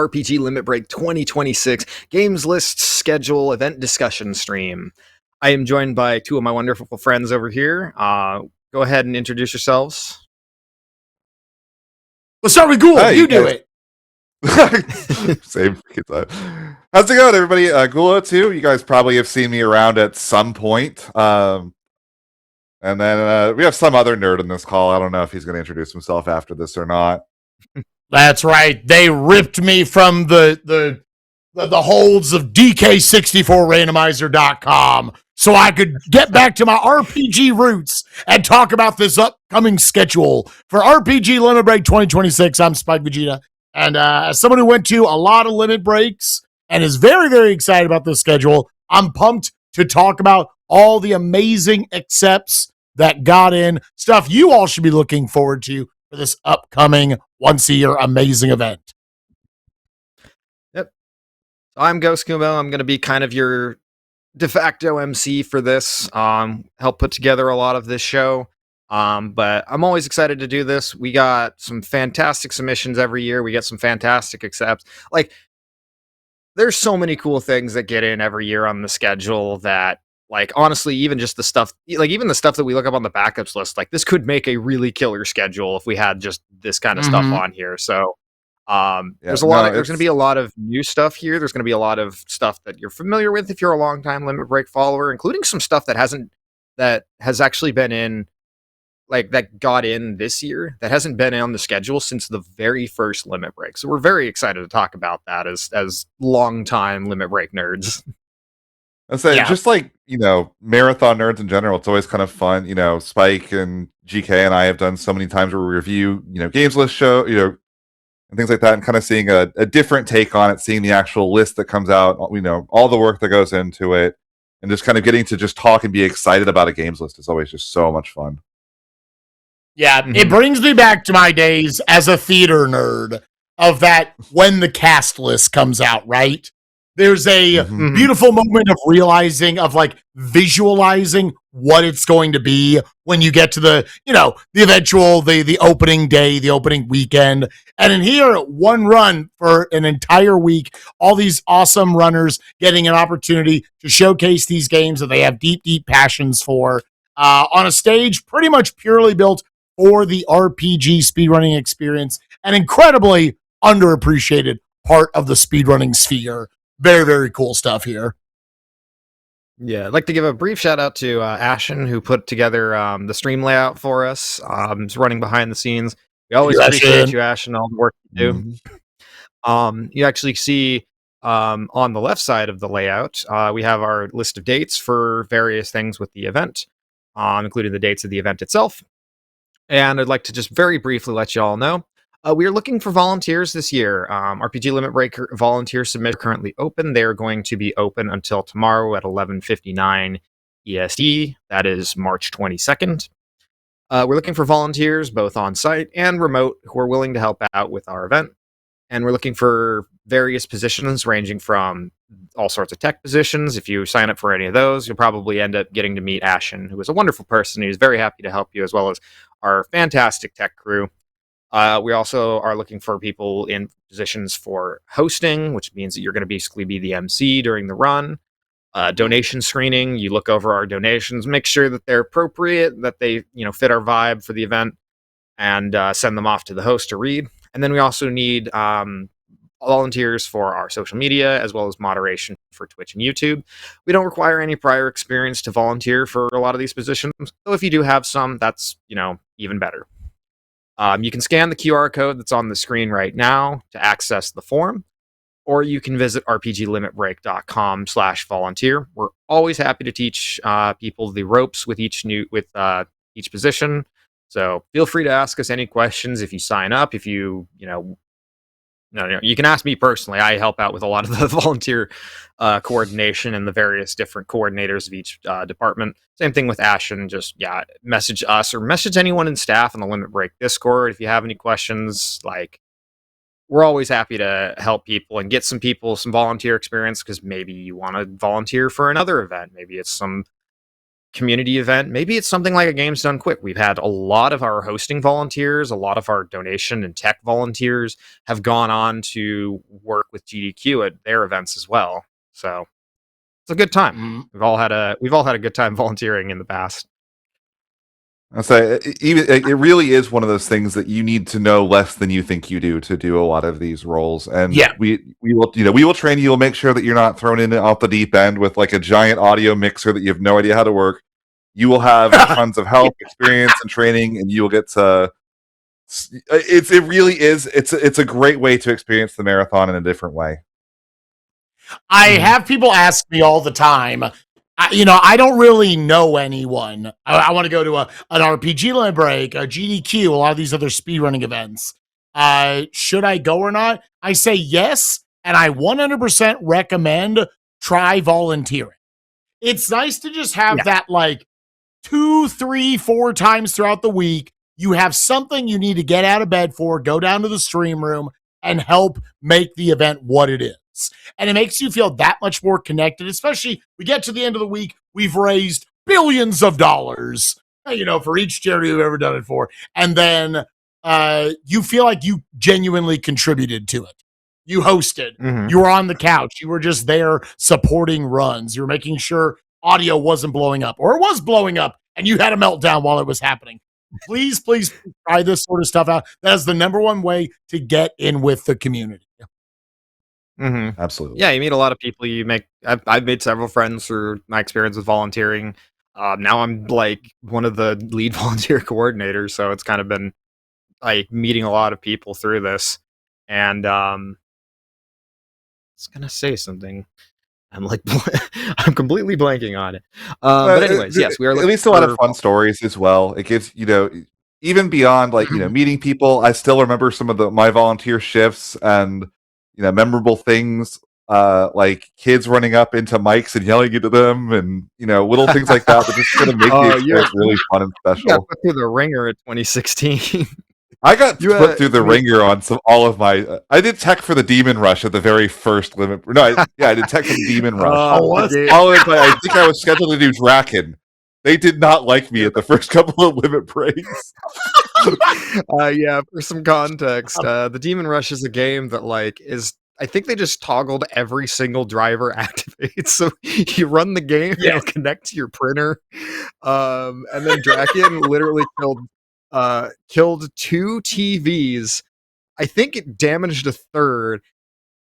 RPG Limit Break 2026 Games List Schedule Event Discussion Stream. I am joined by two of my wonderful friends over here. Go ahead and introduce yourselves. Let's start with Ghoul. Hey, you do it. Same. How's it going, everybody? Ghoul too. You guys probably have seen me around at some point. And then we have some other nerd in this call. I don't know if he's going to introduce himself after this or not. That's right. They ripped me from the holds of DK64randomizer.com so I could get back to my RPG roots and talk about this upcoming schedule for RPG Limit Break 2026. I'm spikevegeta. And as someone who went to a lot of limit breaks and is very, very excited about this schedule, I'm pumped to talk about all the amazing accepts that got in, stuff you all should be looking forward to for this upcoming once-a-year amazing event. Yep. I'm GhostKumo. I'm going to be kind of your de facto MC for this. Help put together a lot of this show. But I'm always excited to do this. We got some fantastic submissions every year. We get some fantastic accepts. Like, there's so many cool things that get in every year on the schedule that, like, honestly, even just the stuff, like, even the stuff that we look up on the backups list, like, this could make a really killer schedule if we had just this kind of stuff on here. So, there's going to be a lot of new stuff here. There's going to be a lot of stuff that you're familiar with if you're a longtime Limit Break follower, including some stuff that has actually been in, like, that got in this year that hasn't been on the schedule since the very first Limit Break. So we're very excited to talk about that as longtime Limit Break nerds. I say, just like, marathon nerds in general, it's always kind of fun. Spike and GK and I have done so many times where we review, games list show, and things like that, and kind of seeing a different take on it, seeing the actual list that comes out, all the work that goes into it, and just kind of getting to just talk and be excited about a games list is always just so much fun. Yeah, It brings me back to my days as a theater nerd of that when the cast list comes out, right? There's a beautiful moment of realizing, of like visualizing what it's going to be when you get to the eventual, the opening day, the opening weekend. And in here, one run for an entire week, all these awesome runners getting an opportunity to showcase these games that they have deep, deep passions for on a stage pretty much purely built for the RPG speedrunning experience, an incredibly underappreciated part of the speedrunning sphere. Very, very cool stuff here. Yeah, I'd like to give a brief shout out to Ashen, who put together the stream layout for us. He's running behind the scenes. We always appreciate you, Ashen, all the work you do. You actually see on the left side of the layout, we have our list of dates for various things with the event, including the dates of the event itself. And I'd like to just very briefly let you all know, we are looking for volunteers this year. RPG Limit Break volunteer submit currently open. They're going to be open until tomorrow at 11:59 EST. That is March 22nd. We're looking for volunteers, both on-site and remote, who are willing to help out with our event. And we're looking for various positions, ranging from all sorts of tech positions. If you sign up for any of those, you'll probably end up getting to meet Ashen, who is a wonderful person who's very happy to help you, as well as our fantastic tech crew. We also are looking for people in positions for hosting, which means that you're going to basically be the MC during the run. Donation screening, you look over our donations, make sure that they're appropriate, that they fit our vibe for the event, and send them off to the host to read. And then we also need volunteers for our social media, as well as moderation for Twitch and YouTube. We don't require any prior experience to volunteer for a lot of these positions. So if you do have some, that's, even better. You can scan the QR code that's on the screen right now to access the form, or you can visit rpglimitbreak.com/volunteer. We're always happy to teach people the ropes with each position. So feel free to ask us any questions if you sign up. If you can ask me personally. I help out with a lot of the volunteer coordination and the various different coordinators of each department. Same thing with Ashen. Just message us or message anyone in staff on the Limit Break Discord if you have any questions. Like, we're always happy to help people and get some people some volunteer experience, because maybe you want to volunteer for another event. Maybe it's some community event, maybe it's something like a Games Done Quick. We've had a lot of our hosting volunteers, a lot of our donation and tech volunteers have gone on to work with GDQ at their events as well. So it's a good time. Mm-hmm. We've all had a good time volunteering in the past. I say it really is one of those things that you need to know less than you think you do to do a lot of these roles. And we will train you. We'll make sure that you're not thrown in off the deep end with like a giant audio mixer that you have no idea how to work. You will have tons of help, experience, and training, and you will get to. It really is. It's a great way to experience the marathon in a different way. I have people ask me all the time. I don't really know anyone. I want to go to an RPG limit break, a GDQ, a lot of these other speedrunning events. Should I go or not? I say yes, and I 100% recommend try volunteering. It's nice to just have that like 2, 3, 4 times throughout the week. You have something you need to get out of bed for, go down to the stream room and help make the event what it is. And it makes you feel that much more connected, especially we get to the end of the week, we've raised billions of dollars, for each charity we've ever done it for. And then you feel like you genuinely contributed to it. You hosted, you were on the couch, you were just there supporting runs. You were making sure audio wasn't blowing up, or it was blowing up and you had a meltdown while it was happening. Please try this sort of stuff out. That is the number one way to get in with the community. Absolutely. Yeah, you meet a lot of people. I've made several friends through my experience with volunteering. Now I'm like one of the lead volunteer coordinators, so it's kind of been like meeting a lot of people through this. And I was gonna say something. I'm like, I'm completely blanking on it. But anyways, yes, we are at least a lot of fun stories as well. It gives, even beyond like, meeting people, I still remember some of my volunteer shifts and, memorable things, like kids running up into mics and yelling into them and, little things like that just kind of make the experience really fun and special. You got put through the ringer at 2016. I got put through the ringer on all of my. I did tech for the Demon Rush at the very first limit. No, I did tech for the Demon Rush. I think I was scheduled to do Draken. They did not like me at the first couple of limit breaks. Yeah, for some context, the Demon Rush is a game that I think they just toggled every single driver activates. So you run the game, it'll connect to your printer, and then Draken literally killed 2 TVs. I think it damaged a third.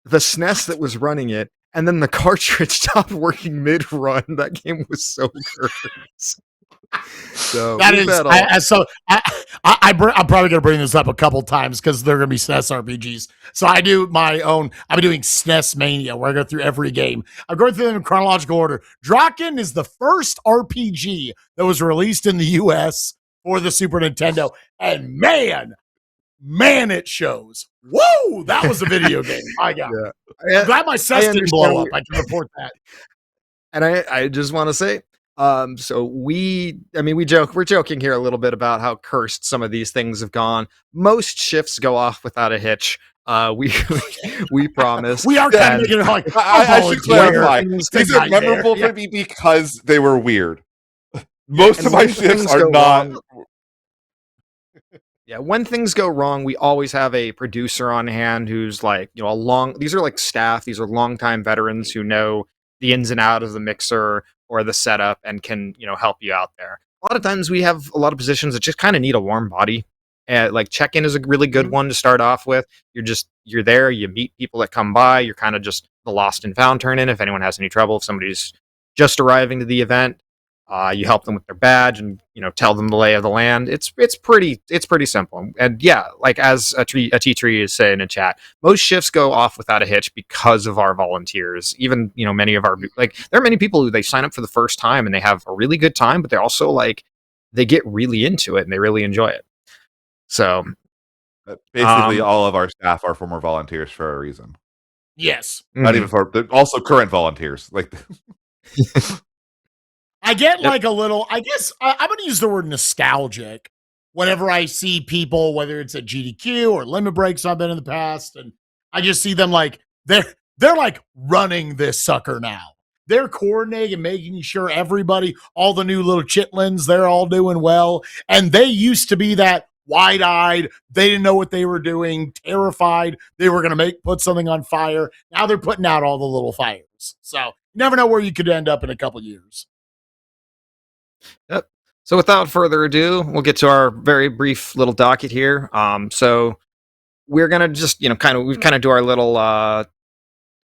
The SNES that was running it, and then the cartridge stopped working mid-run. That game was so cursed. So that is. I'm probably gonna bring this up a couple times because they're gonna be SNES RPGs. So I do my own. I'm doing SNES Mania, where I go through every game. I'm going through them in chronological order. Draken is the first RPG that was released in the U.S. for the Super Nintendo, and man, it shows. Whoa, that was a video game. My God. I'm glad my SNES didn't blow up. I can report that. And I just want to say, so we're joking here a little bit about how cursed some of these things have gone. Most shifts go off without a hitch. We promise. We are kind of making it like I should clarify. These are memorable for me because they were weird. Most of my shifts are not. Yeah, when things go wrong, we always have a producer on hand who's like, these are like staff, these are longtime veterans who know the ins and outs of the mixer or the setup and can, help you out there. A lot of times we have a lot of positions that just kind of need a warm body. Like check-in is a really good one to start off with. You're there, you meet people that come by, you're kind of just the lost and found turn in if anyone has any trouble, if somebody's just arriving to the event. You help them with their badge and tell them the lay of the land. It's pretty simple. And yeah, like as a T3 is saying in chat, most shifts go off without a hitch because of our volunteers. Even many of our there are many people who they sign up for the first time and they have a really good time, but they're also they get really into it and they really enjoy it. So basically, all of our staff are former volunteers for a reason. Yes, not even also current volunteers. I get a little, I guess I'm going to use the word nostalgic whenever I see people, whether it's at GDQ or limit breaks I've been in the past. And I just see them they're running this sucker now. they're coordinating and making sure everybody, all the new little chitlins, they're all doing well. And they used to be that wide-eyed, they didn't know what they were doing, terrified they were going to put something on fire. Now they're putting out all the little fires. So you never know where you could end up in a couple years. Yep. So without further ado, we'll get to our very brief little docket here. So we're gonna just, we kind of do our little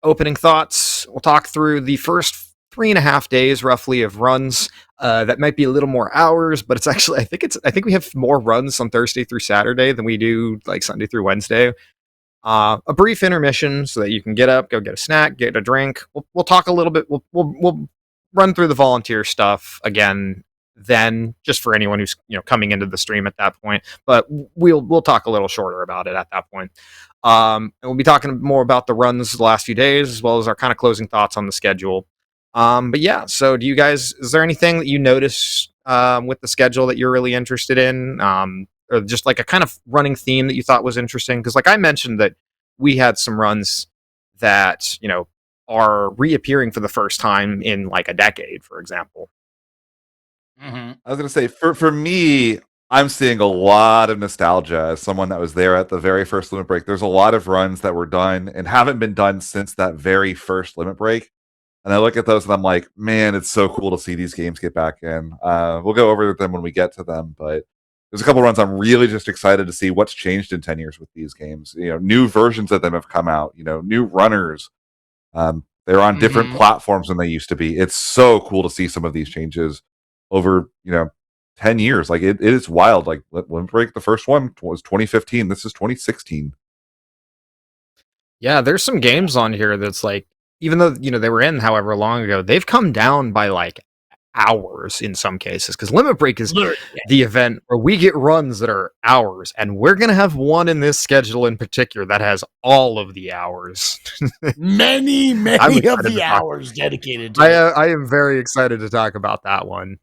opening thoughts. We'll talk through the first 3.5 days roughly of runs. That might be a little more hours, but it's actually I think we have more runs on Thursday through Saturday than we do like Sunday through Wednesday. A brief intermission so that you can get up, go get a snack, get a drink. We'll talk a little bit. We'll run through the volunteer stuff again then, just for anyone who's coming into the stream at that point. But we'll talk a little shorter about it at that point. And we'll be talking more about the runs the last few days, as well as our kind of closing thoughts on the schedule. But yeah, so is there anything that you notice with the schedule that you're really interested in? Or just like a kind of running theme that you thought was interesting? Because like I mentioned that we had some runs that, are reappearing for the first time in like a decade, for example. I was going to say, for me, I'm seeing a lot of nostalgia as someone that was there at the very first limit break. There's a lot of runs that were done and haven't been done since that very first limit break. And I look at those and I'm like, man, it's so cool to see these games get back in. We'll go over them when we get to them, but there's a couple runs I'm really just excited to see what's changed in 10 years with these games. New versions of them have come out, new runners. They're on different platforms than they used to be. It's so cool to see some of these changes over 10 years. Like it is wild. Like Limit Break, the first one was 2015. This is 2016. Yeah, there's some games on here that's like, even though they were in however long ago, they've come down by like hours in some cases, because Limit Break is the event where we get runs that are hours, and we're gonna have one in this schedule in particular that has all of the hours. many of the hours dedicated to I am very excited to talk about that one.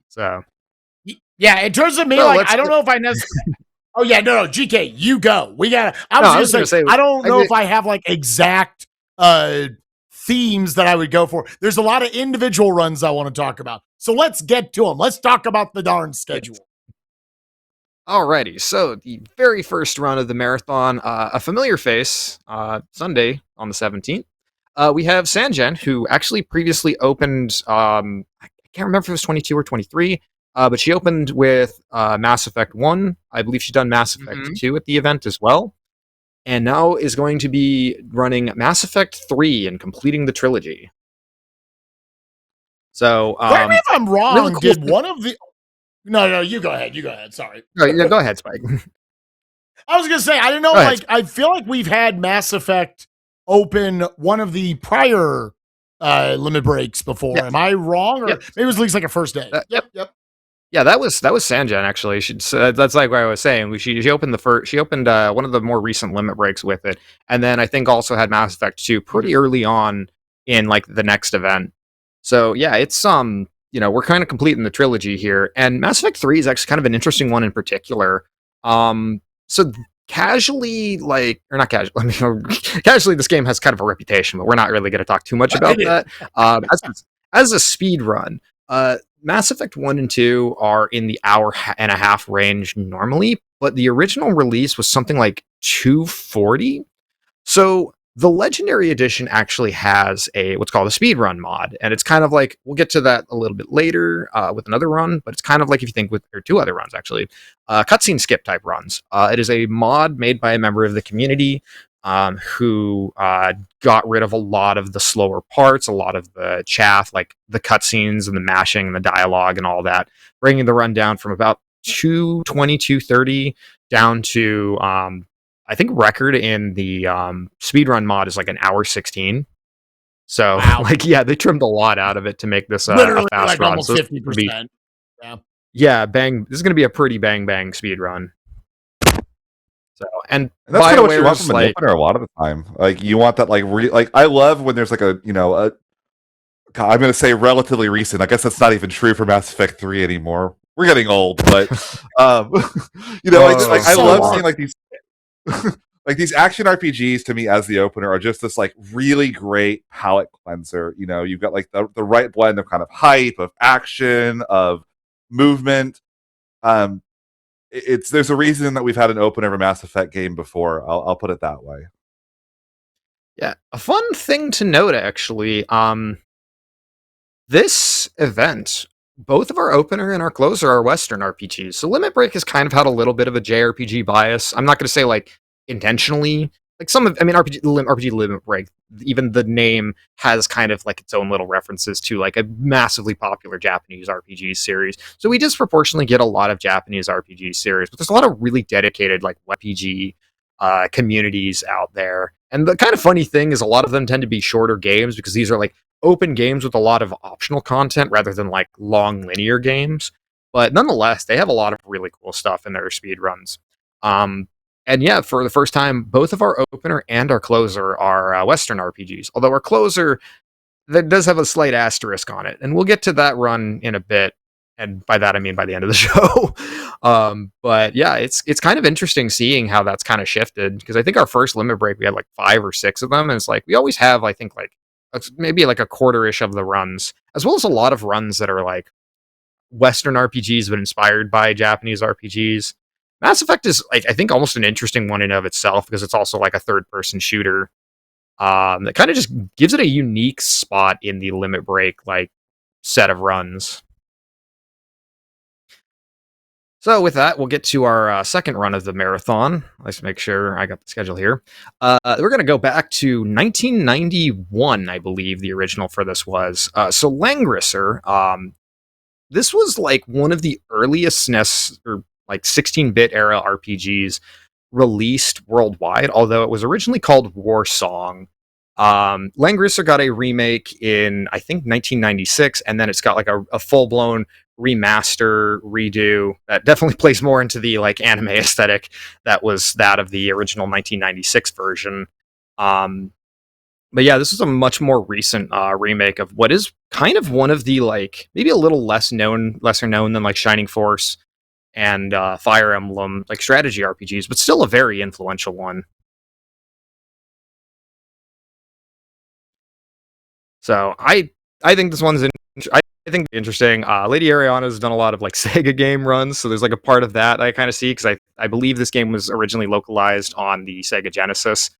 So yeah, in terms of me, I don't know if I necessarily oh yeah, no, GK, you go. We gotta I was gonna say I don't know if I have like exact themes that I would go for. There's a lot of individual runs I want to talk about. So let's get to them. Let's talk about the darn schedule. Alrighty, so the very first run of the marathon, a familiar face, Sunday on the 17th. We have Sanjen, who actually previously opened, I can't remember if it was 22 or 23, but she opened with Mass Effect 1. I believe she's done Mass Effect 2 at the event as well. And now is going to be running Mass Effect 3 and completing the trilogy. So, correct me if I'm wrong. Really cool. Did one of the No, you go ahead. Sorry. No, yeah, go ahead, Spike. I was gonna say I don't know. I feel like we've had Mass Effect open one of the prior limit breaks before. Yep. Am I wrong? Or maybe it was at least like a first day. Yep. Yeah, that was Sanjen actually. That's like what I was saying. She opened one of the more recent limit breaks with it, and then I think also had Mass Effect 2 pretty early on in like the next event. So yeah, it's we're kind of completing the trilogy here, and Mass Effect 3 is actually kind of an interesting one in particular. So casually, casually, this game has kind of a reputation, but we're not really going to talk too much about that. As a speed run, Mass Effect 1 and 2 are in the hour and a half range normally, but the original release was something like 240. So the Legendary Edition actually has what's called a speedrun mod, and it's kind of like, we'll get to that a little bit later with another run, but it's kind of like if you think or two other runs actually, cutscene skip type runs. It is a mod made by a member of the community who got rid of a lot of the slower parts, a lot of the chaff, like the cutscenes and the mashing and the dialogue and all that, bringing the run down from about 220, 230 down to I think record in the speedrun mod is like an hour 16. So they trimmed a lot out of it to make this a fast like run. Almost 50%. Yeah, bang. This is going to be a pretty bang speed run. So, and that's kind of what you want from an opener a lot of the time. Like you want that I love when there's like I'm going to say relatively recent. I guess that's not even true for Mass Effect 3 anymore. We're getting old, but I love seeing like these like these action RPGs to me as the opener are just this like really great palate cleanser. You know, you've got like the right blend of kind of hype, of action, of movement. There's a reason that we've had an opener of a Mass Effect game before. I'll put it that way. Yeah, a fun thing to note actually. This event, both of our opener and our closer are Western RPGs. So Limit Break has kind of had a little bit of a JRPG bias. I'm not going to say like intentionally. Like some of, I mean, RPG Limit Break, even the name has kind of like its own little references to like a massively popular Japanese RPG series. So we disproportionately get a lot of Japanese RPG series, but there's a lot of really dedicated like RPG communities out there. And the kind of funny thing is a lot of them tend to be shorter games because these are like open games with a lot of optional content rather than like long linear games. But nonetheless, they have a lot of really cool stuff in their speed runs. And yeah, for the first time, both of our opener and our closer are Western RPGs. Although our closer that does have a slight asterisk on it, and we'll get to that run in a bit. And by that I mean by the end of the show. But yeah, it's kind of interesting seeing how that's kind of shifted because I think our first Limit Break we had like 5 or 6 of them, and it's like we always have I think like maybe like a quarter-ish of the runs, as well as a lot of runs that are like Western RPGs but inspired by Japanese RPGs. Mass Effect is like I think almost an interesting one in and of itself because it's also like a third-person shooter that kind of just gives it a unique spot in the Limit Break like set of runs. So with that, we'll get to our second run of the marathon. Let's make sure I got the schedule here. We're going to go back to 1991, I believe the original for this was. So Langrisser, this was like one of the earliest SNES or like 16-bit era RPGs released worldwide, although it was originally called War Song. Langrisser got a remake in I think 1996, and then it's got like a full-blown remaster redo that definitely plays more into the like anime aesthetic that was that of the original 1996 version. But yeah, this is a much more recent remake of what is kind of one of the like maybe a little lesser known than like Shining Force and Fire Emblem like strategy RPGs, but still a very influential one. So I think this one's I think interesting. Lady Ariana has done a lot of like Sega game runs, so there's like a part of that I kind of see because I believe this game was originally localized on the Sega Genesis.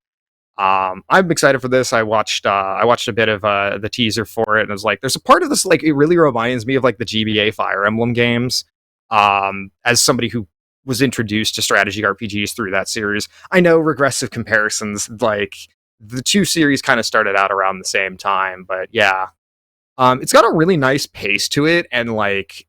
I'm excited for this. I watched a bit of the teaser for it, and I was like, there's a part of this like it really reminds me of like the GBA Fire Emblem games. As somebody who was introduced to strategy RPGs through that series, I know regressive comparisons like the two series kind of started out around the same time, but yeah, it's got a really nice pace to it, and like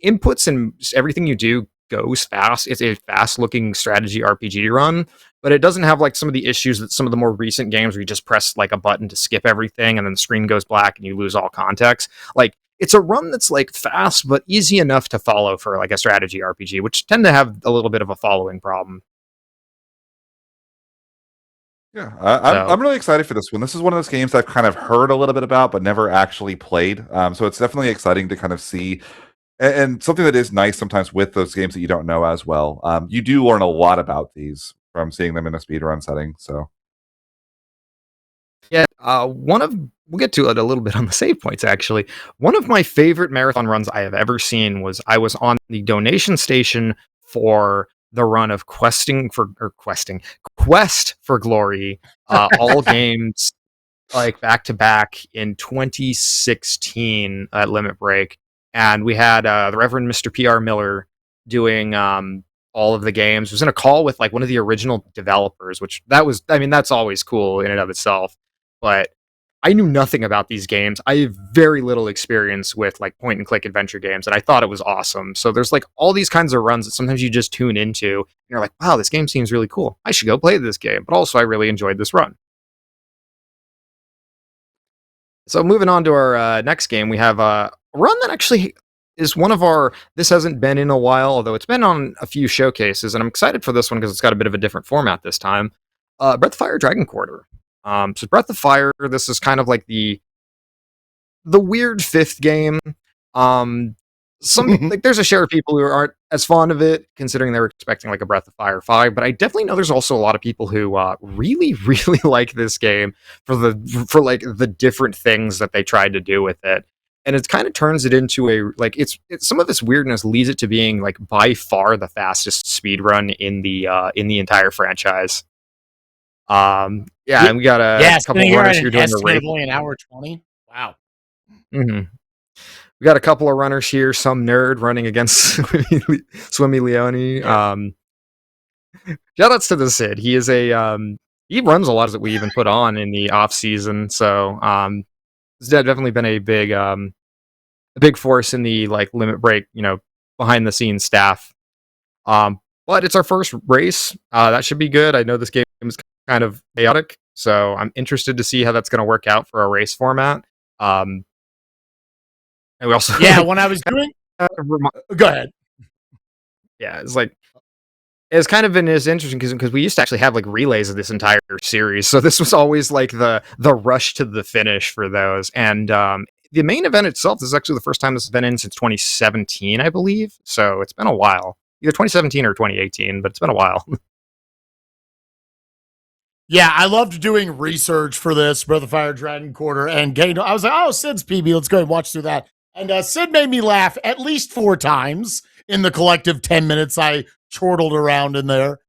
inputs and everything you do goes fast. It's a fast-looking strategy RPG run, but it doesn't have like some of the issues that some of the more recent games where you just press like a button to skip everything and then the screen goes black and you lose all context. Like it's a run that's like fast but easy enough to follow for like a strategy RPG, which tend to have a little bit of a following problem. Yeah, So I'm really excited for this one. This is one of those games I've kind of heard a little bit about, but never actually played. So it's definitely exciting to kind of see, and something that is nice sometimes with those games that you don't know as well. You do learn a lot about these from seeing them in a speedrun setting. So yeah, one of we'll get to it a little bit on the save points actually. One of my favorite marathon runs I have ever seen was I was on the donation station for the run of Quest for Glory, all games like back to back in 2016 at Limit Break, and we had the Reverend Mr. PR Miller doing all of the games. It was in a call with like one of the original developers, which that was I mean that's always cool in and of itself. But I knew nothing about these games. I have very little experience with like point and click adventure games, and I thought it was awesome. So there's like all these kinds of runs that sometimes you just tune into, and you're like, wow, this game seems really cool. I should go play this game. But also, I really enjoyed this run. So moving on to our next game, we have a run that actually is one of our. This hasn't been in a while, although it's been on a few showcases, and I'm excited for this one because it's got a bit of a different format this time. Breath of Fire Dragon Quarter. So Breath of Fire, this is kind of like the weird fifth game. Um, there's a share of people who aren't as fond of it, considering they were expecting like a Breath of Fire 5. But I definitely know there's also a lot of people who really, really like this game for like the different things that they tried to do with it. And it kind of turns it into a like it's some of this weirdness leads it to being like by far the fastest speed run in the entire franchise. And we got a couple runners here doing a race. Only an hour 20. Wow. Mm-hmm. We got a couple of runners here. Some nerd running against Swimmy Leone. Yeah. Shoutouts to the Sid. He is he runs a lot that we even put on in the off season. So it's definitely been a big force in the like limit break, behind the scenes staff. But it's our first race. That should be good. I know this game is kind of chaotic, so I'm interested to see how that's going to work out for a race format. And we also when I was doing go ahead. Yeah, it's kind of been as interesting because we used to actually have like relays of this entire series, so this was always like the rush to the finish for those. And the main event itself is actually the first time this has been in since 2017, I believe. So it's been a while, either 2017 or 2018, but it's been a while. Yeah, I loved doing research for this Breath of Fire Dragon Quarter, and I was like, oh, Sid's PB, let's go ahead and watch through that. And Sid made me laugh at least 4 times in the collective 10 minutes I chortled around in there.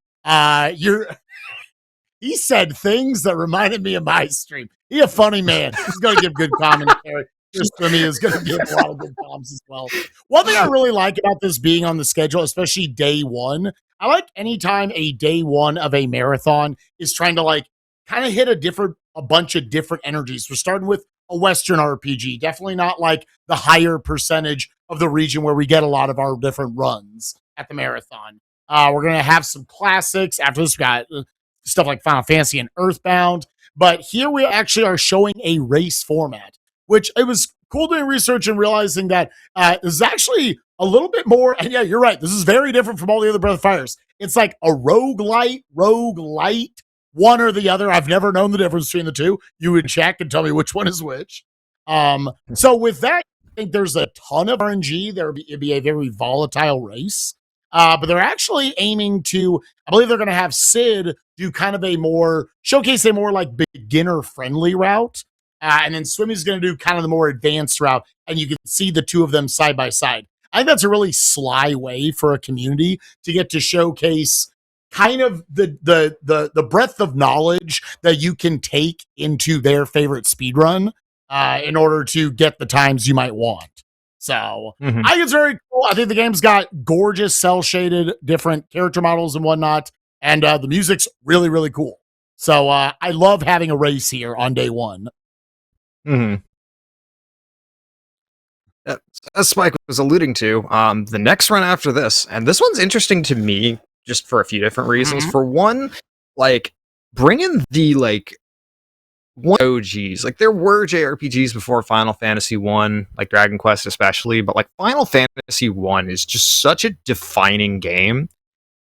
He said things that reminded me of my stream. He's a funny man. He's going to give good commentary. Swimmy is going to give a lot of good comms as well. One thing I really like about this being on the schedule, especially day one, I like anytime a day one of a marathon is trying to like kind of hit a bunch of different energies. We're starting with a Western RPG, definitely not like the higher percentage of the region where we get a lot of our different runs at the marathon. We're going to have some classics. After this, we got stuff like Final Fantasy and Earthbound. But here we actually are showing a race format, which it was cool doing research and realizing that this is actually a little bit more. And yeah, you're right. This is very different from all the other Breath of Fires. It's like a roguelite, one or the other. I've never known the difference between the two. You would check and tell me which one is which. So with that, I think there's a ton of RNG. It'd be a very volatile race. But they're actually aiming to, I believe they're going to have Sid do kind of showcase a more like beginner friendly route. And then Swimmy's going to do kind of the more advanced route. And you can see the two of them side by side. I think that's a really sly way for a community to get to showcase kind of the breadth of knowledge that you can take into their favorite speedrun in order to get the times you might want. So I think it's very cool. I think the game's got gorgeous cell shaded different character models and whatnot. And the music's really, really cool. So I love having a race here on day one. As Spike was alluding to, the next run after this, and this one's interesting to me just for a few different reasons. For one, like bringing the like OGs, like there were JRPGs before Final Fantasy 1, like Dragon Quest especially, but like Final Fantasy 1 is just such a defining game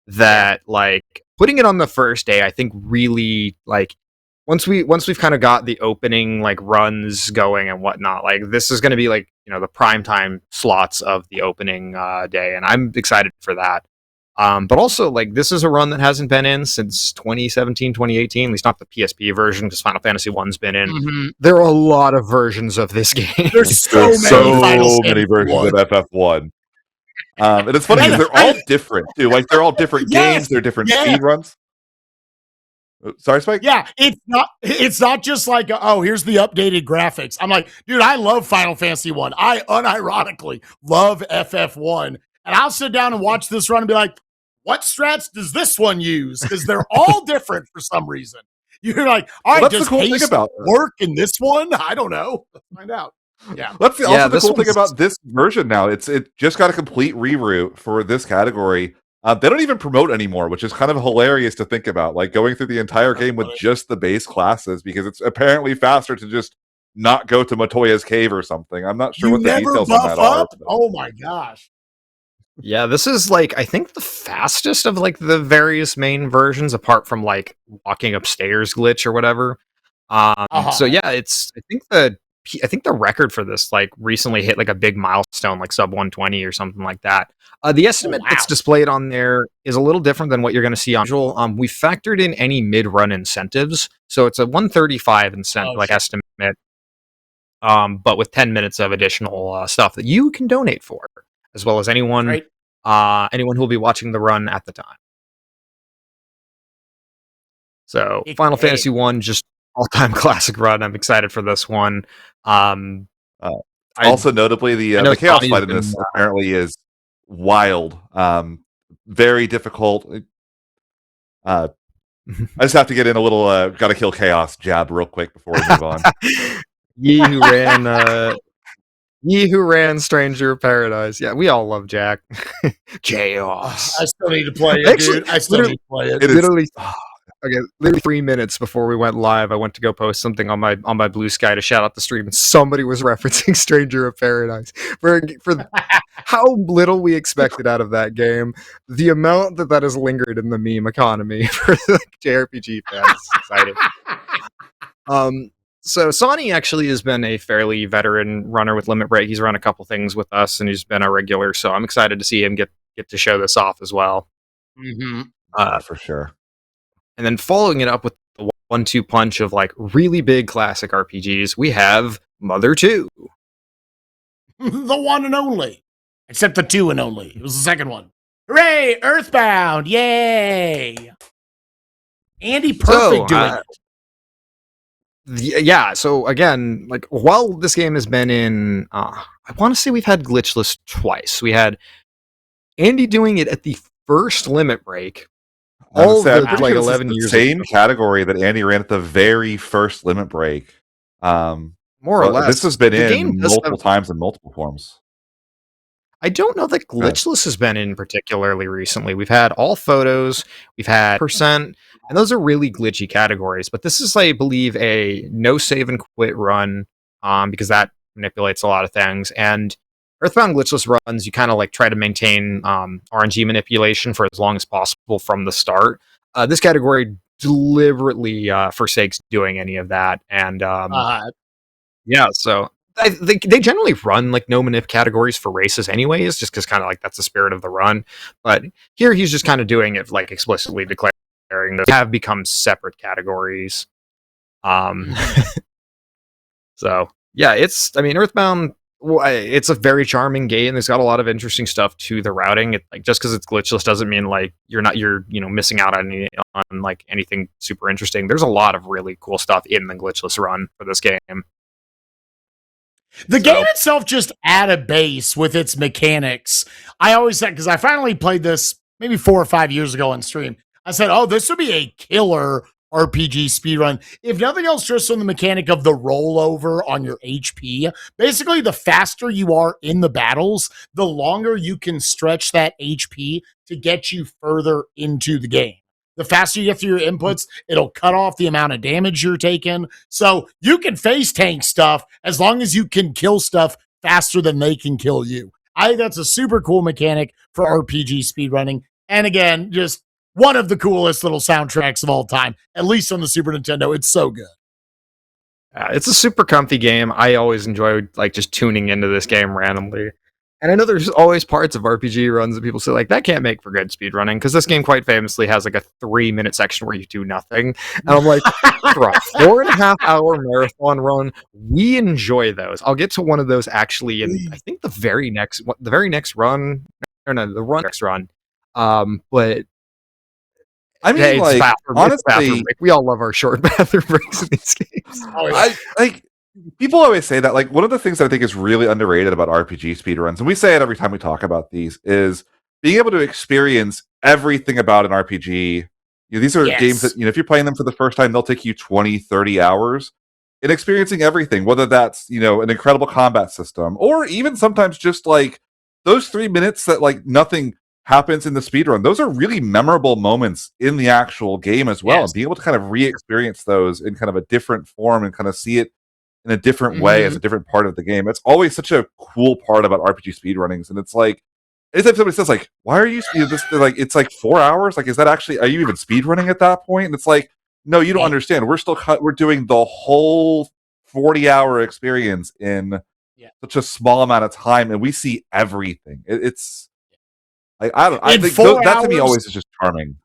that like putting it on the first day, I think really like once we've kind of got the opening like runs going and whatnot, like this is going to be like, the prime time slots of the opening day, and I'm excited for that. But also like this is a run that hasn't been in since 2017, 2018, at least not the PSP version, because Final Fantasy 1's been in. There are a lot of versions of this game. There's so many versions of FF1. And it's funny because they're all different too. Like they're all different games, they're different speed runs. Sorry, Spike? Yeah, it's not just like, oh, here's the updated graphics. I'm like, dude, I love Final Fantasy 1. I unironically love FF1. And I'll sit down and watch this run and be like, what strats does this one use? Because they're all different for some reason. You're like, all right, does haste work in this one? I don't know. Let's find out. Yeah. That's also the cool thing about this version now. It just got a complete reroute for this category. They don't even promote anymore, which is kind of hilarious to think about. Like going through the entire game with just the base classes, because it's apparently faster to just not go to Matoya's cave or something. I'm not sure what the details on that are. Oh my gosh. Yeah, this is like I think the fastest of like the various main versions, apart from like walking upstairs glitch or whatever. So yeah, I think the I think the record for this like recently hit like a big milestone, like sub 120 or something like that. The estimate that's displayed on there is a little different than what you're going to see on visual. We factored in any mid-run incentives, so it's a 135 estimate, but with 10 minutes of additional stuff that you can donate for, as well as anyone who will be watching the run at the time. So Final Fantasy 1, just all-time classic run. I'm excited for this one. Also, notably, the chaos fight in this apparently is wild. Very difficult. I just have to get in a little gotta kill chaos jab real quick before we move on. Ye who ran Stranger of Paradise. Yeah, we all love Jack. Chaos. I still need to play it, dude. I still need to play it. Literally 3 minutes before we went live, I went to go post something on my Blue Sky to shout out the stream, and somebody was referencing Stranger of Paradise for how little we expected out of that game. The amount that has lingered in the meme economy for like JRPG fans is exciting. So Sonny actually has been a fairly veteran runner with Limit Break. He's run a couple things with us, and he's been a regular. So I'm excited to see him get to show this off as well. For sure. And then following it up with the 1-2 punch of like really big classic RPGs, we have Mother 2. The one and only. Except the 2 and only. It was the second one. Hooray! Earthbound! Yay! Andy Perfect doing it. Yeah, so again, like while this game has been in, I want to say we've had Glitchless twice. We had Andy doing it at the first Limit Break. All the like 11 years same category that Andy ran at the very first Limit Break. More or less. This has been in multiple times in multiple forms. I don't know that Glitchless has been in particularly recently. We've had all photos, we've had percent, and those are really glitchy categories. But this is, I believe, a no save and quit run, because that manipulates a lot of things. And Earthbound glitchless runs, you kind of like try to maintain RNG manipulation for as long as possible from the start. This category deliberately forsakes doing any of that, and yeah, so they generally run like no manip categories for races anyways, just because kind of like that's the spirit of the run. But here he's just kind of doing it like explicitly declaring that have become separate categories. So yeah, Earthbound. It's a very charming game. There's got a lot of interesting stuff to the routing. Like just because it's glitchless doesn't mean like you're missing out on like anything super interesting. There's a lot of really cool stuff in the glitchless run for this game. The game itself just at a base with its mechanics. I always said, because I finally played this maybe 4 or 5 years ago on stream, I said, oh, this would be a killer RPG speedrun. If nothing else, just on the mechanic of the rollover on your HP. Basically, the faster you are in the battles, the longer you can stretch that HP to get you further into the game. The faster you get through your inputs, it'll cut off the amount of damage you're taking. So you can face tank stuff as long as you can kill stuff faster than they can kill you. I think that's a super cool mechanic for RPG speedrunning. And again, just one of the coolest little soundtracks of all time, at least on the Super Nintendo. It's so good. It's a super comfy game. I always enjoy like just tuning into this game randomly. And I know there's always parts of RPG runs that people say like that can't make for good speedrunning, because this game quite famously has like a 3-minute section where you do nothing. And I'm like, for a 4.5-hour marathon run, we enjoy those. I'll get to one of those actually in I think the very next run. Or no, the next run. But I mean, hey, like honestly, we all love our short bathroom breaks in these games. Oh, yeah. People always say that, like, one of the things that I think is really underrated about RPG speedruns, and we say it every time we talk about these, is being able to experience everything about an RPG. These are games that, if you're playing them for the first time, they'll take you 20, 30 hours in experiencing everything, whether that's, an incredible combat system, or even sometimes just, like, those 3 minutes that, like, nothing happens in the speedrun. Those are really memorable moments in the actual game as well, and being able to kind of re-experience those in kind of a different form and kind of see it in a different way as a different part of the game. It's always such a cool part about RPG speedrunnings. And it's like, anytime somebody says like, why are you this? Like, it's like 4 hours. Like, is that actually, are you even speedrunning at that point? And it's like, no, you don't understand. We're still we're doing the whole 40-hour experience in such a small amount of time, and we see everything. It's I think that to me always is just charming.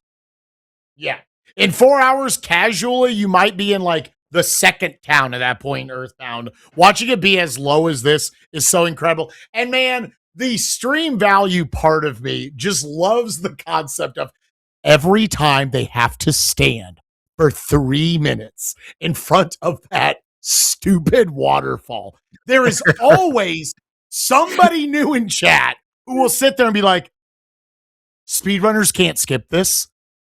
Yeah. In 4 hours, casually, you might be in like the second town at that point in Earthbound. Watching it be as low as this is so incredible. And man, the stream value part of me just loves the concept of every time they have to stand for 3 minutes in front of that stupid waterfall. There is always somebody new in chat who will sit there and be like, speedrunners can't skip this.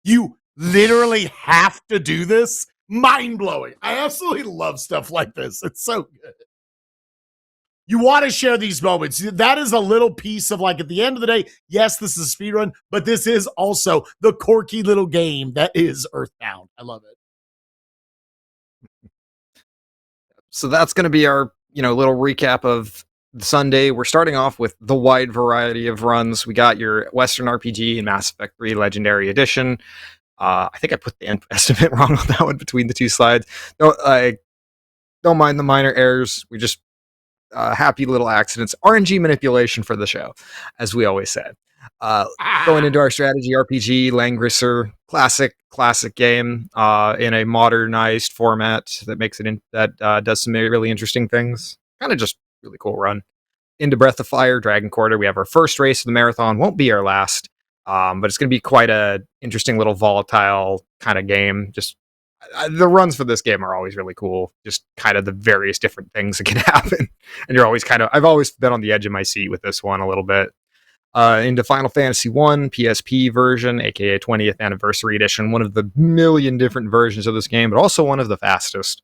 You literally have to do this. Mind blowing. I absolutely love stuff like this. It's so good. You want to share these moments. That is a little piece of like at the end of the day, yes, this is a speedrun, but this is also the quirky little game that is Earthbound. I love it. So that's going to be our, little recap of Sunday. We're starting off with the wide variety of runs. We got your Western RPG and Mass Effect 3 Legendary Edition. I think I put the estimate wrong on that one between the two slides. I don't mind the minor errors. We just happy little accidents. RNG manipulation for the show, as we always said. Going into our strategy RPG, Langrisser, classic game in a modernized format that makes it that does some really interesting things. Kind of just really cool run. Into Breath of Fire, Dragon Quarter. We have our first race of the marathon. Won't be our last, but it's going to be quite a interesting little volatile kind of game. Just the runs for this game are always really cool. Just kind of the various different things that can happen, and you're always I've always been on the edge of my seat with this one a little bit. Into Final Fantasy 1 PSP version, aka 20th Anniversary Edition, one of the million different versions of this game, but also one of the fastest.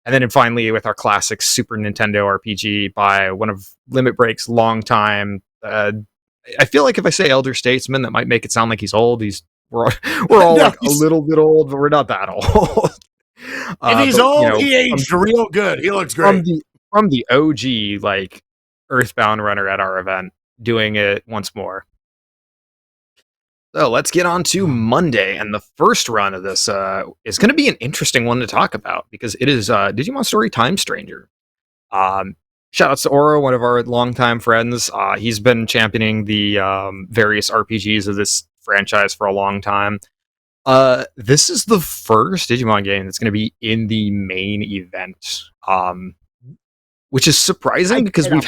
And then finally with our classic Super Nintendo RPG by one of Limit Break's longtime. I feel like if I say Elder Statesman, that might make it sound like he's old. We're all no, like a little bit old, but we're not that old. If he's old, he aged real good. He looks great. From the OG like Earthbound runner at our event, doing it once more. So let's get on to Monday, and the first run of this is going to be an interesting one to talk about because it is Digimon Story Time Stranger. Shout outs to Oro, one of our longtime friends. He's been championing the various RPGs of this franchise for a long time. This is the first Digimon game that's going to be in the main event, which is surprising because we've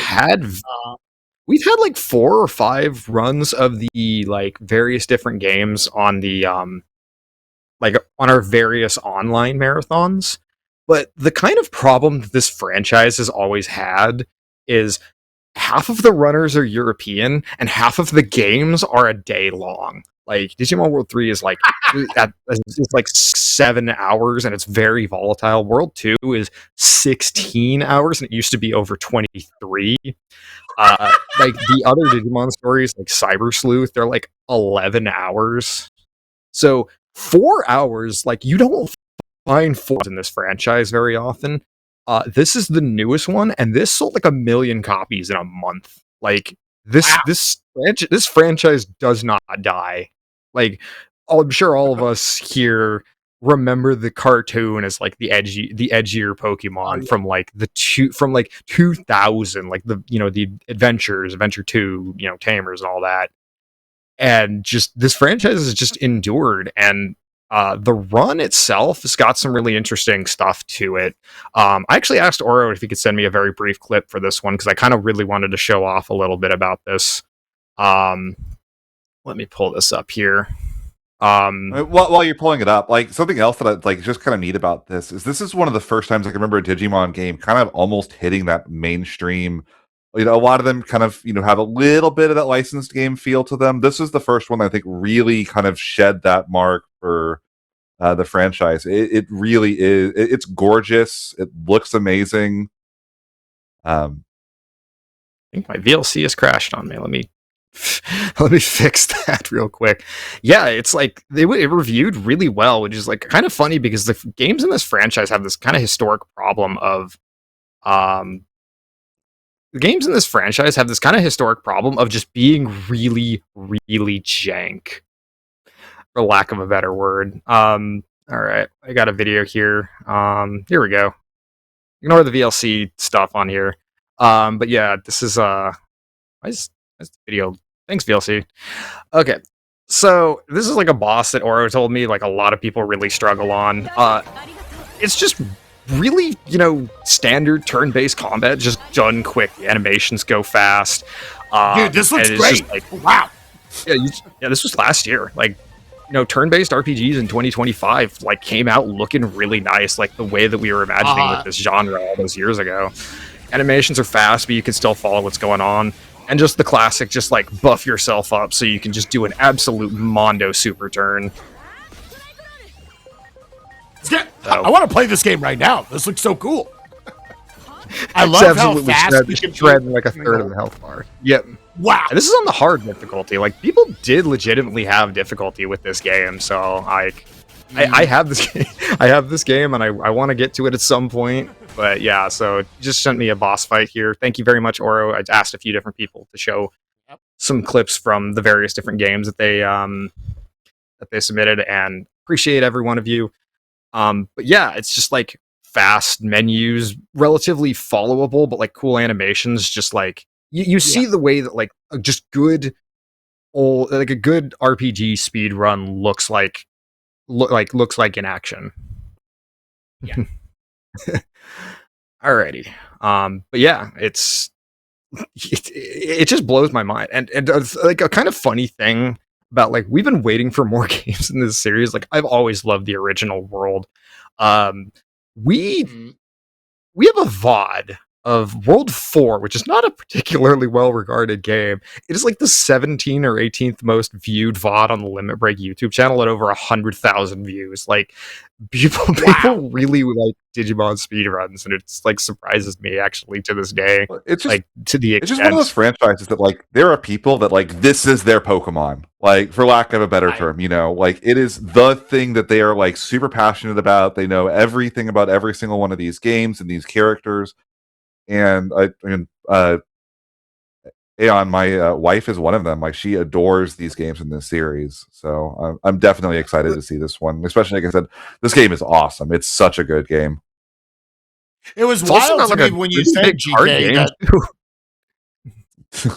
had like 4 or 5 runs of the like various different games on the like on our various online marathons. But the kind of problem that this franchise has always had is half of the runners are European and half of the games are a day long. Like Digimon World 3 is like it's like 7 hours and it's very volatile. World 2 is 16 hours and it used to be over 23. Like the other Digimon stories, like Cyber Sleuth, they're like 11 hours. So 4 hours, like you don't find 4 in this franchise very often. This is the newest one, and this sold like 1 million copies in a month. Like this franchise does not die. Like I'm sure all of us here remember the cartoon as like the edgier Pokemon from like 2000, like the Adventure 2, Tamers and all that. And just this franchise has just endured, and the run itself has got some really interesting stuff to it. I actually asked Oro if he could send me a very brief clip for this one because I kind of really wanted to show off a little bit about this. Let me pull this up here. While you're pulling it up, like something else that I like just kind of neat about this is one of the first times I can remember a Digimon game kind of almost hitting that mainstream. A lot of them kind of have a little bit of that licensed game feel to them. This is the first one that I think really kind of shed that mark for the franchise. It really is. It's gorgeous. It looks amazing. I think my VLC has crashed on me. Let me fix that real quick. Yeah, it's like it reviewed really well, which is like kind of funny because the games in this franchise have this kind of historic problem of the games in this franchise have this kind of historic problem of just being really, really jank, for lack of a better word. All right, I got a video here. Here we go. ignore the VLC stuff on here. But yeah, this is why is this video? Thanks, VLC. Okay, so this is like a boss that Oro told me like a lot of people really struggle on. It's just really, standard turn-based combat, just done quick. The animations go fast. Dude, this looks great. Like, wow. Yeah, this was last year. Like, turn-based RPGs in 2025 like came out looking really nice, like the way that we were imagining with this genre all those years ago. Animations are fast, but you can still follow what's going on. And just the classic, just like buff yourself up so you can just do an absolute mondo super turn. I want to play this game right now. This looks so cool. I love how fast you can shred like a third of the health bar. Yep. Wow. And this is on the hard difficulty. Like, people did legitimately have difficulty with this game, so I have this game. I have this game, and I want to get to it at some point. But yeah, so just sent me a boss fight here. Thank you very much, Oro. I asked a few different people to show some clips from the various different games that they submitted, and appreciate every one of you. But yeah, it's just like fast menus, relatively followable, but like cool animations. Just like you see the way that like just good old like a good RPG speed run looks like in action. Yeah. Alrighty. But yeah, it just blows my mind. And like a kind of funny thing about like we've been waiting for more games in this series. Like I've always loved the original world. We have a VOD of World 4, which is not a particularly well-regarded game. It is like the 17th or 18th most viewed VOD on the Limit Break YouTube channel at over 100,000 views. Like, people really like Digimon speedruns, and it's like surprises me actually to this day. It's just like to the extent. It's just one of those franchises that like there are people that like this is their Pokemon, like for lack of a better term, like it is the thing that they are like super passionate about. They know everything about every single one of these games and these characters. And Aeon, my wife is one of them. Like she adores these games in this series, so I'm definitely excited to see this one. Especially, like I said, this game is awesome. It's such a good game. It was wild to me when you said GK that.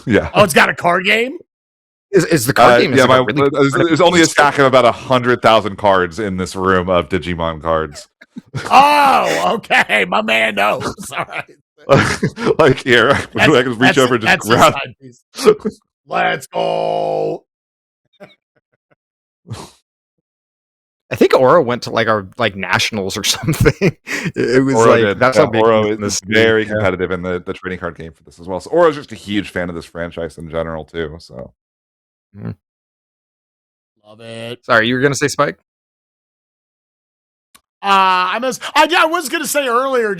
Yeah. Oh, it's got a card game. Is the card game? Yeah, there's only a stack of about 100,000 cards in this room of Digimon cards. Oh, okay. My man knows. All right. Like here, I can reach over and just grab. Let's go. I think Oro went to like our nationals or something. It was Oro like that's how big Oro is very competitive in the trading card game for this as well. So Oro's just a huge fan of this franchise in general too. So love it. Sorry, you were gonna say Spike? I was gonna say earlier,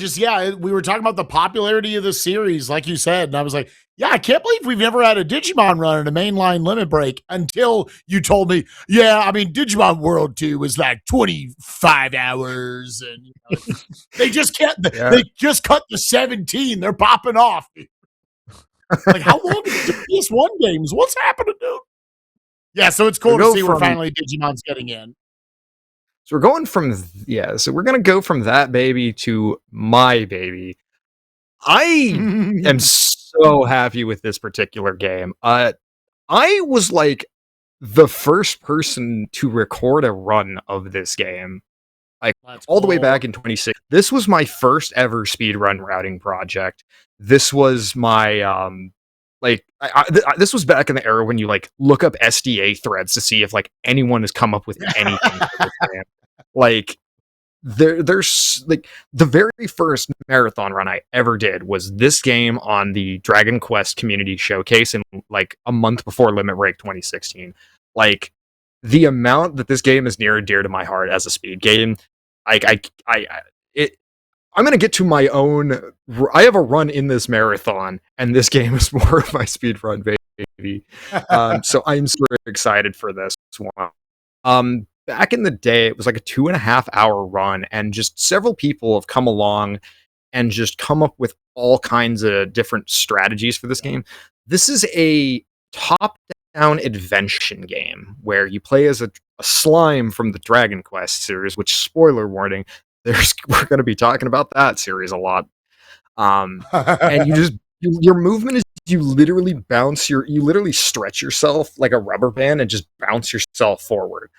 we were talking about the popularity of the series, like you said, and I was like, yeah, I can't believe we've never had a Digimon run in a mainline Limit Break until you told me, Digimon World 2 was like 25 hours, and they just cut the 17. They're popping off. Like, how long is the PS1 games? What's happening, dude? Yeah, so it's cool to see where finally Digimon's getting in. So we're going from so we're gonna go from that baby to my baby. I am so happy with this particular game. I was like the first person to record a run of this game, like all the way back in 2016. This was my first ever speedrun routing project. This was my this was back in the era when you like look up SDA threads to see if like anyone has come up with anything for this game. Like there's like the very first marathon run I ever did was this game on the Dragon Quest Community Showcase in like a month before Limit Break 2016. Like the amount that this game is near and dear to my heart as a speed game, I'm gonna get to my own. I have a run in this marathon, and this game is more of my speed run baby. So I'm super excited for this one. Back in the day, it was like a 2.5 hour run, and just several people have come along and just come up with all kinds of different strategies for this game. This is a top-down adventure game where you play as a slime from the Dragon Quest series, which, spoiler warning, we're going to be talking about that series a lot. And your movement is you literally stretch yourself like a rubber band and just bounce yourself forward.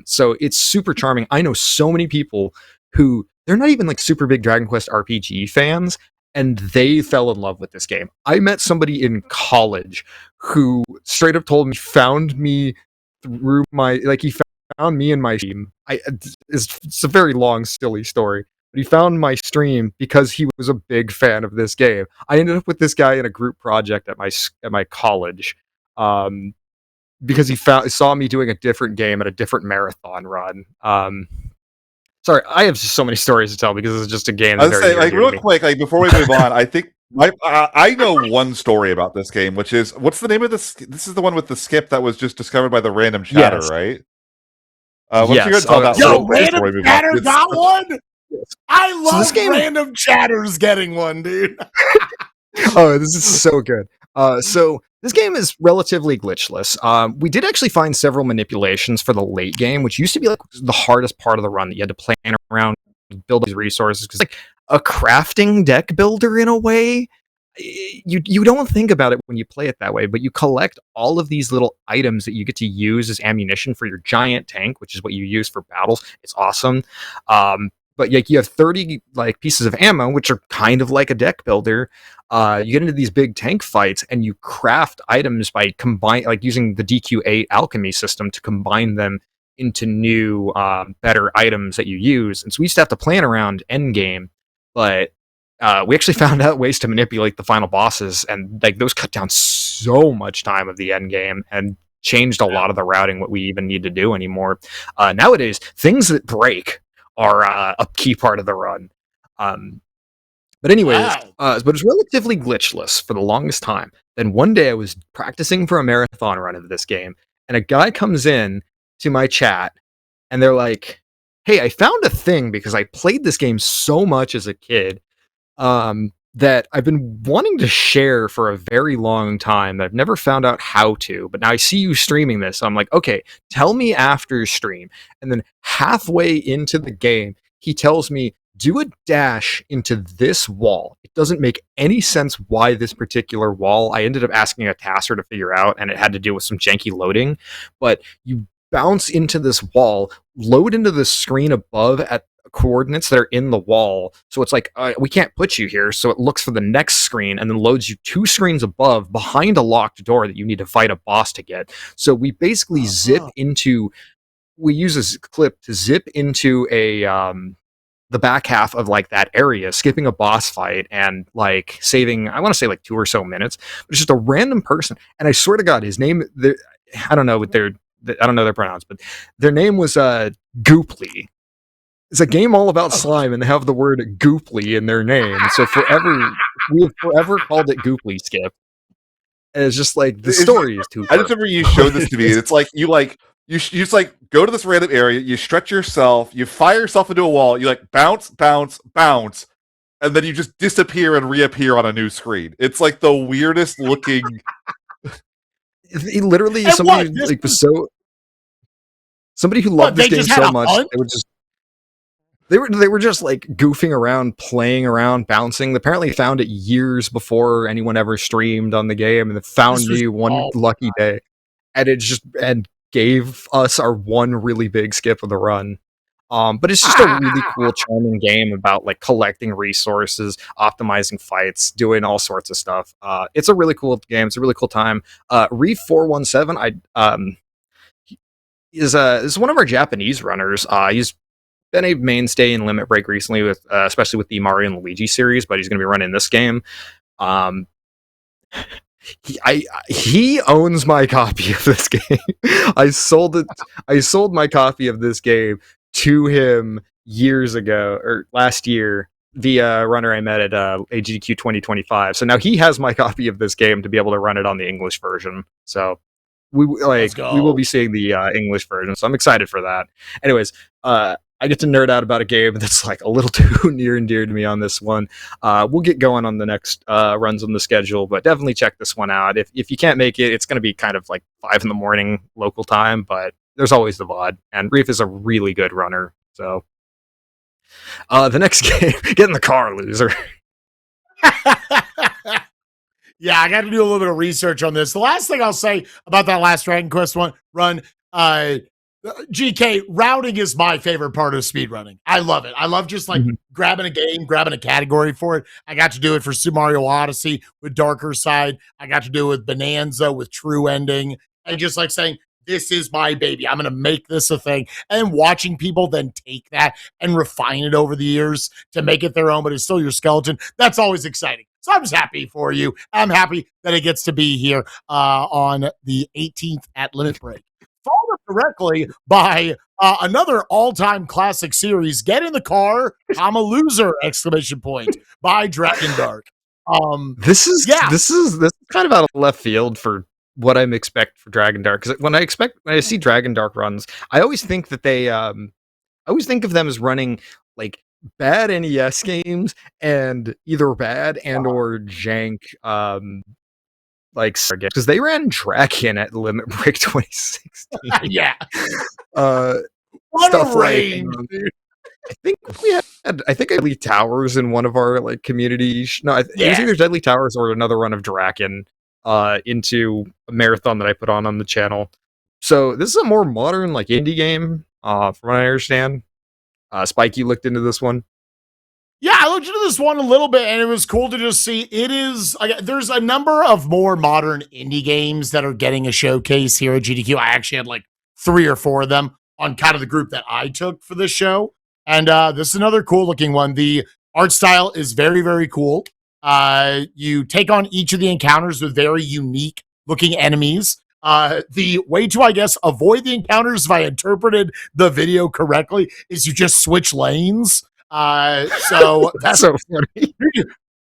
So it's super charming. I know so many people who they're not even like super big Dragon Quest RPG fans, and they fell in love with this game. I met somebody in college who straight up told me found me through my he found me in my stream. It's a very long, silly story, but he found my stream because he was a big fan of this game. I ended up with this guy in a group project at my college, because he saw me doing a different game at a different marathon run. Sorry, I have just so many stories to tell because it's just a game. I was saying, like, real quick, like before we move on, I think I know one story about this game, which is what's the name of this? This is the one with the skip that was just discovered by the random chatter, right? Why don't you go tell that Yo, random chatter got one. I love this game, random chatters getting one, dude. Oh, this is so good. So this game is relatively glitchless. We did actually find several manipulations for the late game, which used to be like the hardest part of the run that you had to plan around, build these resources, because like a crafting deck builder in a way. You don't think about it when you play it that way, but you collect all of these little items that you get to use as ammunition for your giant tank, which is what you use for battles. It's awesome. But like you have 30 like pieces of ammo, which are kind of like a deck builder. You get into these big tank fights and you craft items by using the DQ8 alchemy system to combine them into new, better items that you use. And so we used to have to plan around endgame, but we actually found out ways to manipulate the final bosses, and like those cut down so much time of the end game and changed a lot of the routing what we even need to do anymore. Nowadays, things that break are a key part of the run. But anyways, but it's relatively glitchless for the longest time. Then one day I was practicing for a marathon run of this game, and a guy comes in to my chat, and they're like, "Hey, I found a thing because I played this game so much as a kid, that I've been wanting to share for a very long time. I've never found out how to, but now I see you streaming this. So I'm like, okay, tell me after stream." And then halfway into the game, he tells me, do a dash into this wall. It doesn't make any sense why this particular wall. I ended up asking a tasker to figure out, and it had to do with some janky loading. But you bounce into this wall, load into the screen above at coordinates that are in the wall. So it's like, we can't put you here. So it looks for the next screen and then loads you 2 screens above behind a locked door that you need to fight a boss to get. So we basically we use this clip to zip into the back half of like that area, skipping a boss fight and like saving, I want to say like 2 or so minutes, but it's just a random person. And I swear to God, his name, I don't know what I don't know their pronouns, but their name was Gooply. It's a game all about slime, and they have the word Gooply in their name. So we have forever called it Gooply Skip. And it's just like the story is too. I just remember you showed this to me. It's like you just like go to this random area, you stretch yourself, you fire yourself into a wall, you like bounce, bounce, bounce, and then you just disappear and reappear on a new screen. It's like the weirdest looking. It literally somebody like was so. Somebody who loved this game so much, they were just like goofing around, playing around, bouncing. They apparently found it years before anyone ever streamed on the game, and they found me one lucky day, and it just gave us our one really big skip of the run. But it's just a really cool, charming game about like collecting resources, optimizing fights, doing all sorts of stuff. It's a really cool game. It's a really cool time. Reef 417, is one of our Japanese runners. He's been a mainstay in Limit Break recently, with especially with the Mario and Luigi series, but he's going to be running this game. He owns my copy of this game. I sold my copy of this game to him years ago, or last year, via runner I met at AGDQ 2025. So now he has my copy of this game to be able to run it on the English version. So we will be seeing the English version. So I'm excited for that. Anyways, I get to nerd out about a game that's like a little too near and dear to me on this one. We'll get going on the next runs on the schedule, but definitely check this one out. If you can't make it, it's going to be kind of like 5 a.m. local time, but there's always the VOD, and Reef is a really good runner. So The next game, get in the car, loser. Yeah, I got to do a little bit of research on this. The last thing I'll say about that last Dragon Quest run, GK, routing is my favorite part of speedrunning. I love it. I love just like grabbing a game, grabbing a category for it. I got to do it for Super Mario Odyssey with Darker Side. I got to do it with Bonanza with True Ending. And just like saying, this is my baby. I'm going to make this a thing. And watching people then take that and refine it over the years to make it their own, but it's still your skeleton. That's always exciting. So I'm just happy for you. I'm happy that it gets to be here on the 18th at Limit Break. Followed directly by another all-time classic series, Get in the Car, I'm a Loser, exclamation point, by Dragon Dark. This is kind of out of left field for what I'm expect for Dragon Dark. Because when I see Dragon Dark runs, I always think that I always think of them as running like bad NES games and either bad and or jank like because they ran Draken at Limit Break 2016. Yeah. What stuff a range, like dude. I think Deadly Towers in one of our like community it was either Deadly Towers or another run of Draken into a marathon that I put on the channel. So this is a more modern like indie game from what I understand. Spike, you looked into this one? Yeah, I looked into this one a little bit, and it was cool to just see. It is there's a number of more modern indie games that are getting a showcase here at GDQ. I actually had like 3 or 4 of them on kind of the group that I took for this show, and this is another cool looking one. The art style is very, very cool. You take on each of the encounters with very unique looking enemies. The way to, I guess, avoid the encounters, if I interpreted the video correctly, is you just switch lanes. So that's so funny.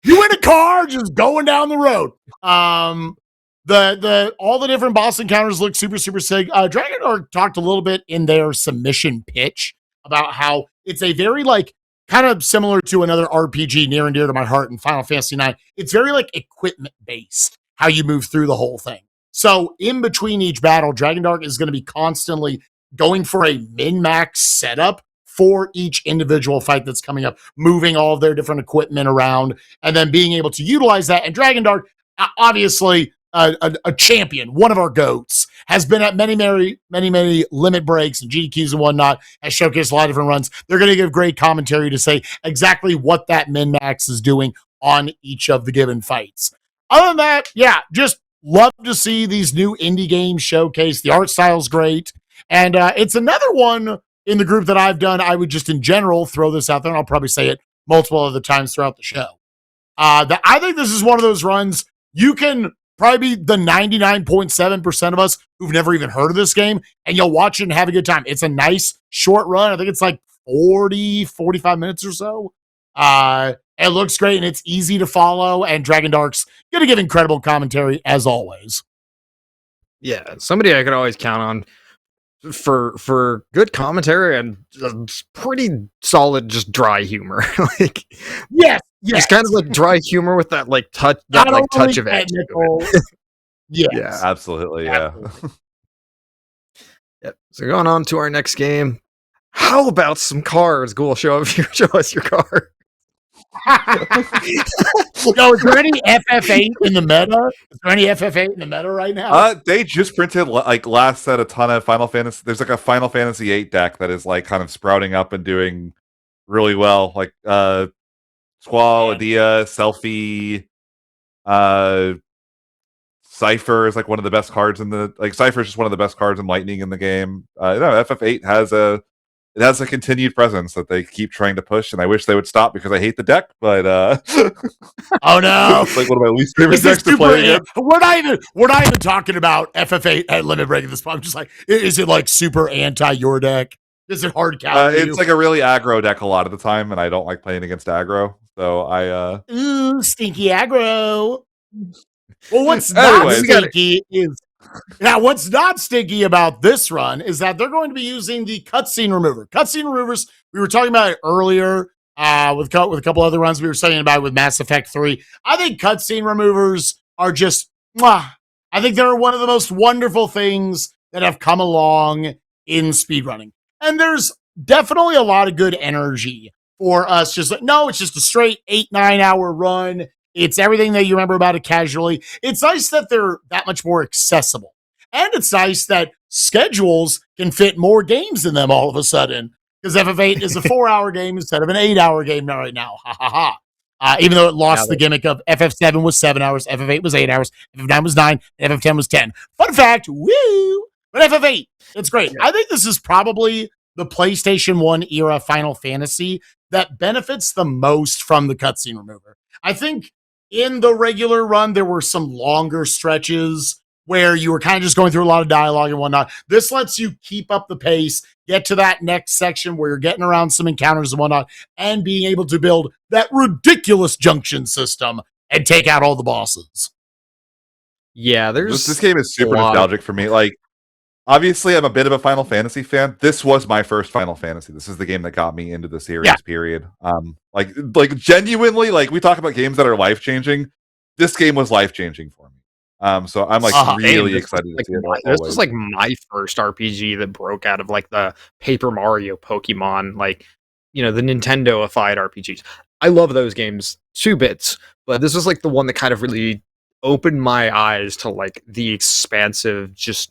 You in a car just going down the road. The all the different boss encounters look super, super sick. Dragon Dark talked a little bit in their submission pitch about how it's a very like kind of similar to another RPG near and dear to my heart in Final Fantasy IX. It's very like equipment based, how you move through the whole thing. So in between each battle, Dragon Dark is going to be constantly going for a min-max setup for each individual fight that's coming up, moving all of their different equipment around, and then being able to utilize that. And Dragon Dark, obviously a champion, one of our GOATs, has been at many limit breaks and GDQs and whatnot, has showcased a lot of different runs. They're going to give great commentary to say exactly what that min-max is doing on each of the given fights. Other than that, yeah, just love to see these new indie games showcase. The art style's great. And it's another one in the group that I've done. I would just in general throw this out there, and I'll probably say it multiple other times throughout the show. I think this is one of those runs you can probably be the 99.7% of us who've never even heard of this game, and you'll watch it and have a good time. It's a nice short run. I think it's like 45 minutes or so. It looks great, and it's easy to follow, and Dragon Dark's going to give incredible commentary as always. Yeah, somebody I could always count on for good commentary and pretty solid just dry humor. Like yes, it's kind of like dry humor with that like touch of edge. Yeah, absolutely. Yeah. Yep. So going on to our next game. How about some cars? Ghoul, show us your car. Yo, is there any FF8 in the meta? Is there any FF8 in the meta right now? They just printed like last set a ton of Final Fantasy. There's like a Final Fantasy 8 deck that is like kind of sprouting up and doing really well. Like Squall, Adia, Selfie, Cypher is like one of the best cards in the Cypher is just one of the best cards in Lightning in the game. FF8 has a continued presence that they keep trying to push, and I wish they would stop because I hate the deck. But oh no, it's like one of my least favorite decks to play against. We're not even talking about FF8 at Limit Break at this point. I'm just like, is it like super anti your deck? Is it hard counter? It's like a really aggro deck a lot of the time, and I don't like playing against aggro. So ooh, stinky aggro. Well, what's not stinky is what's not stinky about this run is that they're going to be using the cutscene remover. Cutscene removers, we were talking about it earlier with a couple other runs we were saying about it with Mass Effect 3. I think cutscene removers are just, I think they're one of the most wonderful things that have come along in speedrunning. And there's definitely a lot of good energy for us. Just like, no, it's just a straight 8-9 hour run. It's everything that you remember about it casually. It's nice that they're that much more accessible. And it's nice that schedules can fit more games in them all of a sudden. Because FF8 is a 4-hour game instead of an 8-hour game right now. Ha ha ha. Even though it lost the gimmick of FF7 was 7 hours, FF8 was 8 hours, FF9 was 9, and FF10 was 10. Fun fact, woo! But FF8, it's great. I think this is probably the PlayStation 1 era Final Fantasy that benefits the most from the cutscene remover. I think in the regular run, there were some longer stretches where you were kind of just going through a lot of dialogue and whatnot. This lets you keep up the pace, get to that next section where you're getting around some encounters and whatnot, and being able to build that ridiculous junction system and take out all the bosses. Yeah, there's this game is super nostalgic for me. Like, obviously, I'm a bit of a Final Fantasy fan. This was my first Final Fantasy. This is the game that got me into the series. Period. Like genuinely, like we talk about games that are life changing. This game was life changing for me. So I'm like really excited to see it. This was like my first RPG that broke out of like the Paper Mario, Pokemon, like, you know, the Nintendo-ified RPGs. I love those games, 2 bits, but this was like the one that kind of really opened my eyes to like the expansive just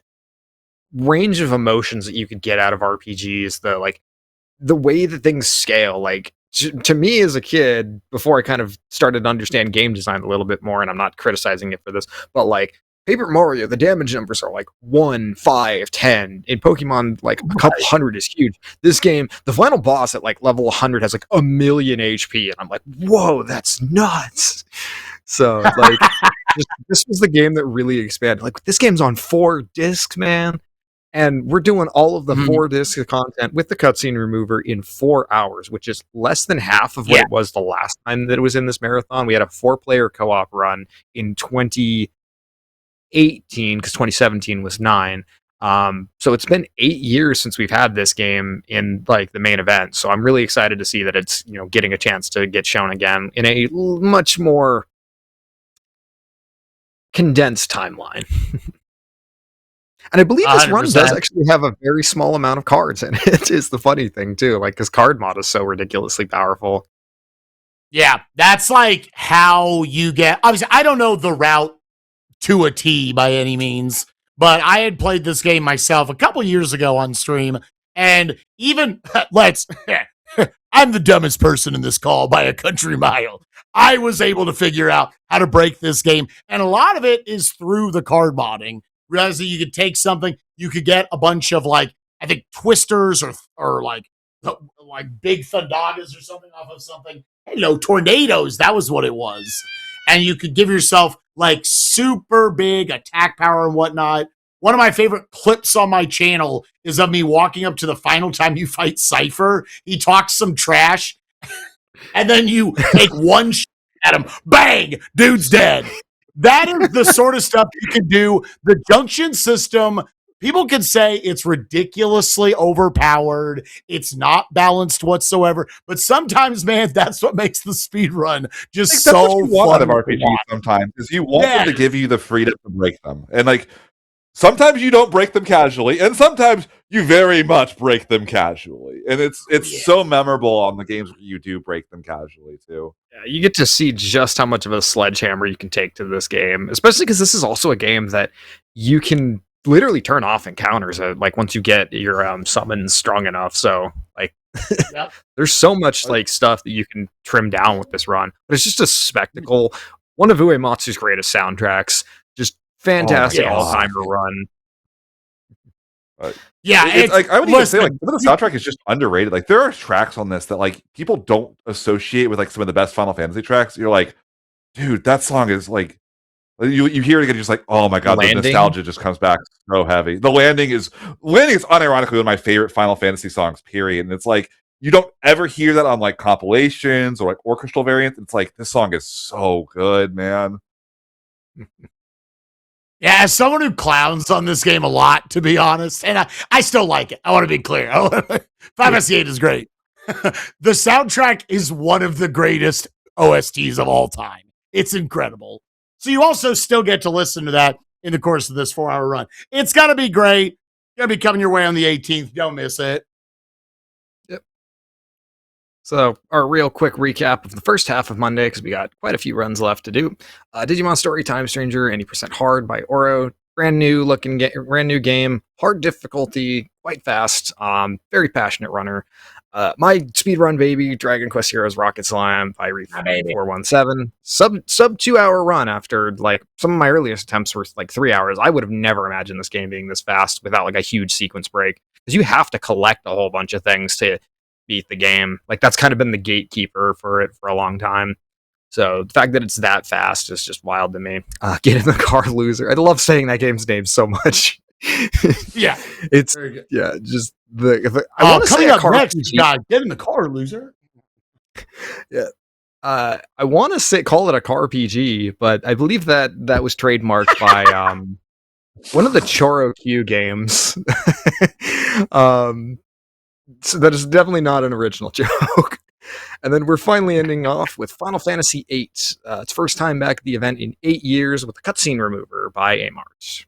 range of emotions that you could get out of RPGs, the way that things scale. Like to me as a kid, before I kind of started to understand game design a little bit more, and I'm not criticizing it for this, but like Paper Mario, the damage numbers are like 1, 5, 10. In Pokemon, like a couple hundred is huge. This game, the final boss at like level 100 has like 1,000,000 HP, and I'm like, whoa, that's nuts. So like, this was the game that really expanded. Like, this game's on 4 discs, man. And we're doing all of the 4 discs of content with the cutscene remover in 4 hours, which is less than half of what it was the last time that it was in this marathon. We had a 4-player co-op run in 2018, because 2017 was 9. So it's been 8 years since we've had this game in like the main event. So I'm really excited to see that it's, you know, getting a chance to get shown again in a much more condensed timeline. And I believe this 100%. Run does actually have a very small amount of cards in it, is the funny thing, too. Like, because card mod is so ridiculously powerful. Yeah, that's like how you get... Obviously, I don't know the route to a T by any means, but I had played this game myself a couple years ago on stream, and even... I'm the dumbest person in this call by a country mile. I was able to figure out how to break this game, and a lot of it is through the card modding. Realizing you could take something, you could get a bunch of like, I think twisters or like big thundagas or something off of something. Hello, tornadoes. That was what it was. And you could give yourself like super big attack power and whatnot. One of my favorite clips on my channel is of me walking up to the final time you fight Cypher. He talks some trash, and then you take one shot at him. Bang! Dude's dead. That is the sort of stuff you can do. The junction system, people can say it's ridiculously overpowered. It's not balanced whatsoever. But sometimes, man, that's what makes the speed run just so fun. Out of RPGs sometimes is you want them to give you the freedom to break them. And like, sometimes you don't break them casually, and sometimes you very much break them casually. And it's so memorable on the games where you do break them casually too. Yeah, you get to see just how much of a sledgehammer you can take to this game, especially because this is also a game that you can literally turn off encounters like once you get your summons strong enough. So like, there's so much like stuff that you can trim down with this run. But it's just a spectacle. One of Uematsu's greatest soundtracks. Just fantastic all-timer run. It's like I would even say like some of the soundtrack is just underrated. Like, there are tracks on this that like people don't associate with like some of the best Final Fantasy tracks. You're like, dude, that song is like, you hear it again, you're just like, oh my god, the nostalgia just comes back so heavy. The landing is unironically one of my favorite Final Fantasy songs, period. And it's like, you don't ever hear that on like compilations or like orchestral variants. It's like, this song is so good, man. Yeah, as someone who clowns on this game a lot, to be honest, and I still like it. I want to be clear. Final Fantasy VIII is great. The soundtrack is one of the greatest OSTs of all time. It's incredible. So you also still get to listen to that in the course of this 4-hour run. It's going to be great. It's going to be coming your way on the 18th. Don't miss it. So, our real quick recap of the first half of Monday, because we got quite a few runs left to do. Digimon Story Time Stranger, 80% hard by Oro. Brand new brand new game, hard difficulty, quite fast. Very passionate runner. My speedrun baby, Dragon Quest Heroes Rocket Slime by Reef 417. Sub 2 hour run after like some of my earliest attempts were like 3 hours. I would have never imagined this game being this fast without like a huge sequence break. Because you have to collect a whole bunch of things to beat the game. Like that's kind of been the gatekeeper for it for a long time. So the fact that it's that fast is just wild to me. Get in the car, loser. I love saying that game's name so much. Yeah, it's just the I want to say coming up next. Get in the car, loser. Yeah. I want to call it a car PG, but I believe that was trademarked by one of the Choro Q games. So that is definitely not an original joke. And then we're finally ending off with Final Fantasy VIII. It's first time back at the event in 8 years with a cutscene remover by Amart.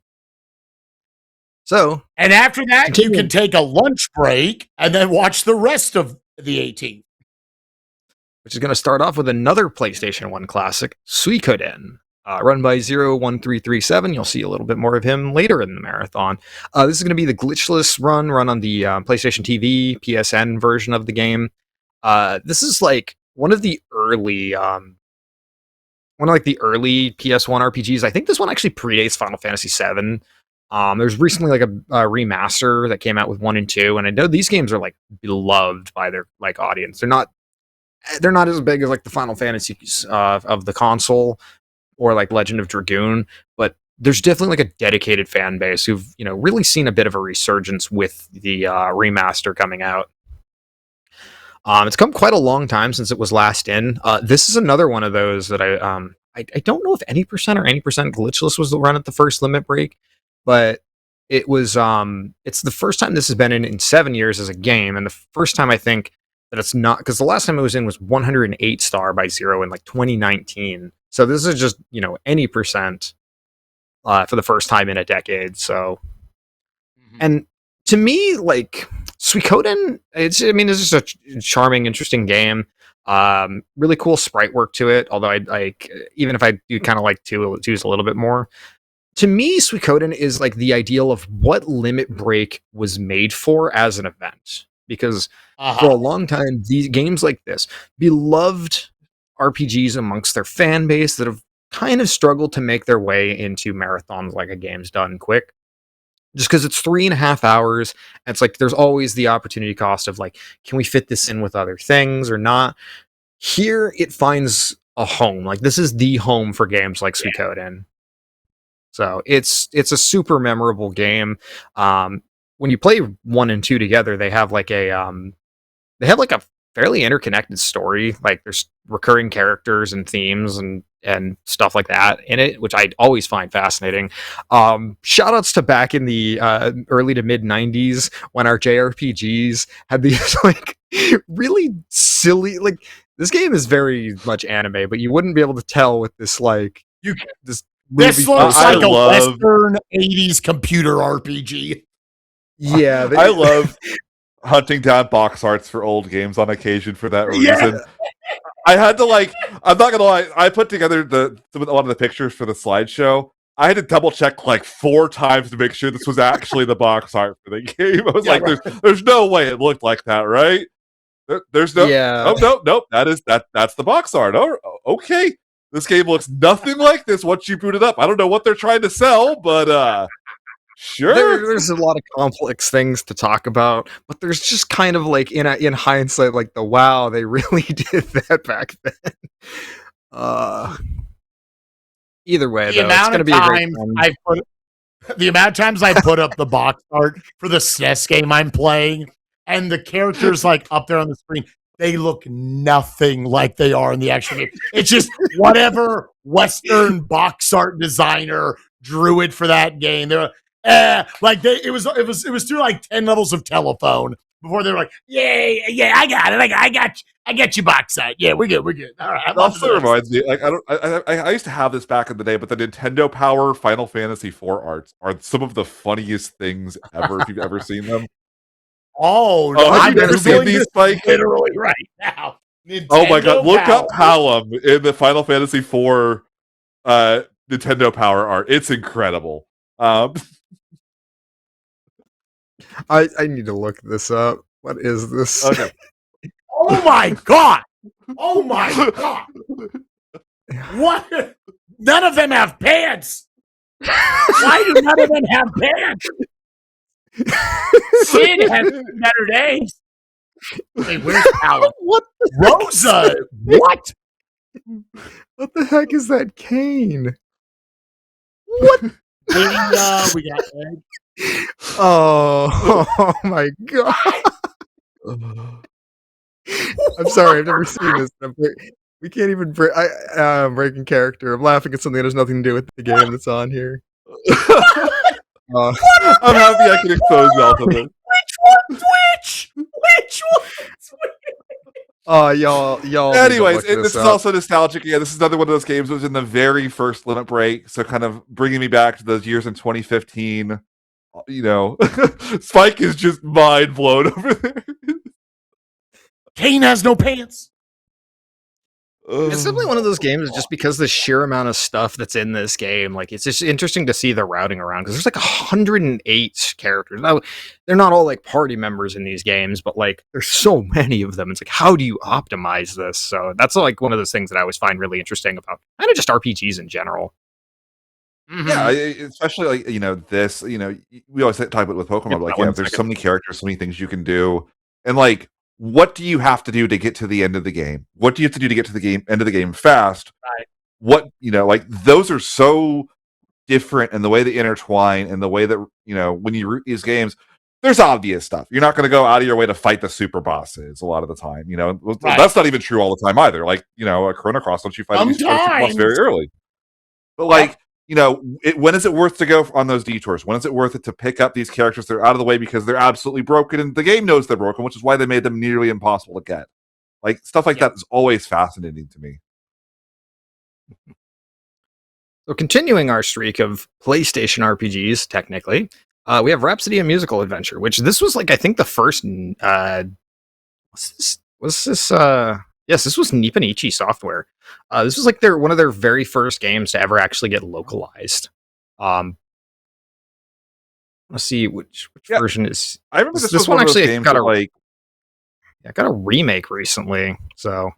So, and after that, you can take a lunch break and then watch the rest of the 18th. Which is going to start off with another PlayStation 1 classic, Suikoden. Run by 01337. You'll see a little bit more of him later in the marathon. This is going to be the glitchless run on the PlayStation TV, PSN version of the game. This is like one of the early PS1 RPGs. I think this one actually predates Final Fantasy VII. There's recently like a remaster that came out with 1 and 2, and I know these games are like beloved by their like audience. They're not as big as like the Final Fantasies of the console or like Legend of Dragoon, but there's definitely like a dedicated fan base who've really seen a bit of a resurgence with the remaster coming out. It's come quite a long time since it was last in. This is another one of those that I don't know if any percent glitchless was the run at the first limit break, but it was it's the first time this has been in 7 years as a game, and the first time I think that it's not, because the last time it was in was 108 star by Zero in like 2019. So this is just any percent for the first time in a decade. So, and to me, like Suikoden, it's just a charming, interesting game. Really cool sprite work to it. Although I like, even if I do kind of like two's a little bit more. To me, Suikoden is like the ideal of what Limit Break was made for as an event. Because for a long time, these games like this, beloved RPGs amongst their fan base that have kind of struggled to make their way into marathons like a game's done quick. Just because it's 3.5 hours, and it's like there's always the opportunity cost of like, can we fit this in with other things or not? Here, it finds a home. Like this is the home for games like Suikoden. So it's a super memorable game. When you play 1 and 2 together, they have like a fairly interconnected story. Like there's recurring characters and themes and stuff like that in it, which I always find fascinating. Shout outs to back in the early to mid 90s when our JRPGs had these like really silly, like this game is very much anime, but you wouldn't be able to tell with this like this looks like a Western 80s computer RPG. Yeah, I love hunting down box arts for old games on occasion for that reason. Yeah. I had to I'm not gonna lie, I put together a lot of the pictures for the slideshow. I had to double check like 4 times to make sure this was actually the box art for the game. I was there's no way it looked like that, right? There's no, nope. That's the box art. Oh, okay. This game looks nothing like this once you boot it up. I don't know what they're trying to sell, but sure. There's a lot of complex things to talk about, but there's just kind of like in hindsight, like wow, they really did that back then. Either way, though, it's going to be a great time. The amount of times I put up the box art for the SNES game I'm playing, and the characters like up there on the screen, they look nothing like they are in the actual game. It's just whatever Western box art designer drew it for that game. They're it was through like 10 levels of telephone before they were like, yeah, I got it, I got you box art. Yeah, we're good. All right. It also reminds me, like I used to have this back in the day, but the Nintendo Power Final Fantasy IV arts are some of the funniest things ever if you've ever seen them. Oh, Oh, have I'm you never seen Googling these, this Spike? literally right now. Oh my god, Nintendo look Power. up Hallam in the Final Fantasy IV Nintendo Power art. It's incredible. I need to look this up. What is this? Okay. Oh my god! Oh my god! What? None of them have pants! Why do none of them have pants? Sid has better days. Hey, where's Alan? What? Rosa! What? What the heck is that cane? What? We got Ed. Oh my god! I'm sorry, I've never seen this. We can't even break. Breaking character. I'm laughing at something that has nothing to do with the game that's on here. I'm happy I can expose y'all to this. Which one's which? Which one's which? Y'all. Anyways, this is also nostalgic. Yeah, this is another one of those games that was in the very first Limit Break, so kind of bringing me back to those years in 2015. You know, Spike is just mind blown over there. Kane has no pants. It's definitely one of those games just because the sheer amount of stuff that's in this game. Like, it's just interesting to see the routing around because there's like 108 characters. Now, they're not all like party members in these games, but like there's so many of them. It's like, how do you optimize this? So that's like one of those things that I always find really interesting about kind of just RPGs in general. Mm-hmm. Yeah, especially like, you know, this, you know, we always talk about it with Pokemon, like, yeah, there's so many characters, so many things you can do. And like, what do you have to do to get to the end of the game? What do you have to do to get to the end of the game fast? Right. What, you know, like those are so different in the way they intertwine and the way that, you know, when you root these games, there's obvious stuff. You're not going to go out of your way to fight the super bosses a lot of the time, you know. Right. That's not even true all the time either. Like, you know, a Chrono Cross, don't you fight the super boss very early? But like, you know, when is it worth to go on those detours? When is it worth it to pick up these characters that are out of the way because they're absolutely broken and the game knows they're broken, which is why they made them nearly impossible to get. Like, stuff like that is always fascinating to me. So continuing our streak of PlayStation RPGs, technically, we have Rhapsody: A Musical Adventure, which this was like, I think the first, yes, this was Nipponichi Software. This was like one of their very first games to ever actually get localized. Let's see which version is. I remember this one actually got got a remake recently. So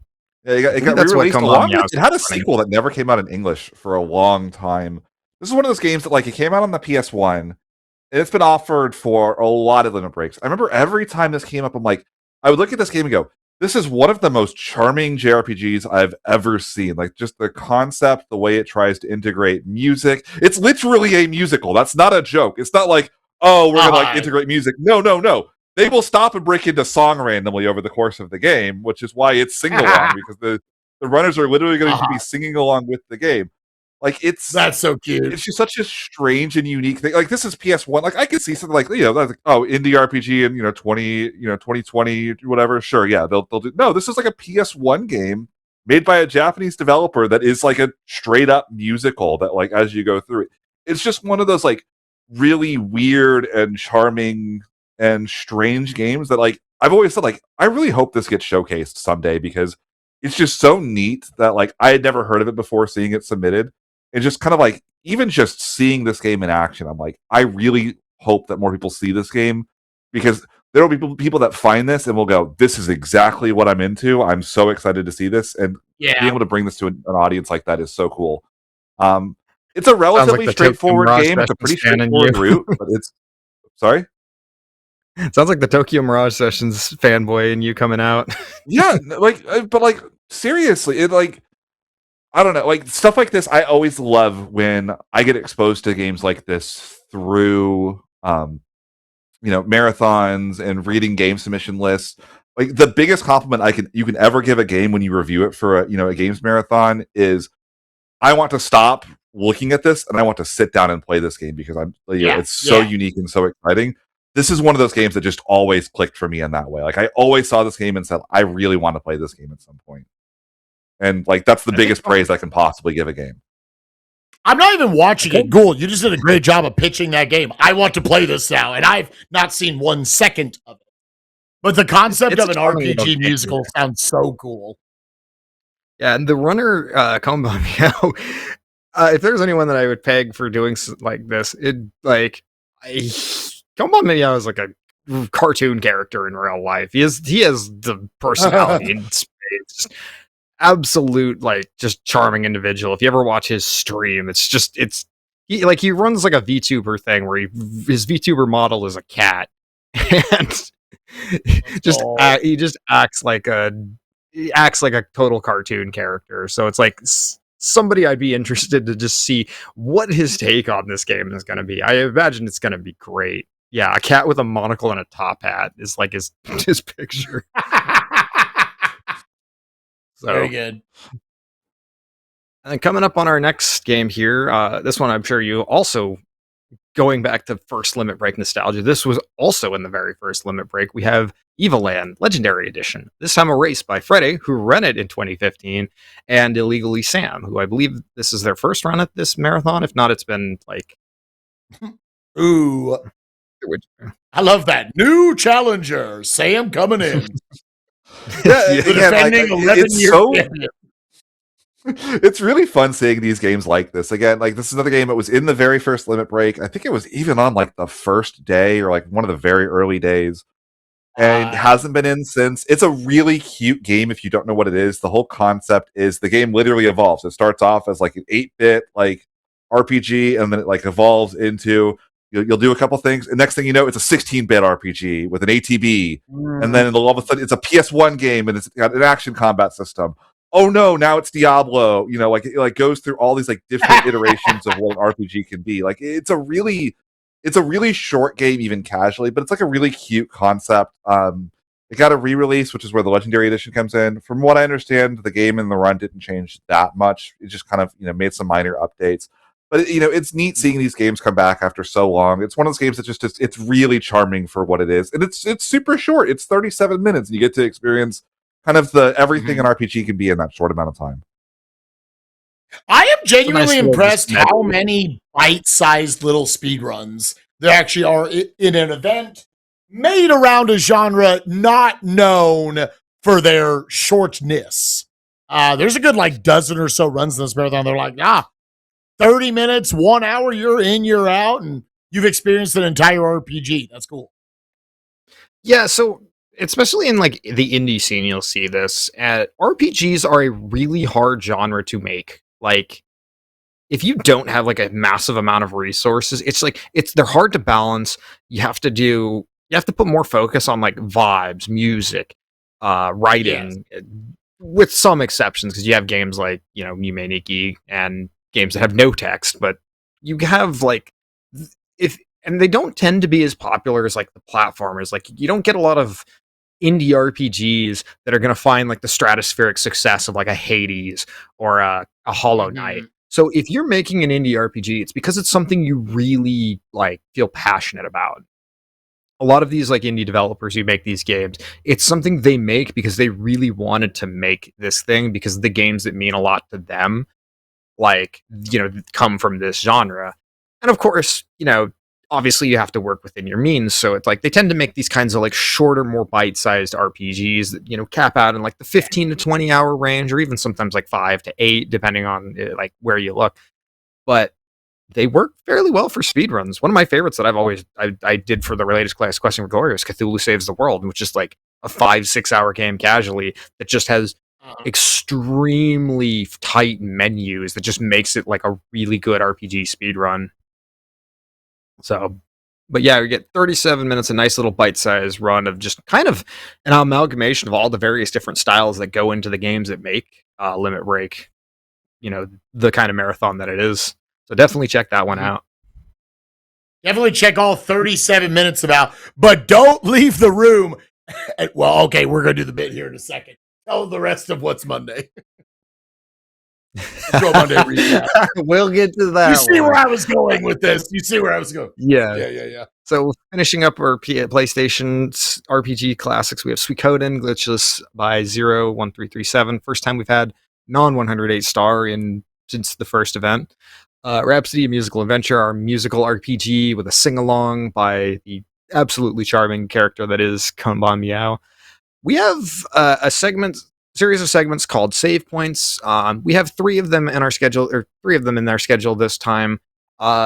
yeah, it got re-released along with it had a sequel that never came out in English for a long time. This is one of those games that like it came out on the PS1 and it's been offered for a lot of limit breaks. I remember every time this came up, I'm like, I would look at this game and go, this is one of the most charming JRPGs I've ever seen. Like, just the concept, the way it tries to integrate music. It's literally a musical. That's not a joke. It's not like, oh, we're going to like integrate music. No. They will stop and break into song randomly over the course of the game, which is why it's sing-along, because the runners are literally going to be singing along with the game. Like, that's so cute. It's just such a strange and unique thing. Like, this is PS1. Like, I could see something like, you know, like, oh, indie RPG in 2020, whatever. Sure, yeah, they'll do. No, this is like a PS1 game made by a Japanese developer that is like a straight up musical that, like, as you go through it, it's just one of those like really weird and charming and strange games that, like, I've always said, like, I really hope this gets showcased someday because it's just so neat that, like, I had never heard of it before seeing it submitted. And just kind of like, even just seeing this game in action, I'm like, I really hope that more people see this game because there will be people that find this and will go, this is exactly what I'm into. I'm so excited to see this. And being able to bring this to an audience like that is so cool. It's a relatively straightforward game. It's a pretty straightforward route, but it's... Sorry? It sounds like the Tokyo Mirage Sessions fanboy and you coming out. Yeah, like, but like, seriously, it like... I don't know, like stuff like this. I always love when I get exposed to games like this through, marathons and reading game submission lists. Like the biggest compliment you can ever give a game when you review it for a games marathon is, I want to stop looking at this and I want to sit down and play this game because it's so unique and so exciting. This is one of those games that just always clicked for me in that way. Like I always saw this game and said, I really want to play this game at some point. And like that's the biggest praise I can possibly give a game. I'm not even watching it. Gould, you just did a great job of pitching that game. I want to play this now, and I've not seen 1 second of it. But the concept it's of a an charming little RPG game. musical sounds so cool. Yeah, and the runner combo, if there's anyone that I would peg for doing like this, Combo Meow is like a cartoon character in real life. He has the personality in space. Absolute just charming individual. If you ever watch his stream, he runs like a VTuber thing where his VTuber model is a cat, and he just acts like a total cartoon character. So it's like somebody I'd be interested to just see what his take on this game is going to be. I imagine it's going to be great. Yeah, a cat with a monocle and a top hat is like his picture. So, very good. And coming up on our next game here, this one I'm sure you also, going back to first Limit Break nostalgia, this was also in the very first Limit Break. We have Evoland Legendary Edition. This time a race by Freddy, who ran it in 2015, and Illegally Sam, who I believe this is their first run at this marathon. If not, it's been like... Ooh. I love that. New challenger, Sam coming in. The defending 11-year champion. It's really fun seeing these games like this. Again, this is another game that was in the very first Limit Break. I think it was even on the first day or one of the very early days. And hasn't been in since. It's a really cute game if you don't know what it is. The whole concept is the game literally evolves. It starts off as an 8-bit RPG, and then it evolves into you'll do a couple things, and next thing you know, it's a 16-bit RPG with an ATB, and then all of a sudden it's a PS1 game and it's got an action combat system. Oh no, now it's Diablo. It goes through all these different iterations of what an RPG can be. It's a really short game, even casually, but it's a really cute concept. It got a re-release, which is where the Legendary Edition comes in. From what I understand, the game and the run didn't change that much. It just kind of made some minor updates. But it's neat seeing these games come back after so long. It's one of those games that it's really charming for what it is, and it's super short. It's 37 minutes, and you get to experience kind of everything an RPG can be in that short amount of time. I am genuinely impressed how many bite-sized little speedruns there actually are in an event made around a genre not known for their shortness. There's a good dozen or so runs in this marathon. They're 30 minutes, 1 hour, you're in, you're out, and you've experienced an entire RPG. That's cool. Yeah, so especially in the indie scene, you'll see this. RPGs are a really hard genre to make. If you don't have a massive amount of resources, they're hard to balance. You have to put more focus on vibes, music, writing, with some exceptions, because you have games like Yume Nikki and games that have no text, but you have and they don't tend to be as popular as the platformers. You don't get a lot of indie RPGs that are going to find the stratospheric success of a Hades or a Hollow Knight. So if you're making an indie RPG, it's because it's something you really feel passionate about. A lot of these indie developers who make these games, it's something they make because they really wanted to make this thing, because the games that mean a lot to them come from this genre. And of course, obviously you have to work within your means, so it's they tend to make these kinds of shorter, more bite-sized RPGs that cap out in the 15 to 20 hour range, or even sometimes 5 to 8, depending on where you look. But they work fairly well for speedruns. One of my favorites that I did for the latest class question for Glory was Cthulhu Saves the World, which is a 5-6 hour game casually that just has extremely tight menus that just makes it a really good RPG speedrun. So, but yeah, we get 37 minutes, a nice little bite-sized run of just kind of an amalgamation of all the various different styles that go into the games that make Limit Break, the kind of marathon that it is. So definitely check that one out. Definitely check all 37 minutes but don't leave the room. Well, okay, we're going to do the bit here in a second. Tell the rest of what's Monday. Monday we'll get to that. You see where I was going with this. You see where I was going. Yeah. So finishing up our PlayStation's RPG classics, we have Suikoden Glitchless by 01337. First time we've had non-108 star since the first event. Rhapsody, a musical adventure, our musical RPG with a sing-along by the absolutely charming character that is Konban Meow. We have series of segments called save points. We have 3 of them in our schedule, or 3 of them in our schedule this time.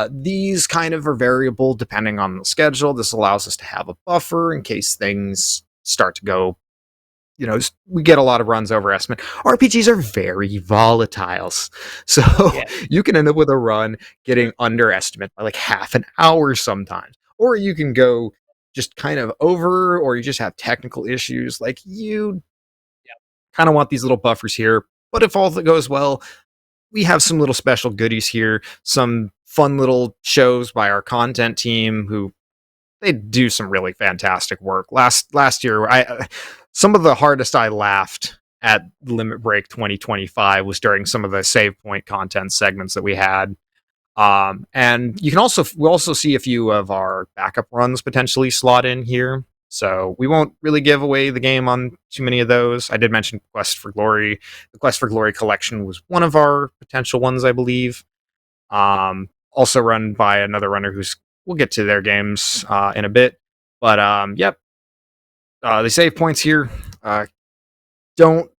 These kind of are variable depending on the schedule. This allows us to have a buffer in case things start to go, we get a lot of runs over estimate. RPGs are very volatile. So you can end up with a run getting underestimate by like half an hour sometimes. Or you can go just kind of over, or you just have technical issues. Like you kind of want these little buffers here. But if all goes well, we have some little special goodies here, some fun little shows by our content team who they do some really fantastic work. Last year, some of the hardest I laughed at Limit Break 2025 was during some of the save point content segments that we had. And we'll also see a few of our backup runs potentially slot in here. So we won't really give away the game on too many of those. I did mention Quest for Glory. The Quest for Glory collection was one of our potential ones, I believe. Also run by another runner we'll get to their games in a bit. But yep. The save points here. You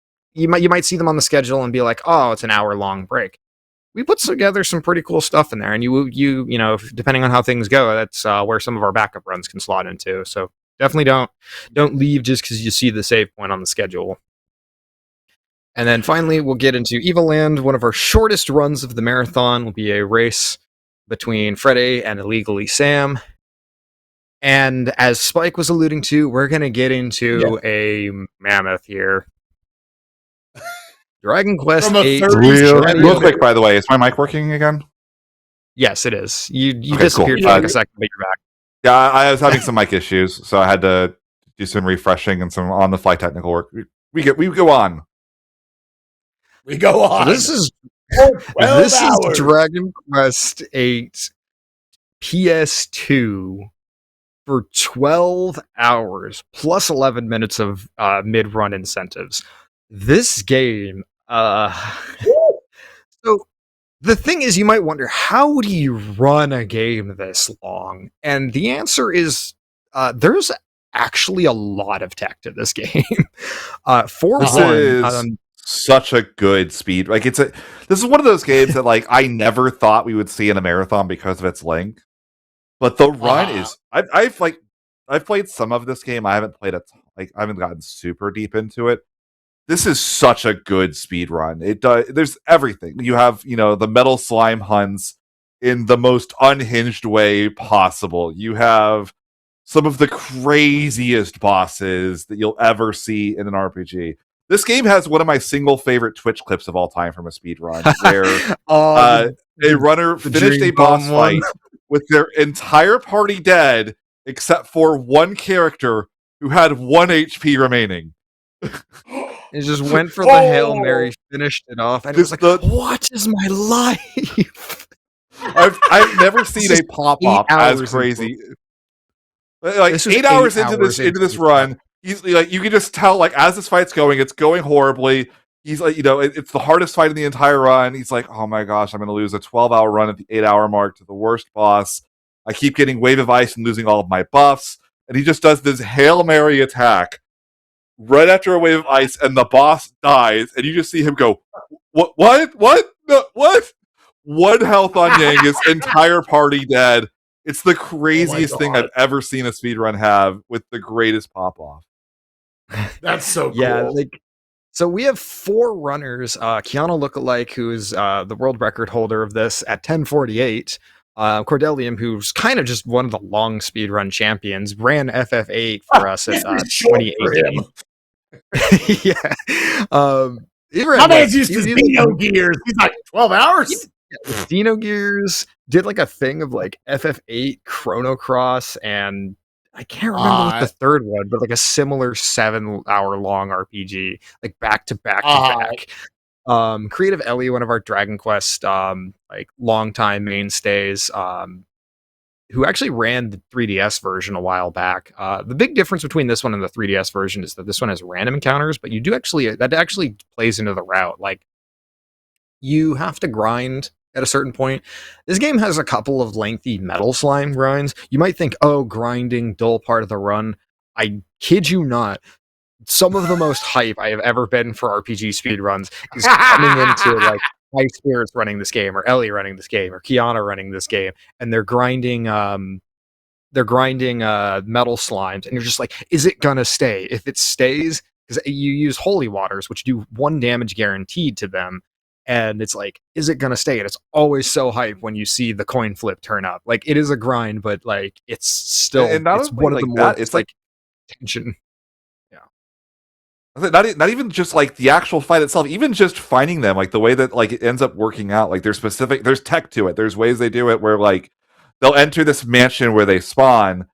might see them on the schedule and be like, oh, it's an hour-long break. We put together some pretty cool stuff in there, and you depending on how things go, that's where some of our backup runs can slot into. So definitely don't leave just because you see the save point on the schedule. And then finally, we'll get into Evil Land. One of our shortest runs of the marathon will be a race between Freddy and Illegally Sam. And as Spike was alluding to, we're going to get into a mammoth here. Dragon Quest 8. Real quick, by the way, is my mic working again? Yes, it is. You disappeared for like a second, but you're back. Yeah, I was having some mic issues, so I had to do some refreshing and some on-the-fly technical work. We go on. We go on. So this is Dragon Quest 8 PS2 for 12 hours plus 11 minutes of mid-run incentives. This game, so the thing is, you might wonder, how do you run a game this long? And the answer is, there's actually a lot of tech to this game. Such a good speed. Like this is one of those games that like I never thought we would see in a marathon because of its length. But the run is I've played some of this game. I haven't played I haven't gotten super deep into it. This is such a good speed run. There's everything. You have, the metal slime hunts in the most unhinged way possible. You have some of the craziest bosses that you'll ever see in an RPG. This game has one of my single favorite Twitch clips of all time from a speed run, where a runner finished a boss fight with their entire party dead, except for one character who had 1 HP remaining. It just went for the Hail Mary, finished it off, and it was like, what is my life? I've never seen a pop-up as crazy. Like 8 hours into this run, he's like, you can just tell, like, as this fight's going, it's going horribly. He's like, it's the hardest fight in the entire run. He's like, oh my gosh, I'm going to lose a 12-hour run at the 8-hour mark to the worst boss. I keep getting Wave of Ice and losing all of my buffs. And he just does this Hail Mary attack right after a Wave of Ice, and the boss dies, and you just see him go, what? No, what? 1 health on Yang, entire party dead. It's the craziest thing I've ever seen a speedrun have, with the greatest pop-off. That's so cool. Yeah, so we have 4 runners. Keanu Lookalike, who is the world record holder of this at 10:48. Cordelium, who's kind of just one of the long speedrun champions, ran FF8 for us at 2018. Yeah. My man's used to Dino Gears. He's like 12 hours. Dino Gears did like a thing of like FF8, Chrono Cross, and I can't remember what the third one, but like a similar 7-hour long RPG, like back to back to back. Creative Ellie, one of our Dragon Quest like longtime mainstays, who actually ran the 3DS version a while back. The big difference between this one and the 3DS version is that this one has random encounters, but that actually plays into the route. Like, you have to grind at a certain point. This game has a couple of lengthy metal slime grinds. You might think, oh, grinding, dull part of the run. I kid you not. Some of the most hype I have ever been for RPG speedruns is coming into like High Spirits running this game, or Ellie running this game, or Kiana running this game, and they're grinding metal slimes, and you're just like, is it gonna stay? If it stays, because you use holy waters, which do 1 damage guaranteed to them, and it's like, is it gonna stay? And it's always so hype when you see the coin flip turn up. Like, it is a grind, but like, it's still, and not it's only one of like the more that, it's like tension. not even just like the actual fight itself, even just finding them, like the way that like it ends up working out. Like there's tech to it. There's ways they do it where like they'll enter this mansion where they spawn,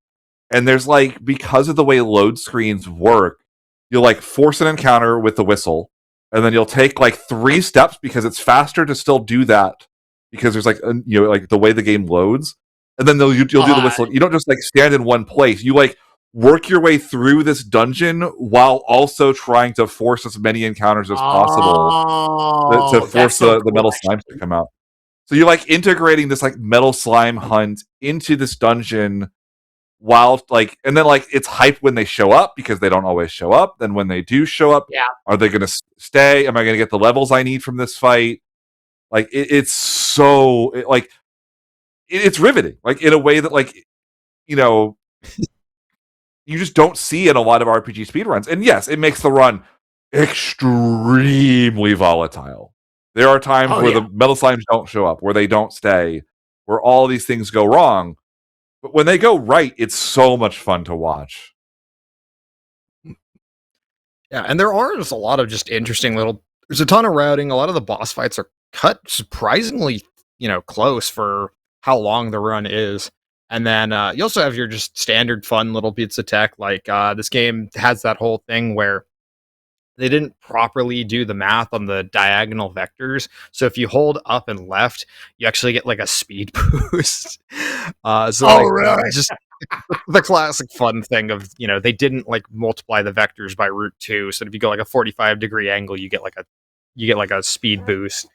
and there's like, because of the way load screens work, you'll like force an encounter with the whistle, and then you'll take like 3 steps because it's faster to still do that because there's like like the way the game loads, and then you'll do the whistle. You don't just like stand in one place. You like work your way through this dungeon while also trying to force as many encounters as possible to force the metal slimes to come out. So you're like integrating this like metal slime hunt into this dungeon while like, and then like it's hype when they show up because they don't always show up. Then when they do show up, are they going to stay? Am I going to get the levels I need from this fight? Like it's so it's riveting, like in a way that like you just don't see in a lot of RPG speedruns. And yes, it makes the run extremely volatile. There are times where the metal slimes don't show up, where they don't stay, where all these things go wrong. But when they go right, it's so much fun to watch. Yeah, and there are just a lot of just interesting there's a ton of routing. A lot of the boss fights are cut surprisingly, close for how long the run is. And then you also have your just standard fun little bits of tech. Like this game has that whole thing where they didn't properly do the math on the diagonal vectors. So if you hold up and left, you actually get like a speed boost. Really? Just the classic fun thing of, they didn't like multiply the vectors by root 2. So if you go like a 45-degree angle, you get like a speed boost.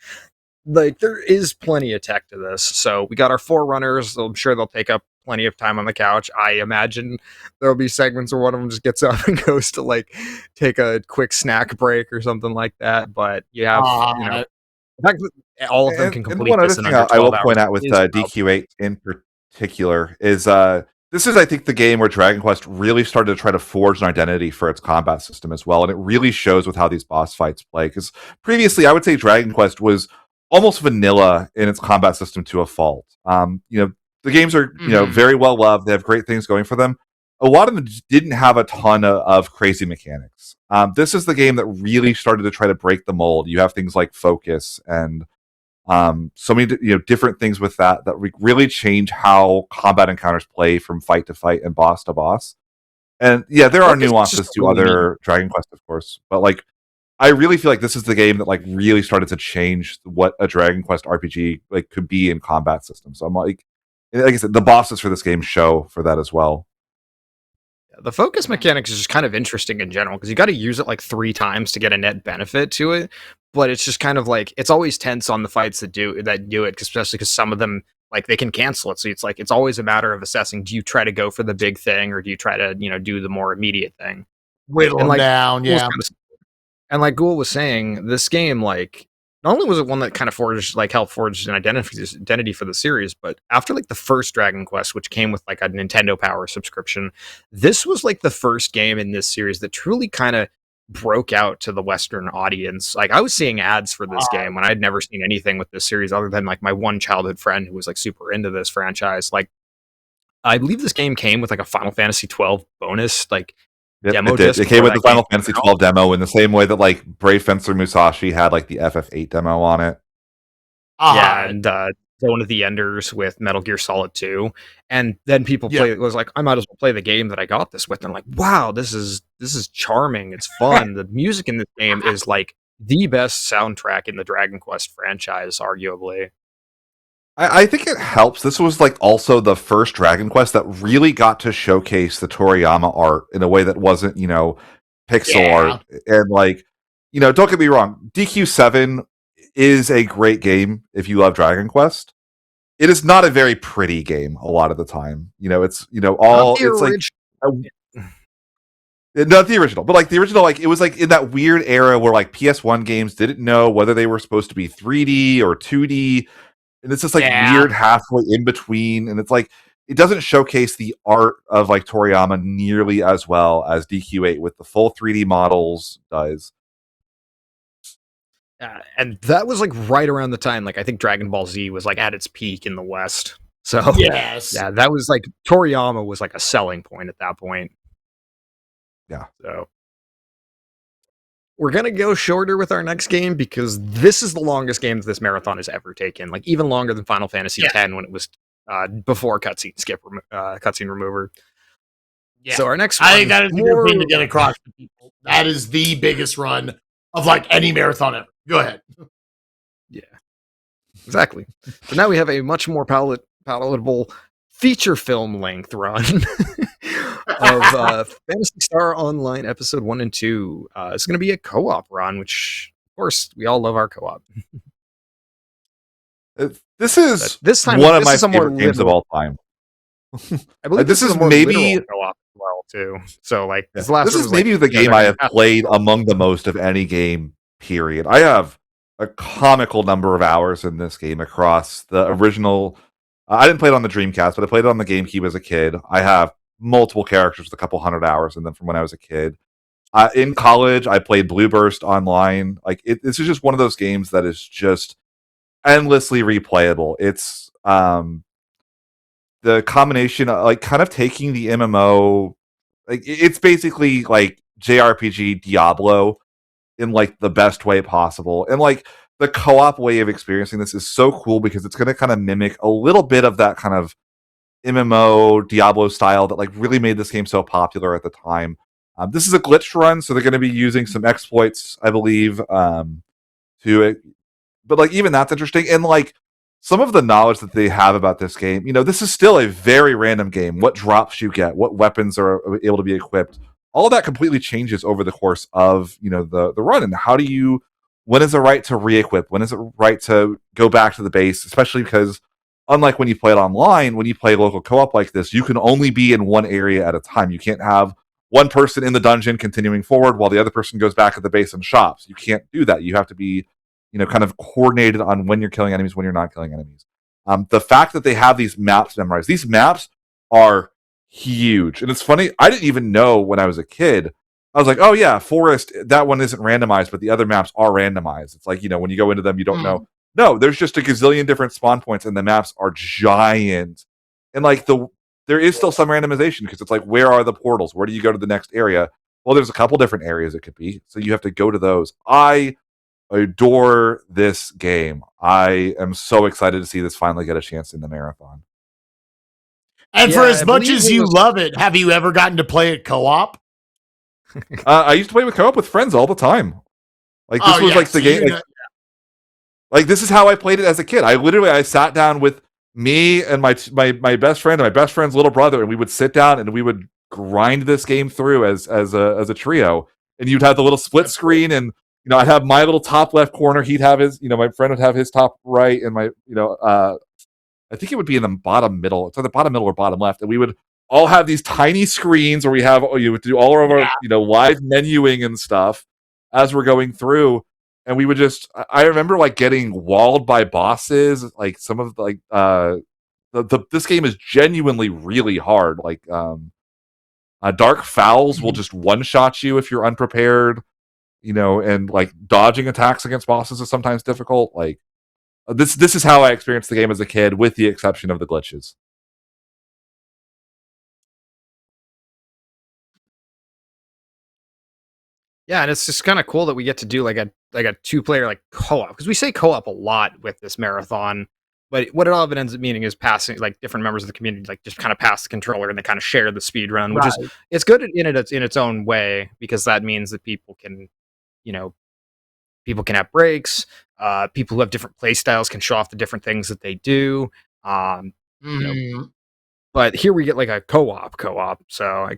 Like, there is plenty of tech to this. So we got our 4 runners. I'm sure they'll take up plenty of time on the couch. I imagine there'll be segments where one of them just gets up and goes to like take a quick snack break or something like that. But you have, the fact that all of them can complete one this other in thing under I 12 will point out with DQ8 in particular is this is, I think, the game where Dragon Quest really started to try to forge an identity for its combat system as well, and it really shows with how these boss fights play. Because previously, I would say Dragon Quest was almost vanilla in its combat system to a fault. The games are very well loved; they have great things going for them. A lot of them didn't have a ton of crazy mechanics. This is the game that really started to try to break the mold. You have things like focus and so many different things with that really change how combat encounters play from fight to fight and boss to boss. And there are nuances to other Dragon Quest, of course, but like I really feel like this is the game that like really started to change what a Dragon Quest RPG like could be in combat systems. So I'm like I said, the bosses for this game show for that as well. The focus mechanics is just kind of interesting in general because you got to use it like 3 times to get a net benefit to it. But it's just kind of like it's always tense on the fights that do it, especially because some of them like they can cancel it. So it's like it's always a matter of assessing: do you try to go for the big thing or do you try to do the more immediate thing? Whittle them down, yeah. And like Ghoul was saying, this game like not only was it one that kind of helped forge an identity for the series, but after like the first Dragon Quest, which came with like a Nintendo Power subscription, this was like the first game in this series that truly kind of broke out to the Western audience. Like I was seeing ads for this game when I'd never seen anything with this series other than like my one childhood friend who was like super into this franchise. Like I believe this game came with like a Final Fantasy 12 bonus, like demo. It came with the Final Fantasy 12 demo in the same way that like Brave Fencer Musashi had like the FF8 demo on it. Yeah, and Zone of the Enders with Metal Gear Solid 2, and then people it was like, I might as well play the game that I got this with. And I'm like, wow, this is charming. It's fun. The music in this game is like the best soundtrack in the Dragon Quest franchise, arguably. I think it helps. This was like also the first Dragon Quest that really got to showcase the Toriyama art in a way that wasn't, pixel art. And like, don't get me wrong, DQ7 is a great game if you love Dragon Quest. It is not a very pretty game a lot of the time. It's all it's like not the original, but like the original, like it was like in that weird era where like PS1 games didn't know whether they were supposed to be 3D or 2D, and it's just like weird halfway in between, and it's like it doesn't showcase the art of like Toriyama nearly as well as DQ8 with the full 3D models does. And that was like right around the time, like I think Dragon Ball Z was like at its peak in the West. So yes, yeah, that was like Toriyama was like a selling point at that point. Yeah. So we're gonna go shorter with our next game because this is the longest game this marathon has ever taken. Like even longer than Final Fantasy X when it was before cutscene remover. Yeah. So our next I think that is a good thing to get across to people. That is the biggest run of like any marathon ever. Go ahead. Yeah, exactly. So now we have a much more palatable feature film length run of Phantasy Star Online Episode 1 and 2. It's going to be a co-op run, which, of course, we all love our co-op. This is this time, one of my favorite games of all time. I believe this is maybe co-op as well, too. So, like, this is maybe the game I have played among the most of any game, period. I have a comical number of hours in this game across the original. I didn't play it on the Dreamcast, but I played it on the GameCube as a kid. I have multiple characters with a couple hundred hours in them from when I was a kid. In college, I played Blue Burst online. Like this is just one of those games that is just endlessly replayable. It's the combination of like kind of taking the MMO, like it's basically like JRPG Diablo in like the best way possible, and like the co-op way of experiencing this is so cool because it's going to kind of mimic a little bit of that kind of MMO Diablo style that like really made this game so popular at the time. This is a glitch run, so they're going to be using some exploits, I believe, to it. But like even that's interesting, and like some of the knowledge that they have about this game, this is still a very random game. What drops you get, what weapons are able to be equipped, all of that completely changes over the course of the run. And when is it right to re-equip? When is it right to go back to the base? Especially because unlike when you play it online, when you play local co-op like this, you can only be in one area at a time. You can't have one person in the dungeon continuing forward while the other person goes back to the base and shops. You can't do that. You have to be kind of coordinated on when you're killing enemies, when you're not killing enemies. The fact that they have these maps memorized, these maps are huge. And it's funny, I didn't even know when I was a kid. I was like, oh yeah, Forest, that one isn't randomized, but the other maps are randomized. It's like, when you go into them, you don't know. No, there's just a gazillion different spawn points and the maps are giant. And like there is still some randomization because it's like, where are the portals? Where do you go to the next area? Well, there's a couple different areas it could be. So you have to go to those. I adore this game. I am so excited to see this finally get a chance in the marathon. And for as much as you love it, have you ever gotten to play it co-op? I used to play with co-op with friends all the time. Like this was like the game. Like this is how I played it as a kid. I sat down with me and my best friend and my best friend's little brother, and we would sit down and we would grind this game through as a trio. And you'd have the little split screen, and I'd have my little top left corner. He'd have his, my friend would have his top right, and my, I think it would be in the bottom middle. It's either bottom middle or bottom left, and we would all have these tiny screens where we have you would do all of our live menuing and stuff as we're going through. And we would I remember like getting walled by bosses. Like some of like this game is genuinely really hard. Like Dark Fowls will just one shot you if you're unprepared. And like dodging attacks against bosses is sometimes difficult. Like this is how I experienced the game as a kid, with the exception of the glitches. Yeah, and it's just kind of cool that we get to do like a 2-player like co-op, because we say co-op a lot with this marathon, but what it all of it ends up meaning is passing like different members of the community like just kind of pass the controller and they kind of share the speed run, which is it's good in its own way, because that means that people can have breaks. People who have different play styles can show off the different things that they do. But here we get like a co-op. So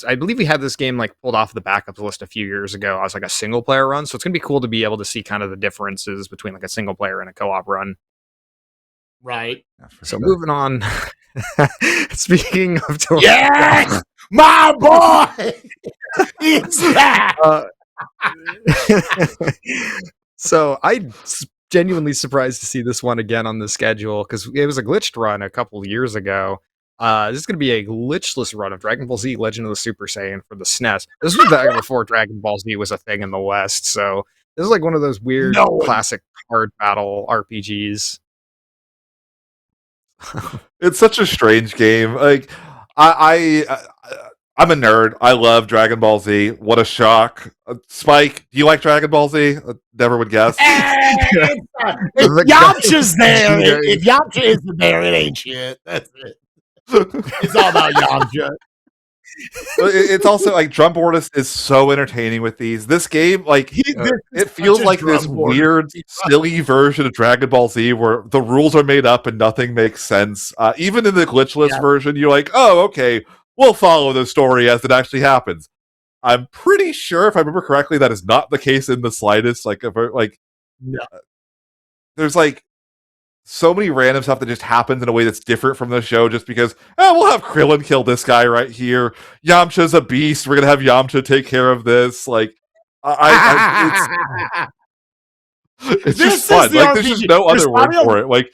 I believe we had this game like pulled off the backup list a few years ago as like a single player run. So it's gonna be cool to be able to see kind of the differences between like a single player and a co-op run. Right. Yeah, so moving on. Speaking of yes, my boy, it's that. So genuinely surprised to see this one again on the schedule because it was a glitched run a couple of years ago. This is going to be a glitchless run of Dragon Ball Z Legend of the Super Saiyan for the SNES. This was back before Dragon Ball Z was a thing in the West, so this is like one of those weird classic card battle RPGs. It's such a strange game. Like I'm a nerd. I love Dragon Ball Z. What a shock. Spike, do you like Dragon Ball Z? Never would guess. If Yamcha's there, if Yamcha isn't there, it ain't shit. That's it. It's all about Yamcha. It's also like Drum Board is so entertaining with these. This game, like, it feels like this weird, silly version of Dragon Ball Z where the rules are made up and nothing makes sense. Even in the glitchless version, you're like, oh, okay, we'll follow the story as it actually happens. I'm pretty sure, if I remember correctly, that is not the case in the slightest. There's like so many random stuff that just happens in a way that's different from the show just because, we'll have Krillin kill this guy right here. Yamcha's a beast. We're going to have Yamcha take care of this. Like, it's just fun. Like, there's just no other word for it. Like,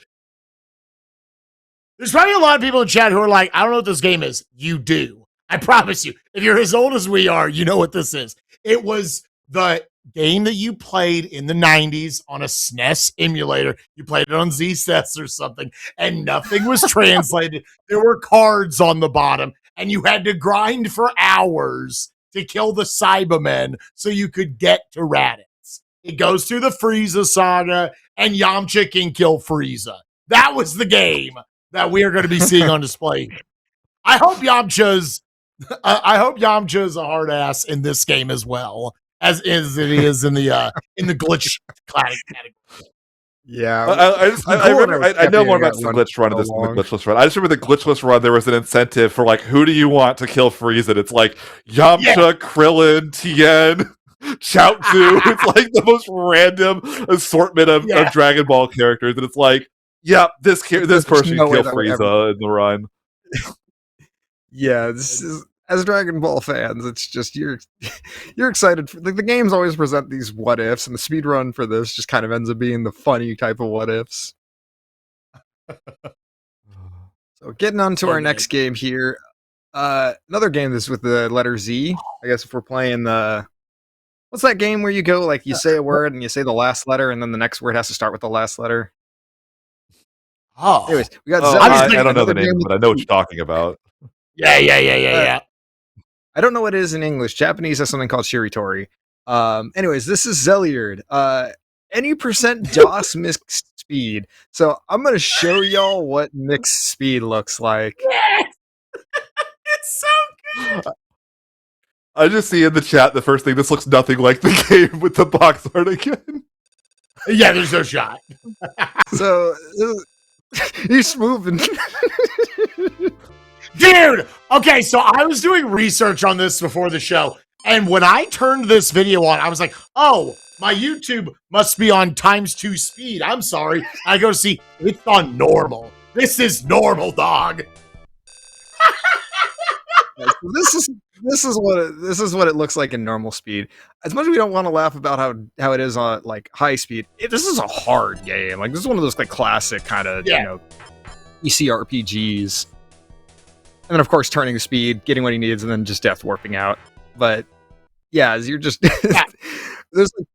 there's probably a lot of people in chat who are like, I don't know what this game is. You do. I promise you. If you're as old as we are, you know what this is. It was the game that you played in the 90s on a SNES emulator. You played it on Z-SNES or something, and nothing was translated. There were cards on the bottom, and you had to grind for hours to kill the Cybermen so you could get to Raditz. It goes through the Frieza saga, and Yamcha can kill Frieza. That was the game that we are going to be seeing on display. I hope Yamcha's a hard ass in this game as well as it is in the glitch category. Yeah, I know more about the glitch run of this than the glitchless run. I just remember the glitchless run. There was an incentive for like, who do you want to kill Frieza? It's like Yamcha, Krillin, Tien, Chaozu. It's like the most random assortment of Dragon Ball characters, and it's like, this person can kill Frieza in the run. Yeah, this is, as Dragon Ball fans, it's just you're excited for, like, the games always present these what ifs, and the speed run for this just kind of ends up being the funny type of what ifs. So getting on to our next game here, another game that's with the letter Z. I guess if we're playing what's that game where you go like you say a word and you say the last letter and then the next word has to start with the last letter? Oh, anyways, we got. I don't know the name, but I know what you're talking about. Yeah. I don't know what it is in English. Japanese has something called Shiritori. Anyways, this is Zeliard. Any percent DOS mixed speed. So I'm going to show y'all what mixed speed looks like. Yes! It's so good. I just see in the chat the first thing, this looks nothing like the game with the box art again. Yeah, there's no shot. So he's moving. Dude, okay, so I was doing research on this before the show, and when I turned this video on, I was like, oh, my YouTube must be on ×2 speed. I'm sorry. I go see, it's on normal. This is normal, dog. This is what it looks like in normal speed. As much as we don't want to laugh about how it is on like high speed, this is a hard game. Like, this is one of those like classic kind of PC RPGs. And then, of course, turning the speed, getting what he needs, and then just death warping out. But yeah, you're just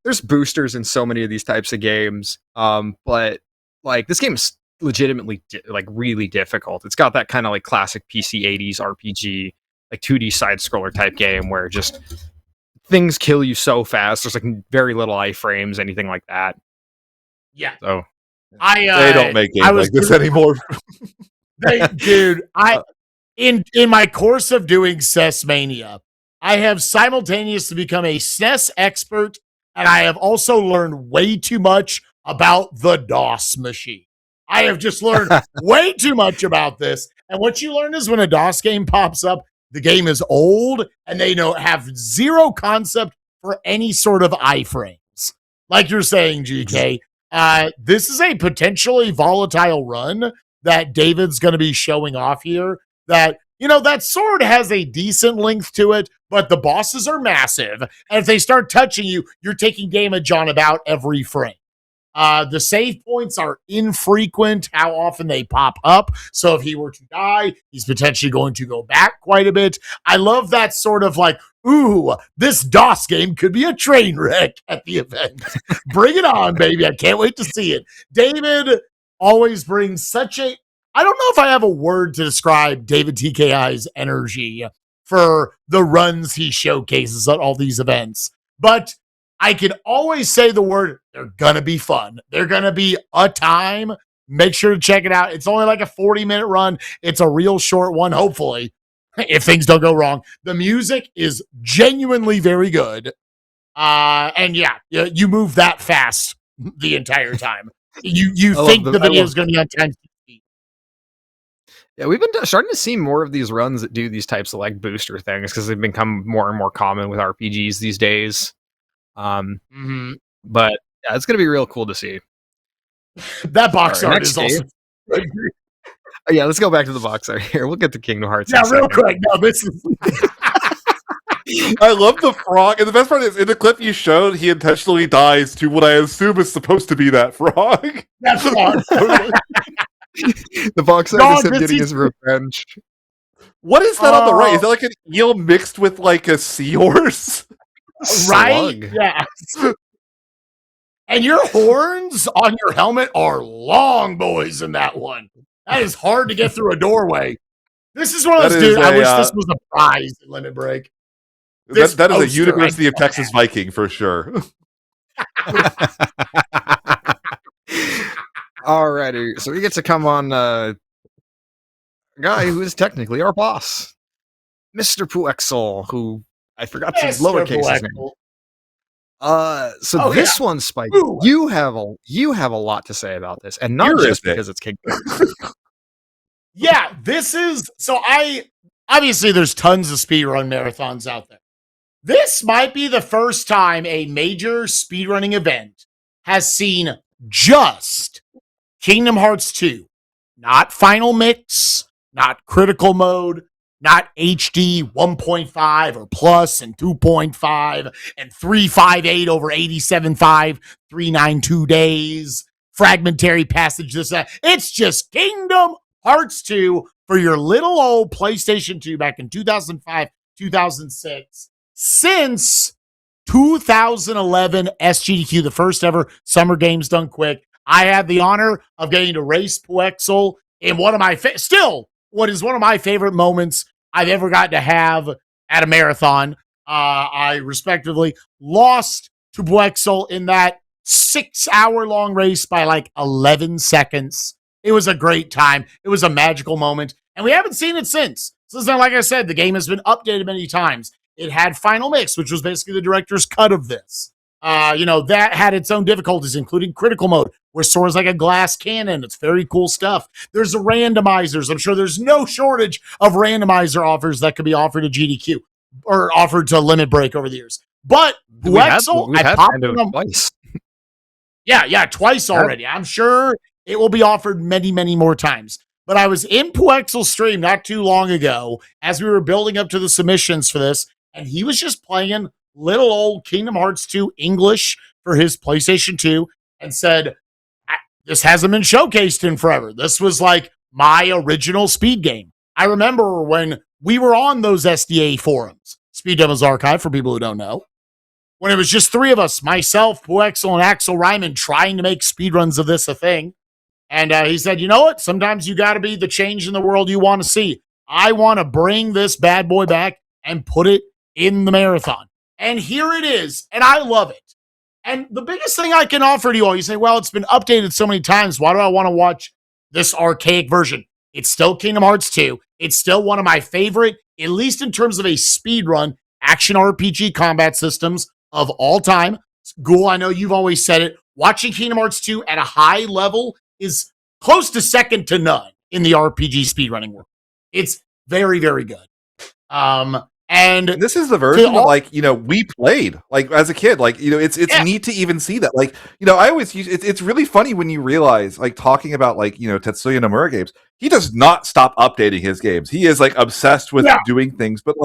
there's boosters in so many of these types of games. But like, this game is legitimately like really difficult. It's got that kind of like classic PC 80s RPG, like 2D side scroller type game where just things kill you so fast. There's like very little iframes, anything like that. Yeah. So they don't make games like this anymore. In my course of doing SNES Mania, I have simultaneously become a SNES expert, and I have also learned way too much about the DOS machine. I have just learned way too much about this, And what you learn is when a DOS game pops up, the game is old and they have zero concept for any sort of iframes. Like you're saying, GK, this is a potentially volatile run that David's going to be showing off here. That, that sword has a decent length to it, but the bosses are massive. And if they start touching you, you're taking damage on about every frame. The save points are infrequent, how often they pop up. So if he were to die, he's potentially going to go back quite a bit. I love that sort of like, ooh, this DOS game could be a train wreck at the event. Bring it on, baby. I can't wait to see it. David always brings such a, I don't know if I have a word to describe David TKI's energy for the runs he showcases at all these events, but I can always say the word, they're going to be fun. They're going to be a time. Make sure to check it out. It's only like a 40-minute run. It's a real short one, hopefully, if things don't go wrong. The music is genuinely very good. And yeah, you move that fast the entire time. You think the video is going to be on 1060. Yeah, we've been starting to see more of these runs that do these types of like booster things because they've become more and more common with RPGs these days. But yeah, it's gonna be real cool to see. That box art is also. Yeah, let's go back to the box art here. We'll get to Kingdom Hearts. Yeah, real quick. No, this is. I love the frog, and the best part is in the clip you showed, he intentionally dies to what I assume is supposed to be that frog. That frog. The box art is him getting his revenge. What is that on the right? Is that like an eel mixed with like a seahorse? Right? Yeah. And your horns on your helmet are long, boys, in that one. That is hard to get through a doorway. This is one of those, dude, I wish this was a prize in Limit Break. That is a University of Texas Viking for sure. Alrighty, so we get to come on a guy who is technically our boss, Mr. Puexel, who I forgot to lowercase his name. This one, Spike, you have a lot to say about this, and not just because it's Kingdom. Yeah, this is obviously there's tons of speedrun marathons out there. This might be the first time a major speedrunning event has seen just Kingdom Hearts 2, not Final Mix, not Critical Mode, not HD 1.5 or plus and 2.5 and 358 over 87.5, 392 days, fragmentary passage, this, that. It's just Kingdom Hearts 2 for your little old PlayStation 2 back in 2005, 2006. Since 2011 SGDQ, the first ever Summer Games Done Quick, I had the honor of getting to race Puexel in one of my what is one of my favorite moments I've ever gotten to have at a marathon. I respectively lost to Puexel in that 6-hour-long race by like 11 seconds. It was a great time. It was a magical moment, and we haven't seen it since. So it's not like I said, the game has been updated many times. It had Final Mix, which was basically the director's cut of this. That had its own difficulties, including Critical Mode, where soars like a glass cannon. It's very cool stuff. There's randomizers. I'm sure there's no shortage of randomizer offers that could be offered to GDQ or offered to Limit Break over the years. But Puexel, I popped them twice. Yeah, twice already. I'm sure it will be offered many, many more times. But I was in Puexel's stream not too long ago as we were building up to the submissions for this, and he was just playing little old Kingdom Hearts 2 English for his PlayStation 2 and said, this hasn't been showcased in forever. This was like my original speed game. I remember when we were on those SDA forums, Speed Demos Archive, for people who don't know, when it was just three of us, myself, Puexel, and Axel Ryman, trying to make speedruns of this a thing. And he said, you know what? Sometimes you got to be the change in the world you want to see. I want to bring this bad boy back and put it in the marathon. And here it is. And I love it. And the biggest thing I can offer to you all, you say, well, it's been updated so many times. Why do I want to watch this archaic version? It's still Kingdom Hearts 2. It's still one of my favorite, at least in terms of a speedrun, action RPG combat systems of all time. Ghoul, I know you've always said it. Watching Kingdom Hearts 2 at a high level is close to second to none in the RPG speedrunning world. It's very, very good. And this is the version that, like, we played, like, as a kid. Like, it's neat to even see that. Like, I always use it's really funny when you realize, like, talking about, like, Tetsuya Nomura games, he does not stop updating his games. He is, like, obsessed with doing things, but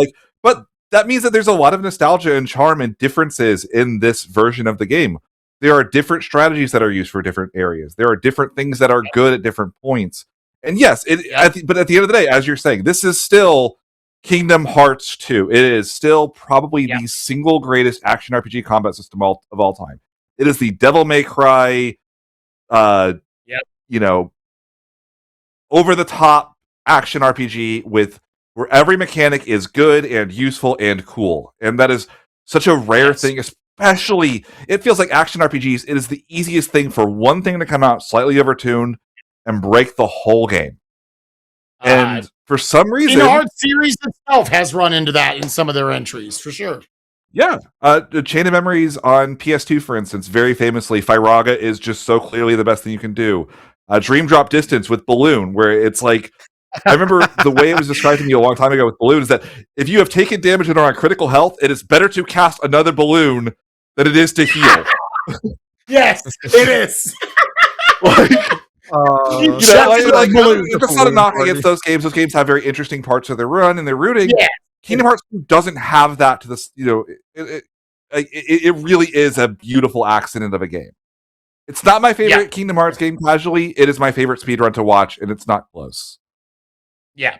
that means that there's a lot of nostalgia and charm and differences in this version of the game. There are different strategies that are used for different areas. There are different things that are good at different points. And yes, but at the end of the day, as you're saying, this is still Kingdom Hearts 2. It is still probably the single greatest action RPG combat system of all time. It is the Devil May Cry, over the top action RPG where every mechanic is good and useful and cool. And that is such a rare thing, especially it feels like action RPGs, it is the easiest thing for one thing to come out slightly overtuned and break the whole game. And for some reason, Kingdom Hearts series itself has run into that in some of their entries, for sure. Yeah. Chain of Memories on PS2, for instance, very famously, Firaga is just so clearly the best thing you can do. Dream Drop Distance with Balloon, where it's like, I remember the way it was described to me a long time ago with Balloon is that if you have taken damage and are on critical health, it is better to cast another balloon than it is to heal. Yes, it is. It's not a knock against those games. Those games have very interesting parts of their run and their routing. Yeah. Kingdom Hearts doesn't have that to this. It really is a beautiful accident of a game. It's not my favorite Kingdom Hearts game casually. It is my favorite speedrun to watch, and it's not close. Yeah.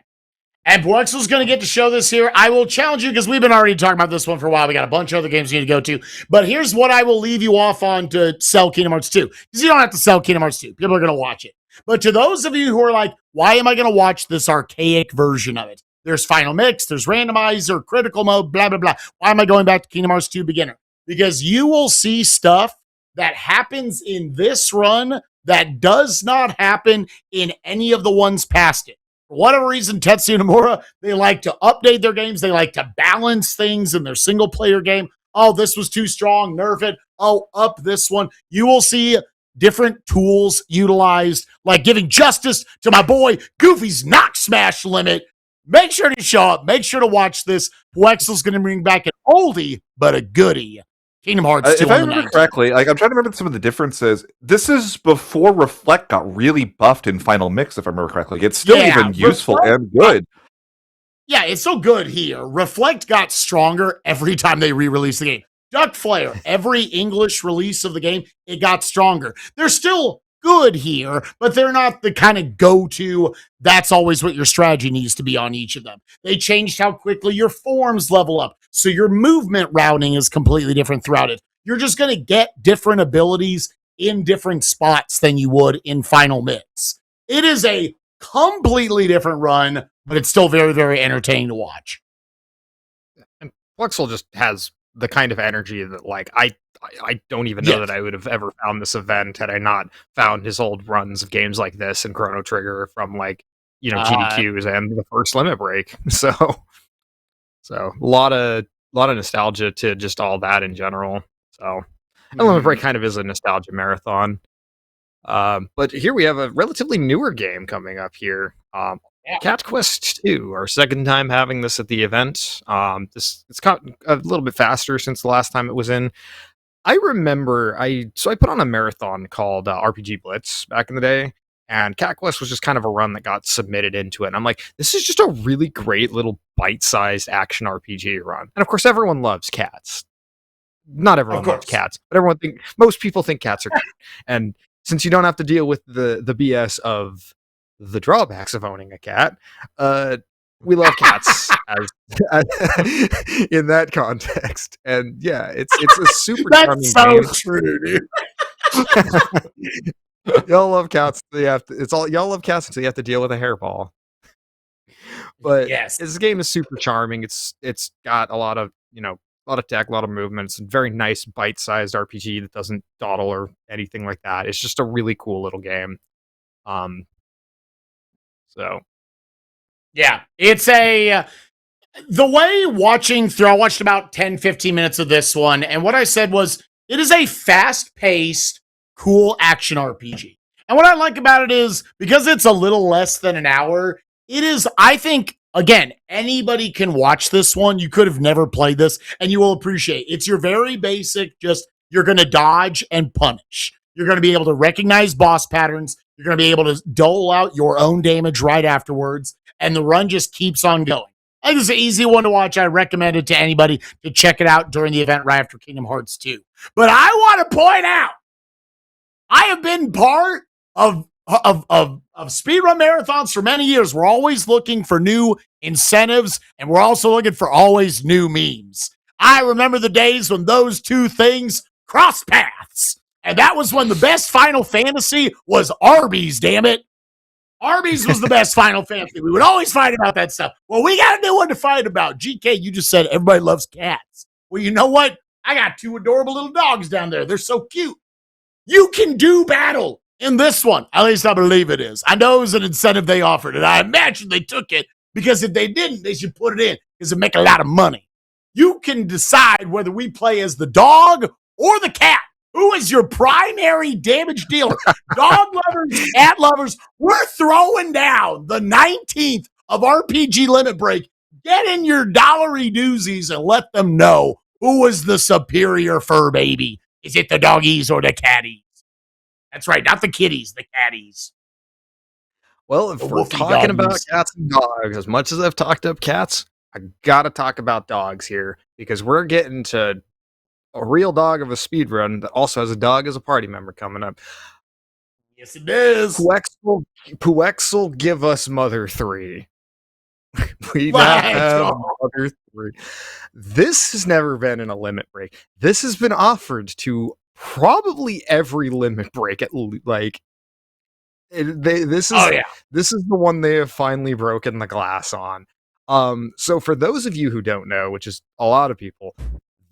And Boexel's going to get to show this here. I will challenge you because we've been already talking about this one for a while. We got a bunch of other games we need to go to. But here's what I will leave you off on to sell Kingdom Hearts 2. Because you don't have to sell Kingdom Hearts 2. People are going to watch it. But to those of you who are like, why am I going to watch this archaic version of it? There's Final Mix, there's Randomizer, Critical Mode, blah, blah, blah. Why am I going back to Kingdom Hearts 2 Beginner? Because you will see stuff that happens in this run that does not happen in any of the ones past it. For whatever reason, Tetsuya Nomura, they like to update their games. They like to balance things in their single-player game. Oh, this was too strong. Nerf it. Oh, up this one. You will see different tools utilized, like giving justice to my boy Goofy's Knock Smash limit. Make sure to show up. Make sure to watch this. Wexel's going to bring back an oldie, but a goodie. Kingdom Hearts 2 if I remember correctly, like, I'm trying to remember some of the differences. This is before Reflect got really buffed in Final Mix, if I remember correctly. It's still even useful and good. Yeah, it's so good here. Reflect got stronger every time they re-released the game. Duck Flare, every English release of the game, it got stronger. They're still good here, but they're not the kind of go-to, that's always what your strategy needs to be on each of them. They changed how quickly your forms level up, so your movement routing is completely different throughout it. You're just going to get different abilities in different spots than you would in Final Mix. It is a completely different run, but it's still very, very entertaining to watch. And Flexel just has the kind of energy that, like, I don't even know that I would have ever found this event had I not found his old runs of games like this and Chrono Trigger from, like, GDQs and the first Limit Break. So a lot of nostalgia to just all that in general. So Limit Break kind of is a nostalgia marathon. But here we have a relatively newer game coming up here. Cat Quest 2, our second time having this at the event. It's got a little bit faster since the last time it was in. I remember I put on a marathon called RPG Blitz back in the day, and Cat Quest was just kind of a run that got submitted into it. And I'm like, this is just a really great little bite-sized action RPG run. And of course, everyone loves cats. Not everyone loves cats, but most people think cats are cute. And since you don't have to deal with the BS of the drawbacks of owning a cat, we love cats as in that context. And yeah, it's a super charming game. That's so true, dude. Y'all love cats. Y'all love cats until you have to deal with a hairball. But this game is super charming. It's got a lot of tech, a lot of movements, and very nice bite-sized RPG that doesn't dawdle or anything like that. It's just a really cool little game. So yeah, it's the way watching through, I watched about 10-15 minutes of this one, and what I said was, it is a fast-paced, cool action RPG. And what I like about it is, because it's a little less than an hour, It is, I think, again, anybody can watch this one. You could have never played this, and you will appreciate it. It's your very basic, just you're going to dodge and punish. You're going to be able to recognize boss patterns. You're going to be able to dole out your own damage right afterwards, and the run just keeps on going. I think it's an easy one to watch. I recommend it to anybody to check it out during the event right after Kingdom Hearts 2. But I want to point out, I have been part of speedrun marathons for many years. We're always looking for new incentives, and we're also looking for always new memes. I remember the days when those two things crossed paths, and that was when the best Final Fantasy was Arby's, damn it. Arby's was the best Final Fantasy. We would always fight about that stuff. Well, we got a new one to fight about. GK, you just said everybody loves cats. Well, you know what? I got two adorable little dogs down there. They're so cute. You can do battle in this one. At least I believe it is. I know it was an incentive they offered, and I imagine they took it because if they didn't, they should put it in because it make a lot of money. You can decide whether we play as the dog or the cat. Who is your primary damage dealer? Dog lovers, cat lovers, we're throwing down the 19th of RPG Limit Break. Get in your dollary doozies and let them know who is the superior fur baby. Is it the doggies or the catties? That's right, not the kitties, the catties. Well, if we're talking about cats and dogs, as much as I've talked up cats, I gotta talk about dogs here because we're getting to a real dog of a speedrun that also has a dog as a party member coming up. Yes, it is. Puexel, give us Mother 3. We now have Mother 3. This has never been in a limit break. This has been offered to probably every limit break at like this is the one they have finally broken the glass on. So for those of you who don't know, which is a lot of people,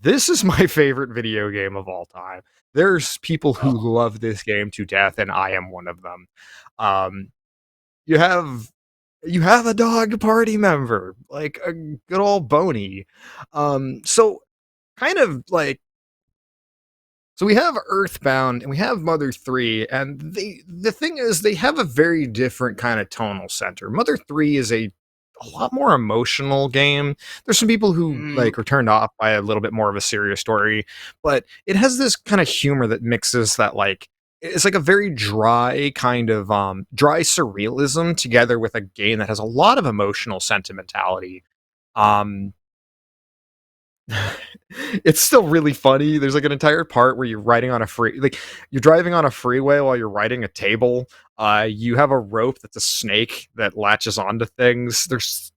this is my favorite video game of all time. There's people who love this game to death, and I am one of them. You have a dog party member, like a good old Boney. So kind of like, so we have Earthbound and we have Mother 3, and the thing is they have a very different kind of tonal center. Mother 3 is a lot more emotional game. There's some people who like are turned off by a little bit more of a serious story, but it has this kind of humor that mixes that, like, it's like a very dry kind of dry surrealism together with a game that has a lot of emotional sentimentality. It's still really funny. There's like an entire part where you're riding on you're driving on a freeway while you're riding a table. You have a rope that's a snake that latches onto things.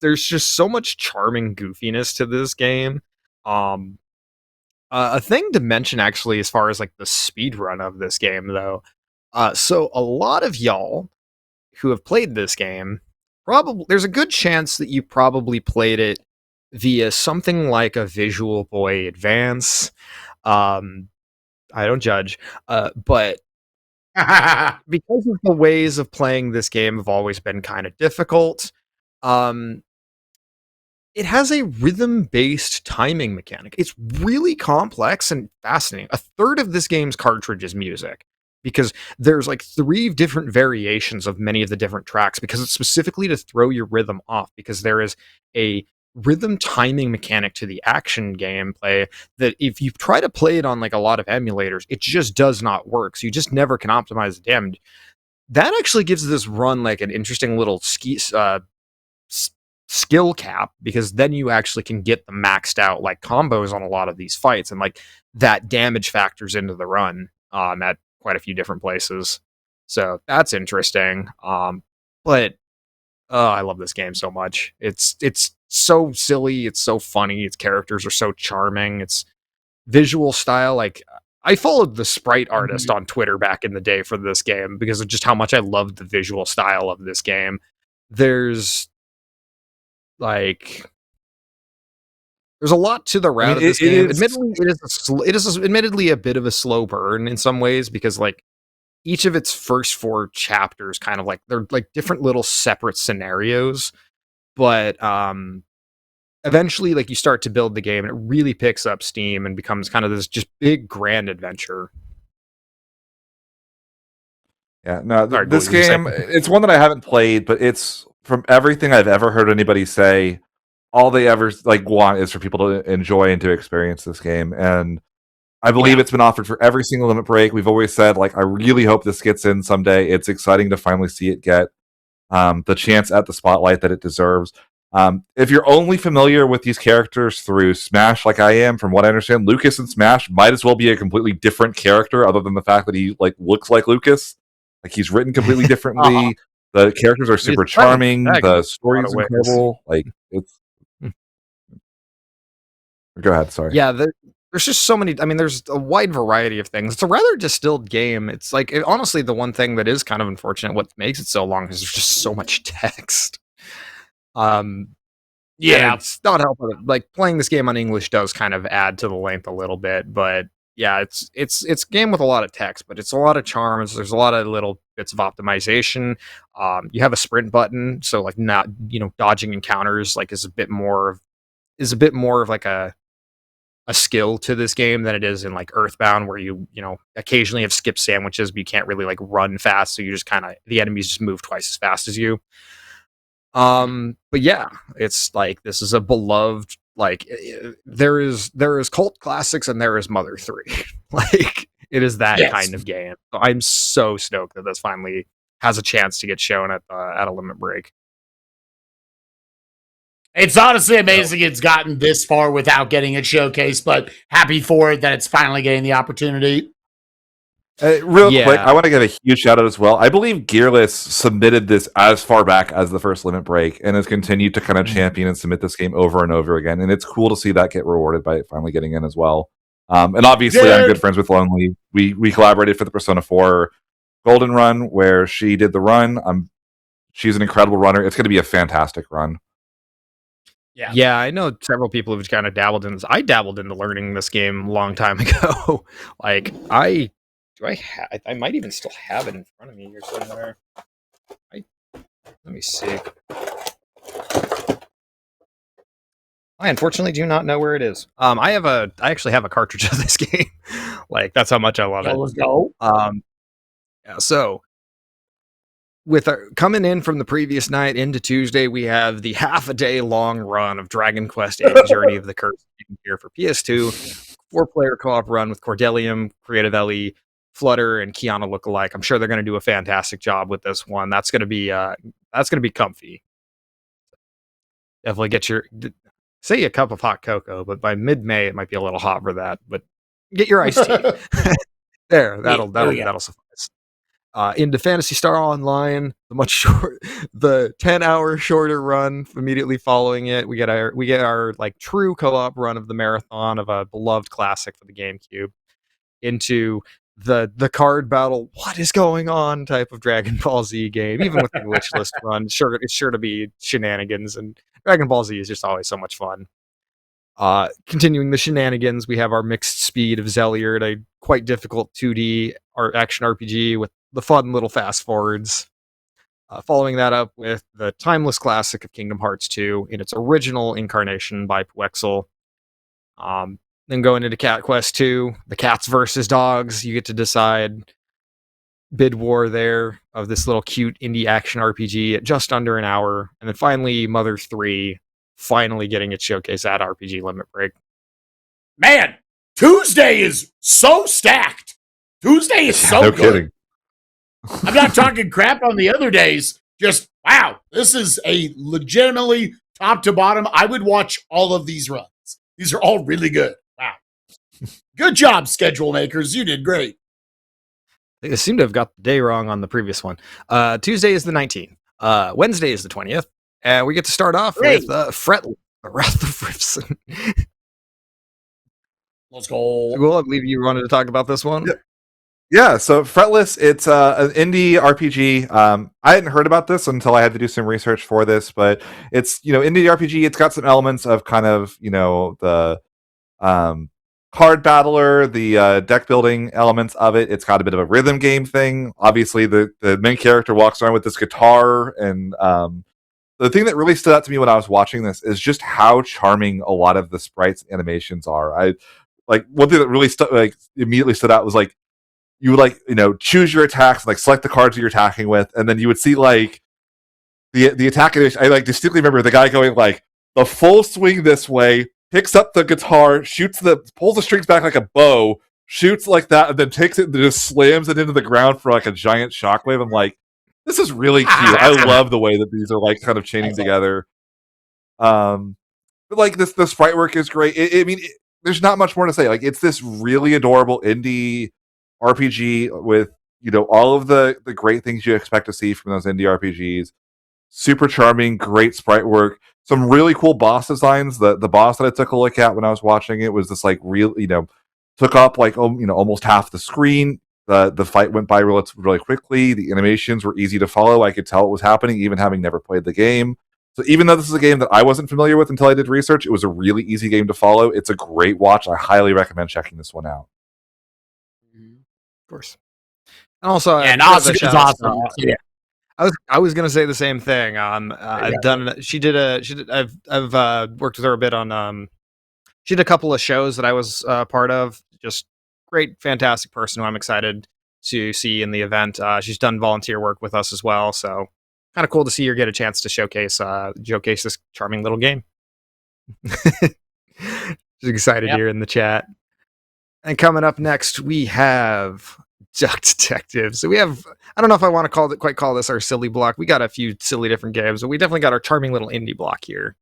There's just so much charming goofiness to this game. A thing to mention actually, as far as like the speed run of this game though. So a lot of y'all who have played this game, probably there's a good chance that you probably played it via something like a Visual Boy Advance. I don't judge, but because of the ways of playing this game have always been kind of difficult, it has a rhythm-based timing mechanic. It's really complex and fascinating. A third of this game's cartridge is music, because there's like 3 different variations of many of the different tracks, because it's specifically to throw your rhythm off, because there is a rhythm timing mechanic to the action gameplay that if you try to play it on like a lot of emulators, it just does not work. So you just never can optimize the damage. That actually gives this run like an interesting little skill cap, because then you actually can get the maxed out like combos on a lot of these fights, and like that damage factors into the run at quite a few different places. So that's interesting. But I love this game so much. It's so silly, it's so funny, its characters are so charming, its visual style, like I followed the sprite artist on Twitter back in the day for this game because of just how much I loved the visual style of this game. There's a lot to the route of this game. Admittedly, it is admittedly a bit of a slow burn in some ways, because like each of its first 4 chapters kind of like they're like different little separate scenarios, but eventually like you start to build the game and it really picks up steam and becomes kind of this just big grand adventure. Yeah, no, this game, it's one that I haven't played, but it's from everything I've ever heard anybody say, all they ever want is for people to enjoy and to experience this game. And I believe it's been offered for every single Limit Break. We've always said, I really hope this gets in someday. It's exciting to finally see it get the chance at the spotlight that it deserves. If you're only familiar with these characters through Smash, like I am, from what I understand, Lucas in Smash might as well be a completely different character, other than the fact that he looks like Lucas. He's written completely differently. The characters are super charming. The story is incredible. It's. Go ahead. Sorry. Yeah, there's just so many. I mean, there's a wide variety of things. It's a rather distilled game. It's honestly, the one thing that is kind of unfortunate, what makes it so long, is there's just so much text. Yeah, it's not helpful. Playing this game on English does kind of add to the length a little bit, but yeah, it's a game with a lot of text, but it's a lot of charms. There's a lot of little bits of optimization. You have a sprint button, so not dodging encounters is a bit more of a skill to this game than it is in Earthbound, where you occasionally have skip sandwiches, but you can't really run fast, so you just the enemies just move twice as fast as you. But yeah, it's this is a beloved, there is cult classics and there is Mother 3. It is that kind of game. So I'm so stoked that this finally has a chance to get shown at a Limit Break. It's honestly amazing it's gotten this far without getting it showcased, but happy for it that it's finally getting the opportunity. Real quick, I want to give a huge shout out as well. I believe Gearless submitted this as far back as the first Limit Break and has continued to kind of champion and submit this game over and over again. And it's cool to see that get rewarded by it finally getting in as well. And obviously, I'm good friends with Lonely. We collaborated for the Persona 4 Golden Run, where she did the run. She's an incredible runner. It's going to be a fantastic run. Yeah, I know several people who've kind of dabbled in this. I dabbled into learning this game a long time ago. I might even still have it in front of me here somewhere. Let me see. I unfortunately do not know where it is. I actually have a cartridge of this game. That's how much I love it. Let's go. Yeah, so with coming in from the previous night into Tuesday, we have the half a day long run of Dragon Quest VIII Journey of the Curse here for PS2. 4-player co-op run with Cordelium, Creative Ellie, Flutter, and Kiana lookalike. I'm sure they're going to do a fantastic job with this one. That's going to be comfy. Definitely get say a cup of hot cocoa, but by mid-May it might be a little hot for that. But get your iced tea. That'll suffice. Into Phantasy Star Online, the 10-hour shorter run immediately following it. We get our true co-op run of the marathon of a beloved classic for the GameCube. Into the card battle, what is going on type of Dragon Ball Z game, even with the glitch list run. It's sure to be shenanigans, and Dragon Ball Z is just always so much fun. Continuing the shenanigans, we have our mixed speed of Zeliard, a quite difficult 2D action RPG with the fun little fast forwards. Following that up with the timeless classic of Kingdom Hearts 2 in its original incarnation by Puexel. Then going into Cat Quest 2, the cats versus dogs. You get to decide bid war there of this little cute indie action RPG at just under an hour. And then finally, Mother 3, finally getting its showcase at RPG Limit Break. Man, Tuesday is so stacked. Tuesday is so no good. Kidding. I'm not talking crap on the other days. Just, wow, this is a legitimately top to bottom. I would watch all of these runs. These are all really good. Wow. Good job, schedule makers. You did great. They seem to have got the day wrong on the previous one. Tuesday is the 19th. Wednesday is the 20th. And we get to start off with Fretless, the Wrath of Rifson. Let's go. Cool. I believe you wanted to talk about this one. Yeah, so Fretless, it's an indie RPG. I hadn't heard about this until I had to do some research for this, but it's, indie RPG. It's got some elements of kind of, the card battler, the deck building elements of it. It's got a bit of a rhythm game thing. Obviously, the main character walks around with this guitar, and the thing that really stood out to me when I was watching this is just how charming a lot of the sprites and animations are. One thing that really immediately stood out was you would choose your attacks, select the cards you're attacking with, and then you would see the attack animation, I like distinctly remember the guy going like the full swing this way, picks up the guitar, pulls the strings back like a bow, shoots like that, and then takes it and just slams it into the ground for like a giant shockwave. I'm like, this is really cute. I love the way that these are like kind of chaining together. But like the sprite work is great. There's not much more to say. Like, it's this really adorable indie RPG with, you know, all of the great things you expect to see from those indie RPGs. Super charming, great sprite work, some really cool boss designs. The boss that I took a look at when I was watching it was this like real, you know, took up like almost half the screen. The fight went by really quickly. The animations were easy to follow. I could tell what was happening, even having never played the game. So even though this is a game that I wasn't familiar with until I did research, it was a really easy game to follow. It's a great watch. I highly recommend checking this one out. Of course. And also, and Asuka's awesome. Yeah. I was gonna say the same thing. I've worked with her a bit on. She did a couple of shows that I was part of. Just great, fantastic person who I'm excited to see in the event. She's done volunteer work with us as well, so kind of cool to see her get a chance to showcase this charming little game. She's excited here in the chat. And coming up next, we have Duck Detective. So we have, I don't know if I want to quite call this our silly block. We got a few silly different games, but we definitely got our charming little indie block here.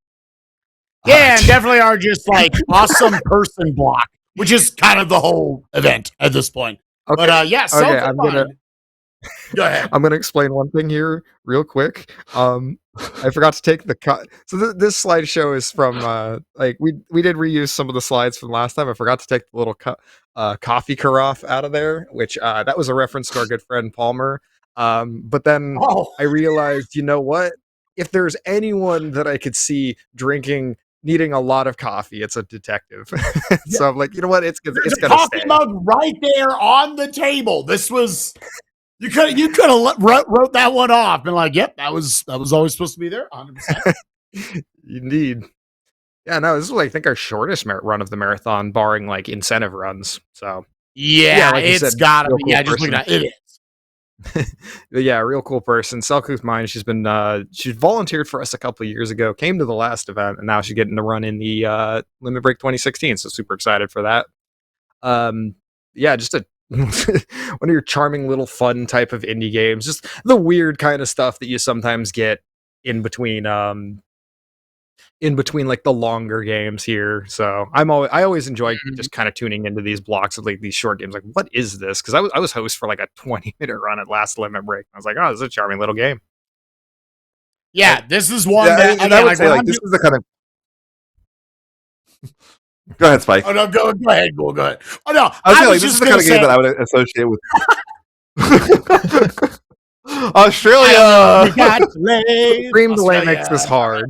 Yeah, and definitely our just like awesome person block, which is kind of the whole event at this point. Okay. But yeah, so go ahead. I'm gonna explain one thing here real quick. I forgot to take the cut. So this slideshow is from like we did reuse some of the slides from last time. I forgot to take the little coffee carafe out of there, which that was a reference to our good friend Palmer. But then I realized, you know what? If there's anyone that I could see needing a lot of coffee, it's a detective. So I'm like, you know what? It's gonna coffee mug right there on the table. This was. You could have wrote that one off and like, yep, that was always supposed to be there. 100%. Indeed. Yeah, no, this is like, I think our shortest run of the marathon, barring like incentive runs. So yeah, like it's gotta be. Yeah, just looking at it is. Yeah, real cool person. Selkooth Mine. She's volunteered for us a couple of years ago. Came to the last event, and now she's getting to run in the Limit Break 2016. So super excited for that. Yeah, just one of your charming little fun type of indie games, just the weird kind of stuff that you sometimes get in between like the longer games here. So I always enjoy just kind of tuning into these blocks of like these short games. Like, what is this? Because I was host for like a 20-minute run at last Limit Break. I was like, oh, this is a charming little game. Yeah, this is one that I would say like this is the kind of. Go ahead, Spike. Oh no, go ahead. Go ahead. Oh no, I was just this is the kind of game that I would associate with Australia. Dream delay makes this hard.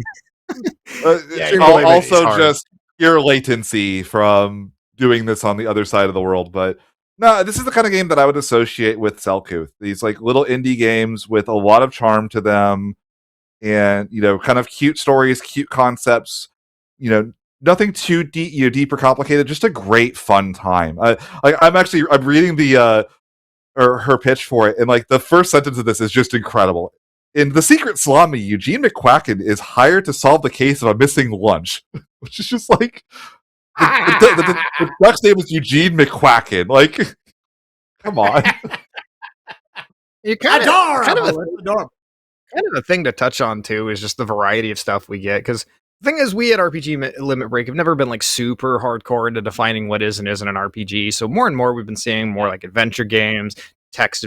Also, just pure latency from doing this on the other side of the world. But no, this is the kind of game that I would associate with Selkooth. These like little indie games with a lot of charm to them, and kind of cute stories, cute concepts. Nothing too deep, deep or complicated. Just a great fun time. I'm reading her pitch for it, and like the first sentence of this is just incredible. In The Secret Salami, Eugene McQuacken is hired to solve the case of a missing lunch, which is just like the duck's name is Eugene McQuacken. Like, come on. You kind of a thing to touch on too is just the variety of stuff we get, because the thing is, we at RPG Limit Break have never been like super hardcore into defining what is and isn't an RPG. So more and more, we've been seeing more like adventure games, text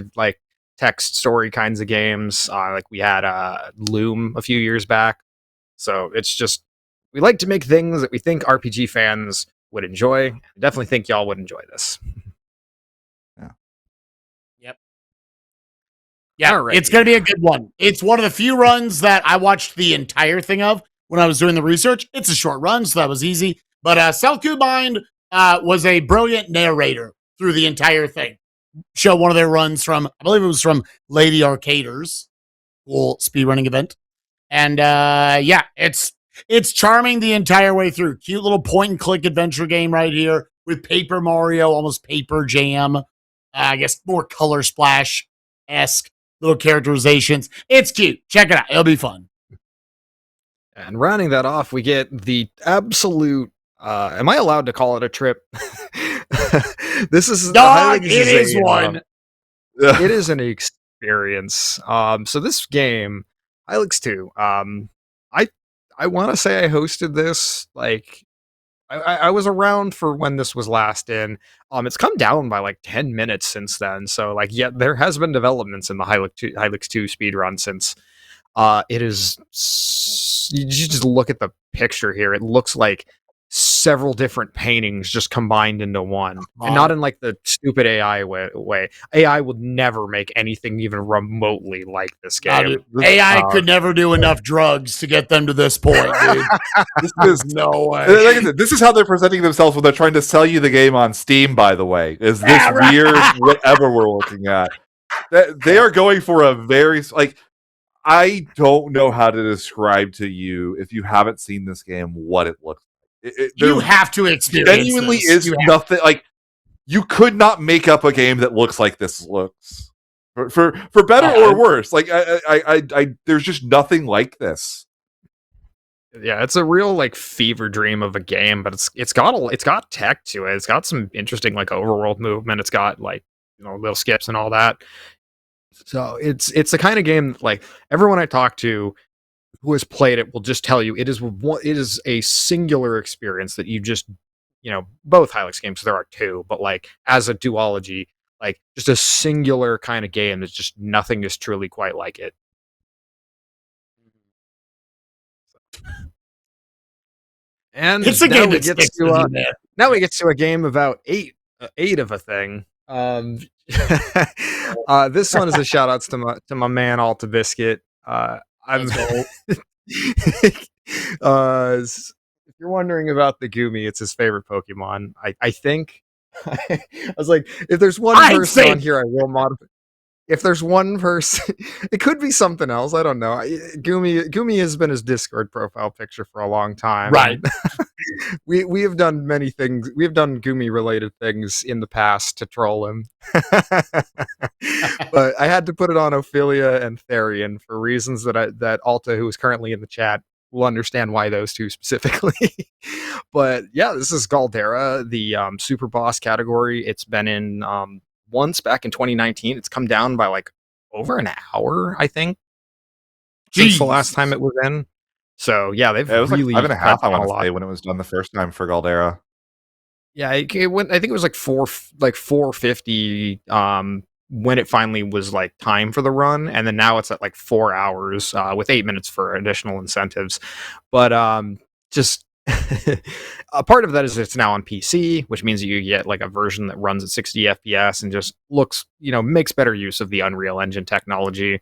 story kinds of games. Like we had Loom a few years back. So it's just, we like to make things that we think RPG fans would enjoy. I definitely think y'all would enjoy this. Yeah, right. It's going to be a good one. It's one of the few runs that I watched the entire thing of when I was doing the research. It's a short run, so that was easy. But Selkooth Mine was a brilliant narrator through the entire thing. Show one of their runs from, I believe it was from Lady Arcaders, cool speedrunning event. And yeah, it's charming the entire way through. Cute little point-and-click adventure game right here with Paper Mario, almost Paper Jam. I guess more Color Splash-esque. little characterizations. It's cute. Check it out. It'll be fun. And rounding that off, we get the absolute. Am I allowed to call it a trip? This is Dog. It is one. It is an experience. So this game, Hylix 2. I want to say I hosted this like I was around for when this was last in. It's come down by like 10 minutes since then. So like, yeah, there has been developments in the Hylix 2 speedrun since. It is. You just look at the picture here. It looks like several different paintings just combined into one, and not in like the stupid AI way. AI would never make anything even remotely like this game. AI could never do enough drugs to get them to this point, dude. This is no way. Like I said, this is how they're presenting themselves when they're trying to sell you the game on Steam. By the way, is this weird? Whatever we're looking at, they are going for a very like. I don't know how to describe to you if you haven't seen this game what it looks like. You have to experience. Genuinely this. Is nothing like you could not make up a game that looks like this looks for better or worse. Like I there's just nothing like this. Yeah, it's a real like fever dream of a game, but it's got tech to it. It's got some interesting like overworld movement. It's got like little skips and all that. So it's the kind of game that, like everyone I talk to who has played it will just tell you it is a singular experience that you just both Hylix games, there are two, but like as a duology, like just a singular kind of game that's just nothing is truly quite like it. And it's a now game we get to now we get to a game about eight of a thing. This one is a shout outs to my man Alta Biscuit. I'm if you're wondering about the Goomy, it's his favorite Pokemon. I think I was like, if there's one person on here, I will modify. If there's one person, it could be something else. I don't know. Goomy has been his Discord profile picture for a long time. Right. We have done many things. We have done Goomy related things in the past to troll him. But I had to put it on Ophelia and Therian for reasons that Alta, who is currently in the chat, will understand why those two specifically. But yeah, this is Galdera, the super boss category. It's been in once back in 2019. It's come down by like over an hour, I think, since the last time it was in. So yeah, they've it was really like 5.5. I want to say when it was done the first time for Galdera. Yeah, it went. I think it was like 450 when it finally was like time for the run, and then now it's at like 4 hours with 8 minutes for additional incentives. But just a part of that is it's now on PC, which means you get like a version that runs at 60 FPS and just looks, makes better use of the Unreal Engine technology.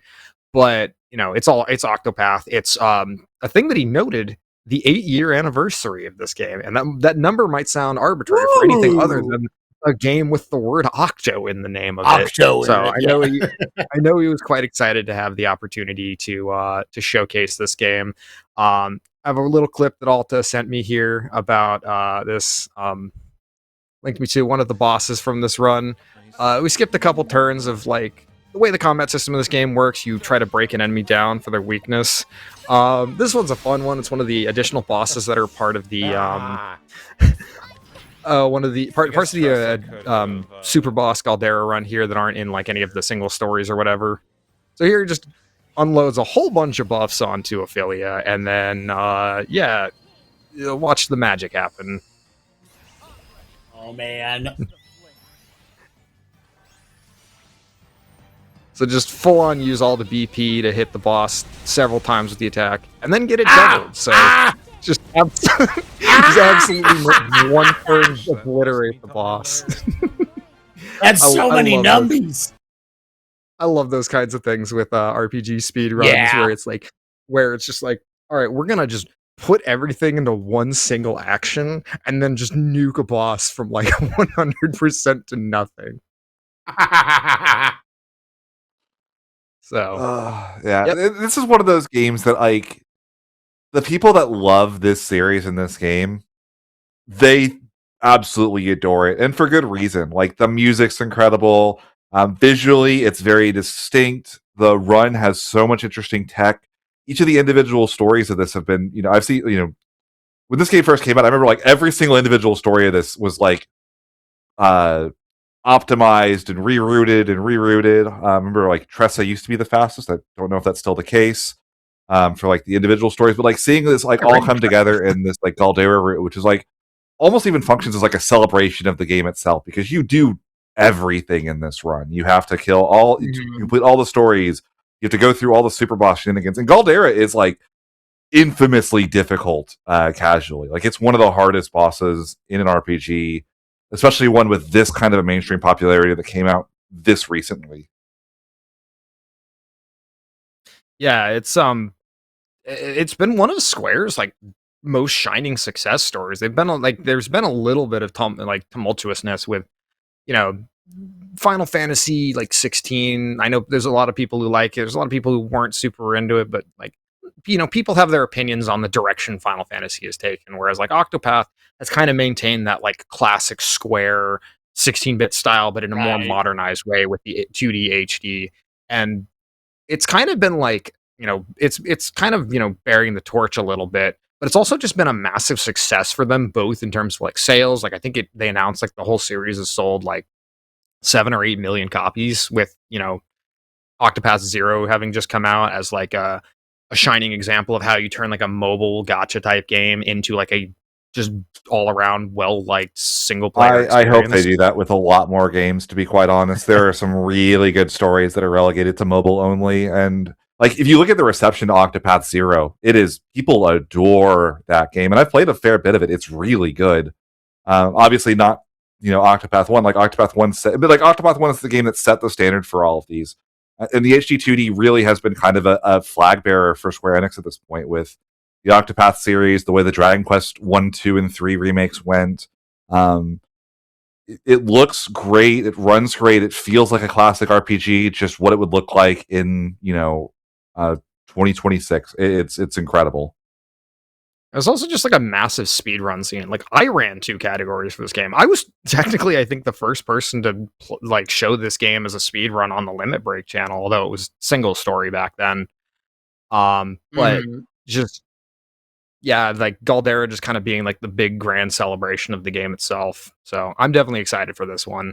But it's Octopath. It's a thing that he noted, the 8-year anniversary of this game, and that number might sound arbitrary for anything other than a game with the word Octo in the name of it. So I know he was quite excited to have the opportunity to showcase this game. I have a little clip that Alta sent me here about this. Linked me to one of the bosses from this run. We skipped a couple turns of like the way the combat system of this game works. You try to break an enemy down for their weakness. This one's a fun one. It's one of the additional bosses that are part of the one of the parts of the super boss Galdera run here that aren't in like any of the single stories or whatever. So here just unloads a whole bunch of buffs onto Ophelia, and then watch the magic happen. Oh man. So just full on use all the BP to hit the boss several times with the attack, and then get it doubled. So just absolutely one turn obliterate the boss. That's so many numbies. I love those kinds of things with RPG speedruns where it's just like, all right, we're gonna just put everything into one single action and then just nuke a boss from like 100% to nothing. So this is one of those games that like the people that love this series and this game, they absolutely adore it, and for good reason. Like the music's incredible, visually it's very distinct. the run has so much interesting tech. Each of the individual stories of this have been, I've seen, when this game first came out, I remember like every single individual story of this was like optimized and rerouted. I remember like Tressa used to be the fastest. I don't know if that's still the case for like the individual stories, but like seeing this like all come together in this like Galdera route, which is like almost even functions as like a celebration of the game itself, because you do everything in this run. You have to kill all, complete all the stories. You have to go through all the super boss shenanigans, and Galdera is like infamously difficult casually. Like it's one of the hardest bosses in an RPG, especially one with this kind of a mainstream popularity that came out this recently. Yeah, it's been one of Square's like most shining success stories. They've been like there's been a little bit of tumultuousness with, you know, Final Fantasy like 16. I know there's a lot of people who like it. There's a lot of people who weren't super into it, but like, people have their opinions on the direction Final Fantasy has taken. Whereas like Octopath has kind of maintained that like classic Square 16-bit style, but in a more modernized way with the 2D HD. And it's kind of been like, it's kind of, bearing the torch a little bit, but it's also just been a massive success for them, both in terms of like sales. Like I think they announced like the whole series has sold like 7 or 8 million copies, with, Octopath Zero having just come out as like a shining example of how you turn like a mobile gacha type game into like a just all around well liked single player experience. I hope they do that with a lot more games, to be quite honest. There are some really good stories that are relegated to mobile only, and like if you look at the reception to Octopath Zero, people adore that game, and I've played a fair bit of it. It's really good. Obviously not, Octopath 1, like Octopath 1 but like Octopath 1 is the game that set the standard for all of these. And the HD2D really has been kind of a flag bearer for Square Enix at this point, with the Octopath series, the way the Dragon Quest 1, 2, and 3 remakes went. It looks great, it runs great, it feels like a classic RPG, just what it would look like in, 2026. It's incredible. It was also just like a massive speedrun scene. Like I ran 2 categories for this game. I was technically, I think, the first person to like show this game as a speedrun on the Limit Break channel, although it was single story back then. But just, yeah, like Galdera just kind of being like the big grand celebration of the game itself. So I'm definitely excited for this one.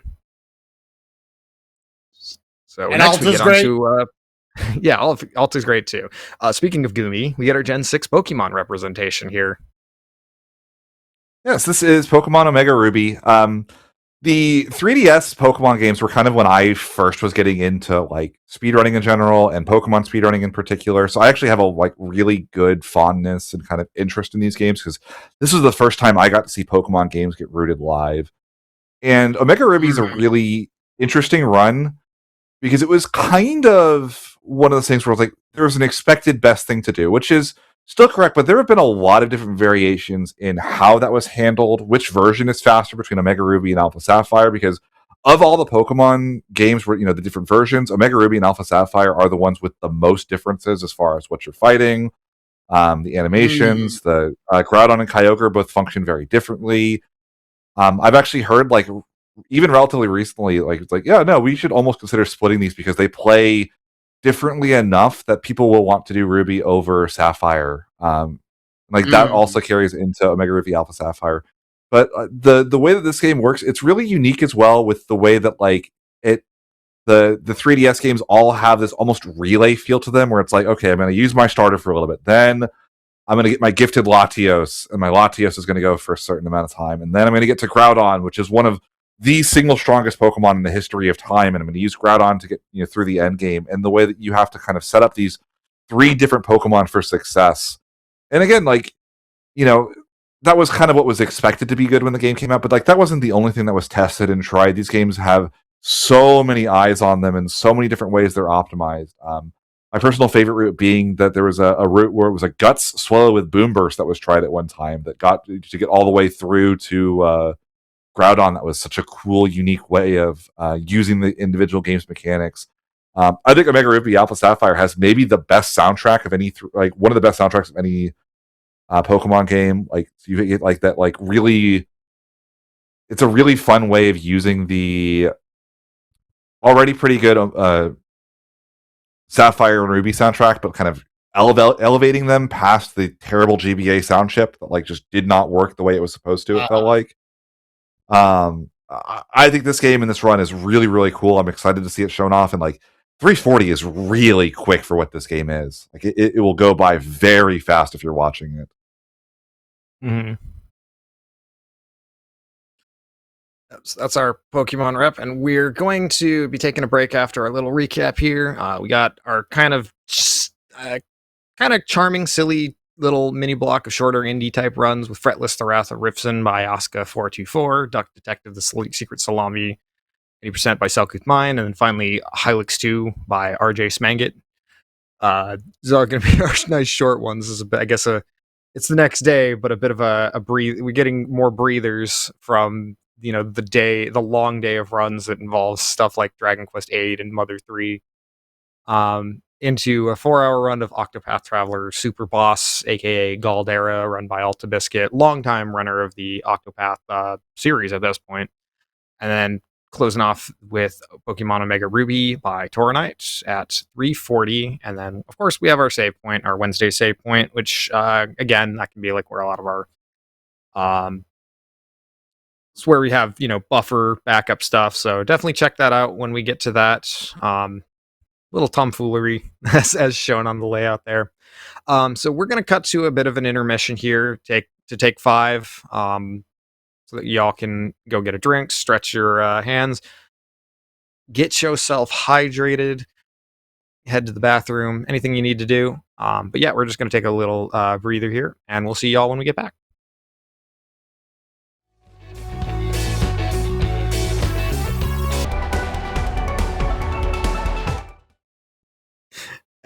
So and next we get on to yeah, Alta's great too. Speaking of Gumi, we get our Gen 6 Pokemon representation here. Yes, this is Pokemon Omega Ruby. The 3DS Pokemon games were kind of when I first was getting into like speedrunning in general and Pokemon speedrunning in particular. So I actually have a like really good fondness and kind of interest in these games, because this was the first time I got to see Pokemon games get rooted live. And Omega Ruby is a really interesting run, because it was kind of one of those things where it's like there was an expected best thing to do, which is still correct, but there have been a lot of different variations in how that was handled, which version is faster between Omega Ruby and Alpha Sapphire, because of all the Pokemon games where, the different versions, Omega Ruby and Alpha Sapphire are the ones with the most differences as far as what you're fighting. The animations, the Groudon and Kyogre both function very differently. I've actually heard like even relatively recently, like it's like, yeah, no, we should almost consider splitting these because they play differently enough that people will want to do Ruby over Sapphire. That also carries into Omega Ruby Alpha Sapphire. But the way that this game works, it's really unique as well, with the way that like the 3DS games all have this almost relay feel to them, where it's like, okay, I'm going to use my starter for a little bit, then I'm going to get my gifted Latios, and my Latios is going to go for a certain amount of time, and then I'm going to get to Groudon, which is one of the single strongest Pokemon in the history of time, and I'm going to use Groudon to get through the end game. And the way that you have to kind of set up these 3 different Pokemon for success. And again, like, that was kind of what was expected to be good when the game came out, but like that wasn't the only thing that was tested and tried. These games have so many eyes on them and so many different ways they're optimized. My personal favorite route being that there was a route where it was a Guts Swallow with Boom Burst that was tried at one time that got to get all the way through to Groudon. That was such a cool, unique way of using the individual game's mechanics. I think Omega Ruby Alpha Sapphire has maybe the best soundtrack of any, like one of the best soundtracks of any Pokemon game. Like you get like that, like really, it's a really fun way of using the already pretty good Sapphire and Ruby soundtrack, but kind of elevating them past the terrible GBA sound chip that like just did not work the way it was supposed to. It felt like. I think this game and this run is really, really cool. I'm excited to see it shown off, and like 340 is really quick for what this game is. Like it will go by very fast if you're watching it. Mm-hmm. That's our Pokemon rep, and we're going to be taking a break after our little recap here. We got our kind of charming, silly little mini block of shorter indie type runs with Fretless The Wrath of Rifson by Asuka424, Duck Detective The Secret Salami 80% by Selkooth Mine, and then finally Hylix 2 by RJ Smangit. These are going to be our nice short ones. This is, I guess, it's the next day, but a bit of a breathe. We're getting more breathers from the long day of runs that involves stuff like Dragon Quest VIII and Mother 3. Into a 4-hour run of Octopath Traveler Super Boss, aka Galdera, run by Alta Biscuit, longtime runner of the Octopath series at this point. And then closing off with Pokemon Omega Ruby by Tauronite at 340. And then, of course, we have our save point, our Wednesday save point, which, again, that can be like where a lot of our... it's where we have, buffer backup stuff. So definitely check that out when we get to that. Little tomfoolery as shown on the layout there. So we're going to cut to a bit of an intermission here, take 5, so that y'all can go get a drink, stretch your hands, get yourself hydrated, head to the bathroom, anything you need to do. But yeah, we're just going to take a little breather here, and we'll see y'all when we get back.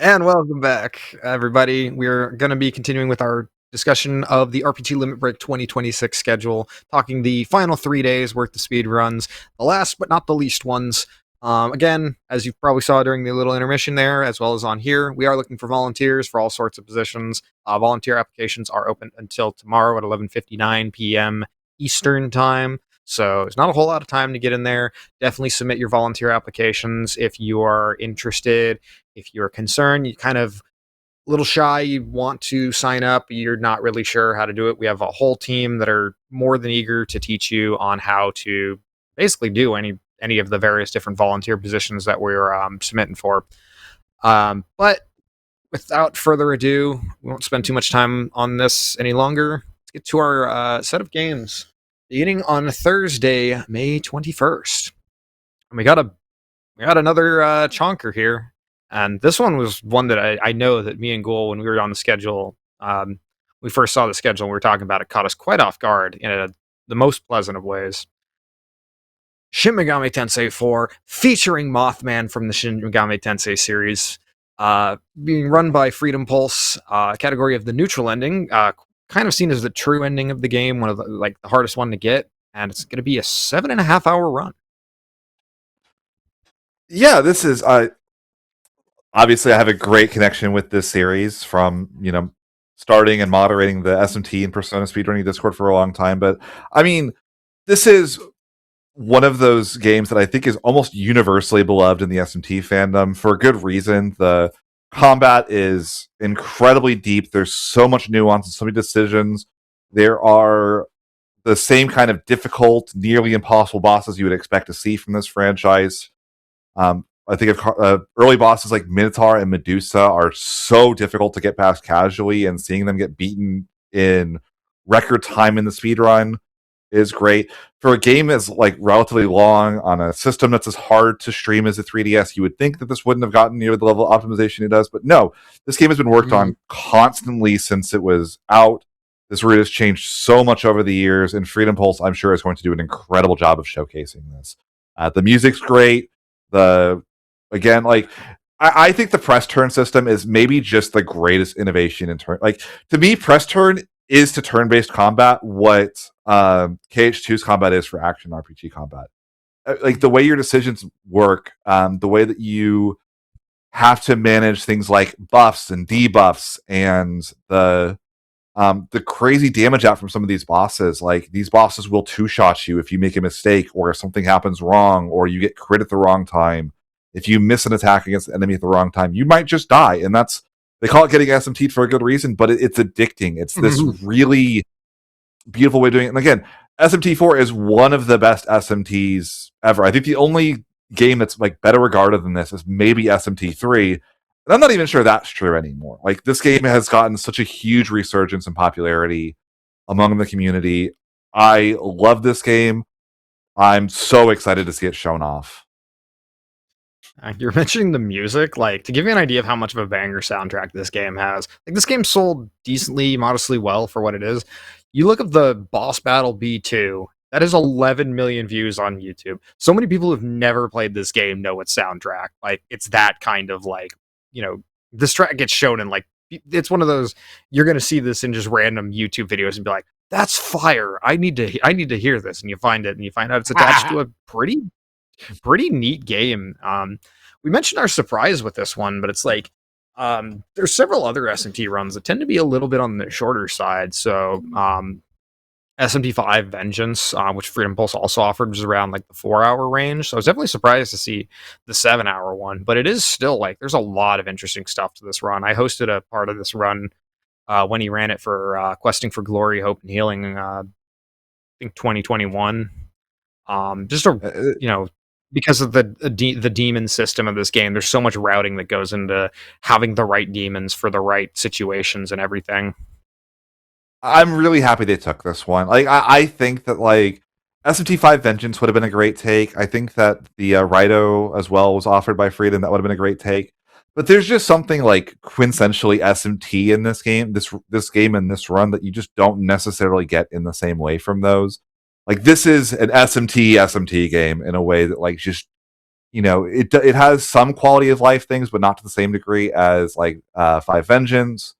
And welcome back, everybody. We're going to be continuing with our discussion of the RPG Limit Break 2026 schedule, talking the final 3 days worth of speed runs, the last but not the least ones. Again, as you probably saw during the little intermission there, as well as on here, we are looking for volunteers for all sorts of positions. Volunteer applications are open until tomorrow at 11:59 p.m. Eastern Time. So there's not a whole lot of time to get in there. Definitely submit your volunteer applications if you are interested. If you're concerned, you kind of a little shy, you want to sign up, you're not really sure how to do it, we have a whole team that are more than eager to teach you on how to basically do any of the various different volunteer positions that we're submitting for. But without further ado, we won't spend too much time on this any longer. Let's get to our set of games. Beginning on Thursday, May 21st. And we got another chonker here. And this one was one that I know that me and Ghoul, when we were on the schedule, we first saw the schedule and we were talking about it, caught us quite off guard in the most pleasant of ways. Shin Megami Tensei 4, featuring Mothman from the Shin Megami Tensei series, being run by Freedom Pulse, category of the neutral ending, kind of seen as the true ending of the game, one of the hardest one to get, and it's going to be a 7.5-hour run. Yeah, this is obviously I have a great connection with this series from starting and moderating the SMT and Persona speedrunning Discord for a long time. But I mean, this is one of those games that I think is almost universally beloved in the SMT fandom for a good reason. The combat is incredibly deep. There's so much nuance and so many decisions. There are the same kind of difficult, nearly impossible bosses you would expect to see from this franchise. I think early bosses like Minotaur and Medusa are so difficult to get past casually, and seeing them get beaten in record time in the speedrun is great. For a game that's relatively long on a system that's as hard to stream as the 3DS, you would think that this wouldn't have gotten near the level of optimization it does, but no, this game has been worked on constantly since it was out. This route has changed so much over the years, and Freedom Pulse, I'm sure, is going to do an incredible job of showcasing this. The music's great. I think the press turn system is maybe just the greatest innovation in turn. To me, press turn is to turn-based combat what KH2's combat is for action RPG combat. The way your decisions work, the way that you have to manage things like buffs and debuffs, and the crazy damage out from some of these bosses. These bosses will two-shot you if you make a mistake, or if something happens wrong, or you get crit at the wrong time. if you miss an attack against the enemy at the wrong time, you might just die. And they call it getting SMT'd for a good reason, but it's addicting. It's this really beautiful way of doing it. And again, SMT4 is one of the best SMTs ever. I think the only game that's like better regarded than this is maybe SMT3. And I'm not even sure that's true anymore. Like, this game has gotten such a huge resurgence in popularity among the community. I love this game. I'm so excited to see it shown off. You're mentioning the music, like, to give you an idea of how much of a banger soundtrack this game has. Like, this game sold decently, modestly well for what it is. You look up the Boss Battle B2, that is 11 million views on YouTube. So many people who've never played this game know its soundtrack. Like, it's that kind of, like, this track gets shown in, like, it's one of those, you're going to see this in just random YouTube videos and be like, that's fire. I need to hear this. And you find it and you find out it's attached to a pretty neat game. We mentioned our surprise with this one, but it's like there's several other SMT runs that tend to be a little bit on the shorter side. So SMT5 Vengeance, which Freedom Pulse also offered, was around like the 4-hour range. So I was definitely surprised to see the 7-hour one, but it is still like there's a lot of interesting stuff to this run. I hosted a part of this run when he ran it for Questing for Glory, Hope, and Healing. I think 2021. Because of the demon system of this game, there's so much routing that goes into having the right demons for the right situations and everything. I'm really happy they took this one. Like, I think that like SMT5 Vengeance would have been a great take. I think that the Rito as well was offered by Freedom. That would have been a great take. But there's just something like quintessentially SMT in this game, this game and this run that you just don't necessarily get in the same way from those. Like, this is an SMT game in a way that, like, just, it has some quality of life things, but not to the same degree as like 5 Vengeance.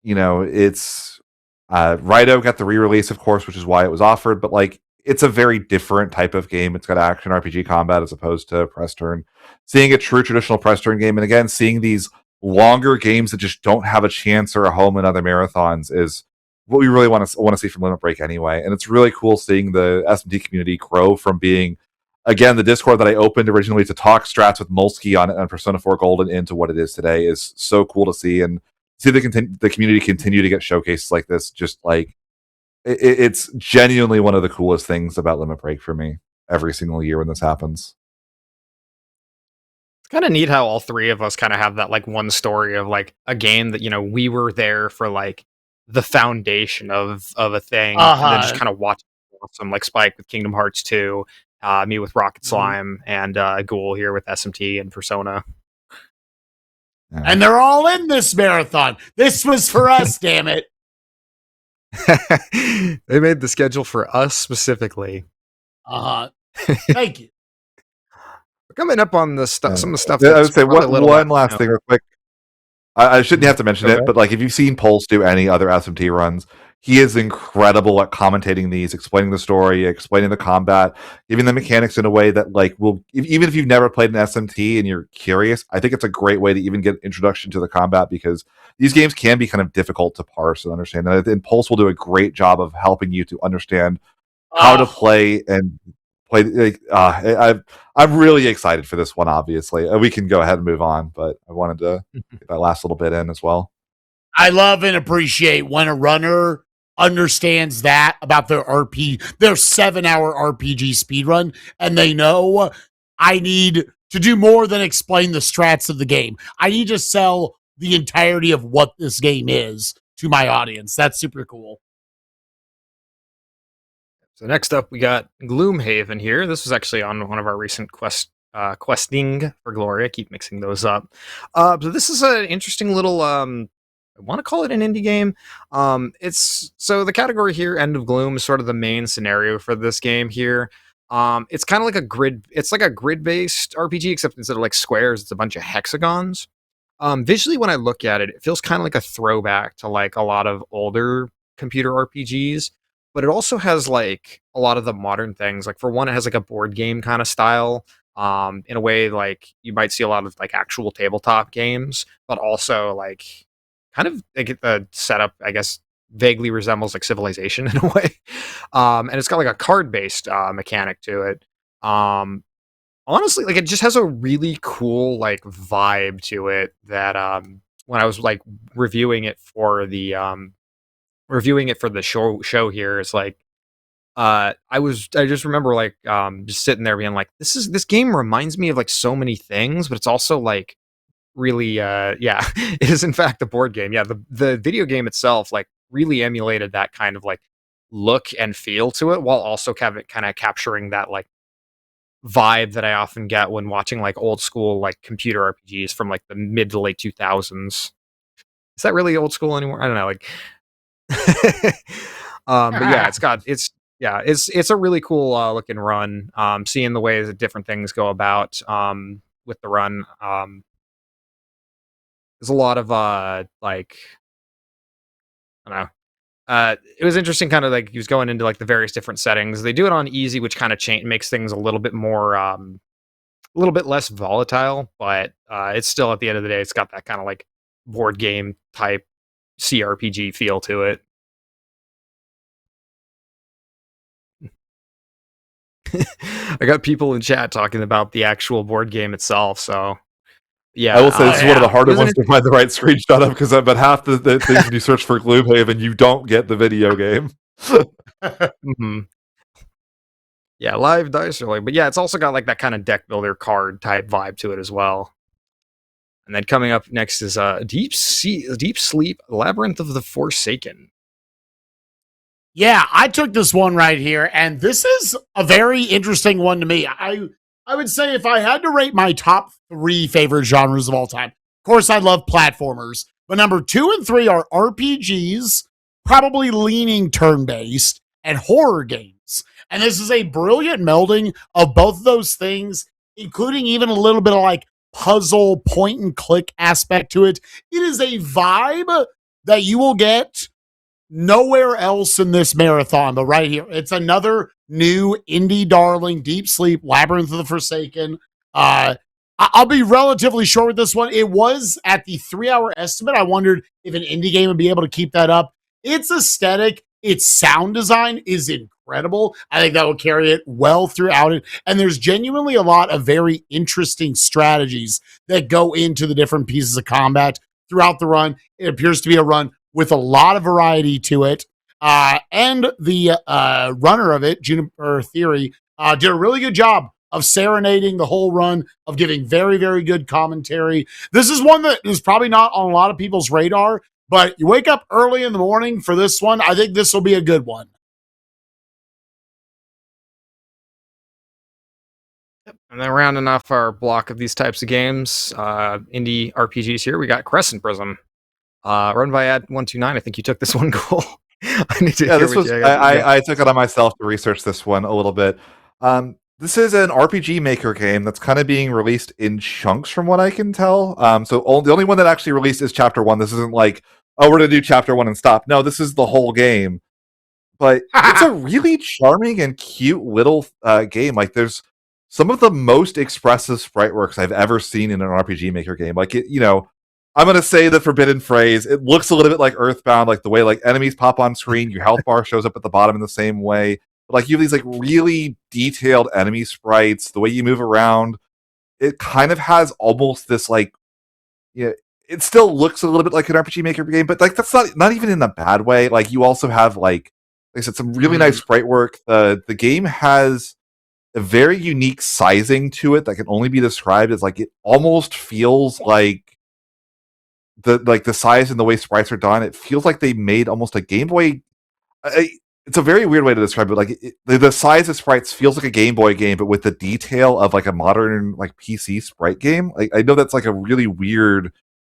It's Rito got the re-release, of course, which is why it was offered, but like, it's a very different type of game. It's got action RPG combat as opposed to press turn. Seeing a true traditional press turn game, and again, seeing these longer games that just don't have a chance or a home in other marathons is what we really want to see from Limit Break anyway. And it's really cool seeing the SMT community grow from being, again, the Discord that I opened originally to talk strats with Molsky on Persona 4 Golden into what it is today is so cool to see, and see the community continue to get showcases like this. Just like it's genuinely one of the coolest things about Limit Break for me every single year when this happens. It's kind of neat how all three of us kind of have that like one story of like a game that we were there for, like the foundation of a thing, and then just kind of watch some, like Spike with Kingdom Hearts 2, me with Rocket Slime, and Ghoul here with SMT and Persona. And they're all in this marathon. This was for us, damn it. They made the schedule for us specifically. Thank you. Coming up on the stuff, some of the stuff. I would say one last thing real quick. I shouldn't have to mention it, but like, if you've seen Pulse do any other SMT runs, he is incredible at commentating these, explaining the story, explaining the combat, giving the mechanics in a way that, like, even if you've never played an SMT and you're curious, I think it's a great way to even get introduction to the combat, because these games can be kind of difficult to parse and understand. And Pulse will do a great job of helping you to understand how to play and play. Like, I'm really excited for this one. Obviously, we can go ahead and move on, but I wanted to get that last little bit in as well. I love and appreciate when a runner understands that about their 7-hour RPG speedrun, and they know I need to do more than explain the strats of the game. I need to sell the entirety of what this game is to my audience. That's super cool. So next up, we got Gloomhaven here. This was actually on one of our recent questing for Glory. I keep mixing those up. So this is an interesting little I want to call it an indie game. It's so the category here, End of Gloom, is sort of the main scenario for this game here. It's kind of like a grid. It's like a grid-based RPG, except instead of like squares, it's a bunch of hexagons. Visually, when I look at it, it feels kind of like a throwback to like a lot of older computer RPGs, but it also has like a lot of the modern things. Like, for one, it has like a board game kind of style. In a way, like you might see a lot of like actual tabletop games, but also like kind of like the setup, I guess, vaguely resembles like Civilization in a way. And it's got like a card-based mechanic to it. honestly, like, it just has a really cool, like, vibe to it that, when I was, like, reviewing it for the, show here, it's like, I just remember, like, just sitting there being like, this game reminds me of, like, so many things, but it's also, like, really, yeah, it is in fact a board game. Yeah, the video game itself, like, really emulated that kind of, like, look and feel to it, while also kinda capturing that, like, vibe that I often get when watching, like, old school, like, computer RPGs from, like, the mid to late 2000s. Is that really old school anymore? I don't know, like but yeah, it's a really cool, looking run, seeing the ways that different things go about, with the run, there's a lot of, like, I don't know, it was interesting kinda, like, he was going into, like, the various different settings. They do it on easy, which kinda makes things a little bit more, a little bit less volatile, but, it's still, at the end of the day, it's got that kinda, like, board game type CRPG feel to it. I got people in chat talking about the actual board game itself, so I yeah, will say this is one of the harder isn't ones it to find the right screenshot of because about half the things when you search for Gloomhaven, you don't get the video game. Mhm. Yeah, live dice are like, but yeah, it's also got, like, that kinda deck builder card type vibe to it as well. And then coming up next is, Deep Sleep, Labyrinth of the Forsaken. Yeah, I took this one right here, and this is a very interesting one to me. I would say if I had to rate my top 3 favorite genres of all time, of course I love platformers, but number 2 and 3 are RPGs, probably leaning turn-based, and horror games. And this is a brilliant melding of both of those things, including even a little bit of like puzzle point and click aspect to it. It is a vibe that you will get nowhere else in this marathon, but right here. It's another new indie darling, Deep Sleep, Labyrinth of the Forsaken. I'll be relatively short with this one. It was at the 3 hour estimate. I wondered if an indie game would be able to keep that up. Its aesthetic, its sound design is incredible. I think that will carry it well throughout it. And there's genuinely a lot of very interesting strategies that go into the different pieces of combat throughout the run. It appears to be a run with a lot of variety to it. And the runner of it, Juniper Theory, did a really good job of serenading the whole run, of giving very, very good commentary. This is one that is probably not on a lot of people's radar, but you wake up early in the morning for this one. I think this will be a good one. Yep. And then rounding off our block of these types of games, indie RPGs here, we got Crescent Prism. Run by Ad129. I think you took this one, Cole. I need to Yeah, hear this what was you got. I took it on myself to research this one a little bit. This is an RPG Maker game that's kind of being released in chunks, from what I can tell. The only one that actually released is Chapter 1. This isn't like, oh, we're gonna do Chapter 1 and stop. No, this is the whole game. But it's a really charming and cute little game. Like, there's some of the most expressive sprite works I've ever seen in an RPG Maker game. Like, I'm gonna say the forbidden phrase. It looks a little bit like Earthbound, like the way like enemies pop on screen, your health bar shows up at the bottom in the same way. But, like, you have these like really detailed enemy sprites, the way you move around. It kind of has almost this like, yeah, it still looks a little bit like an RPG Maker game, but like that's not even in a bad way. Like, you also have like I said, some really nice sprite work. The game has a very unique sizing to it that can only be described as like, it almost feels like the size and the way sprites are done. It feels like they made almost a Game Boy. It's a very weird way to describe it. Like, the size of sprites feels like a Game Boy game, but with the detail of like a modern like PC sprite game. Like, I know that's like a really weird.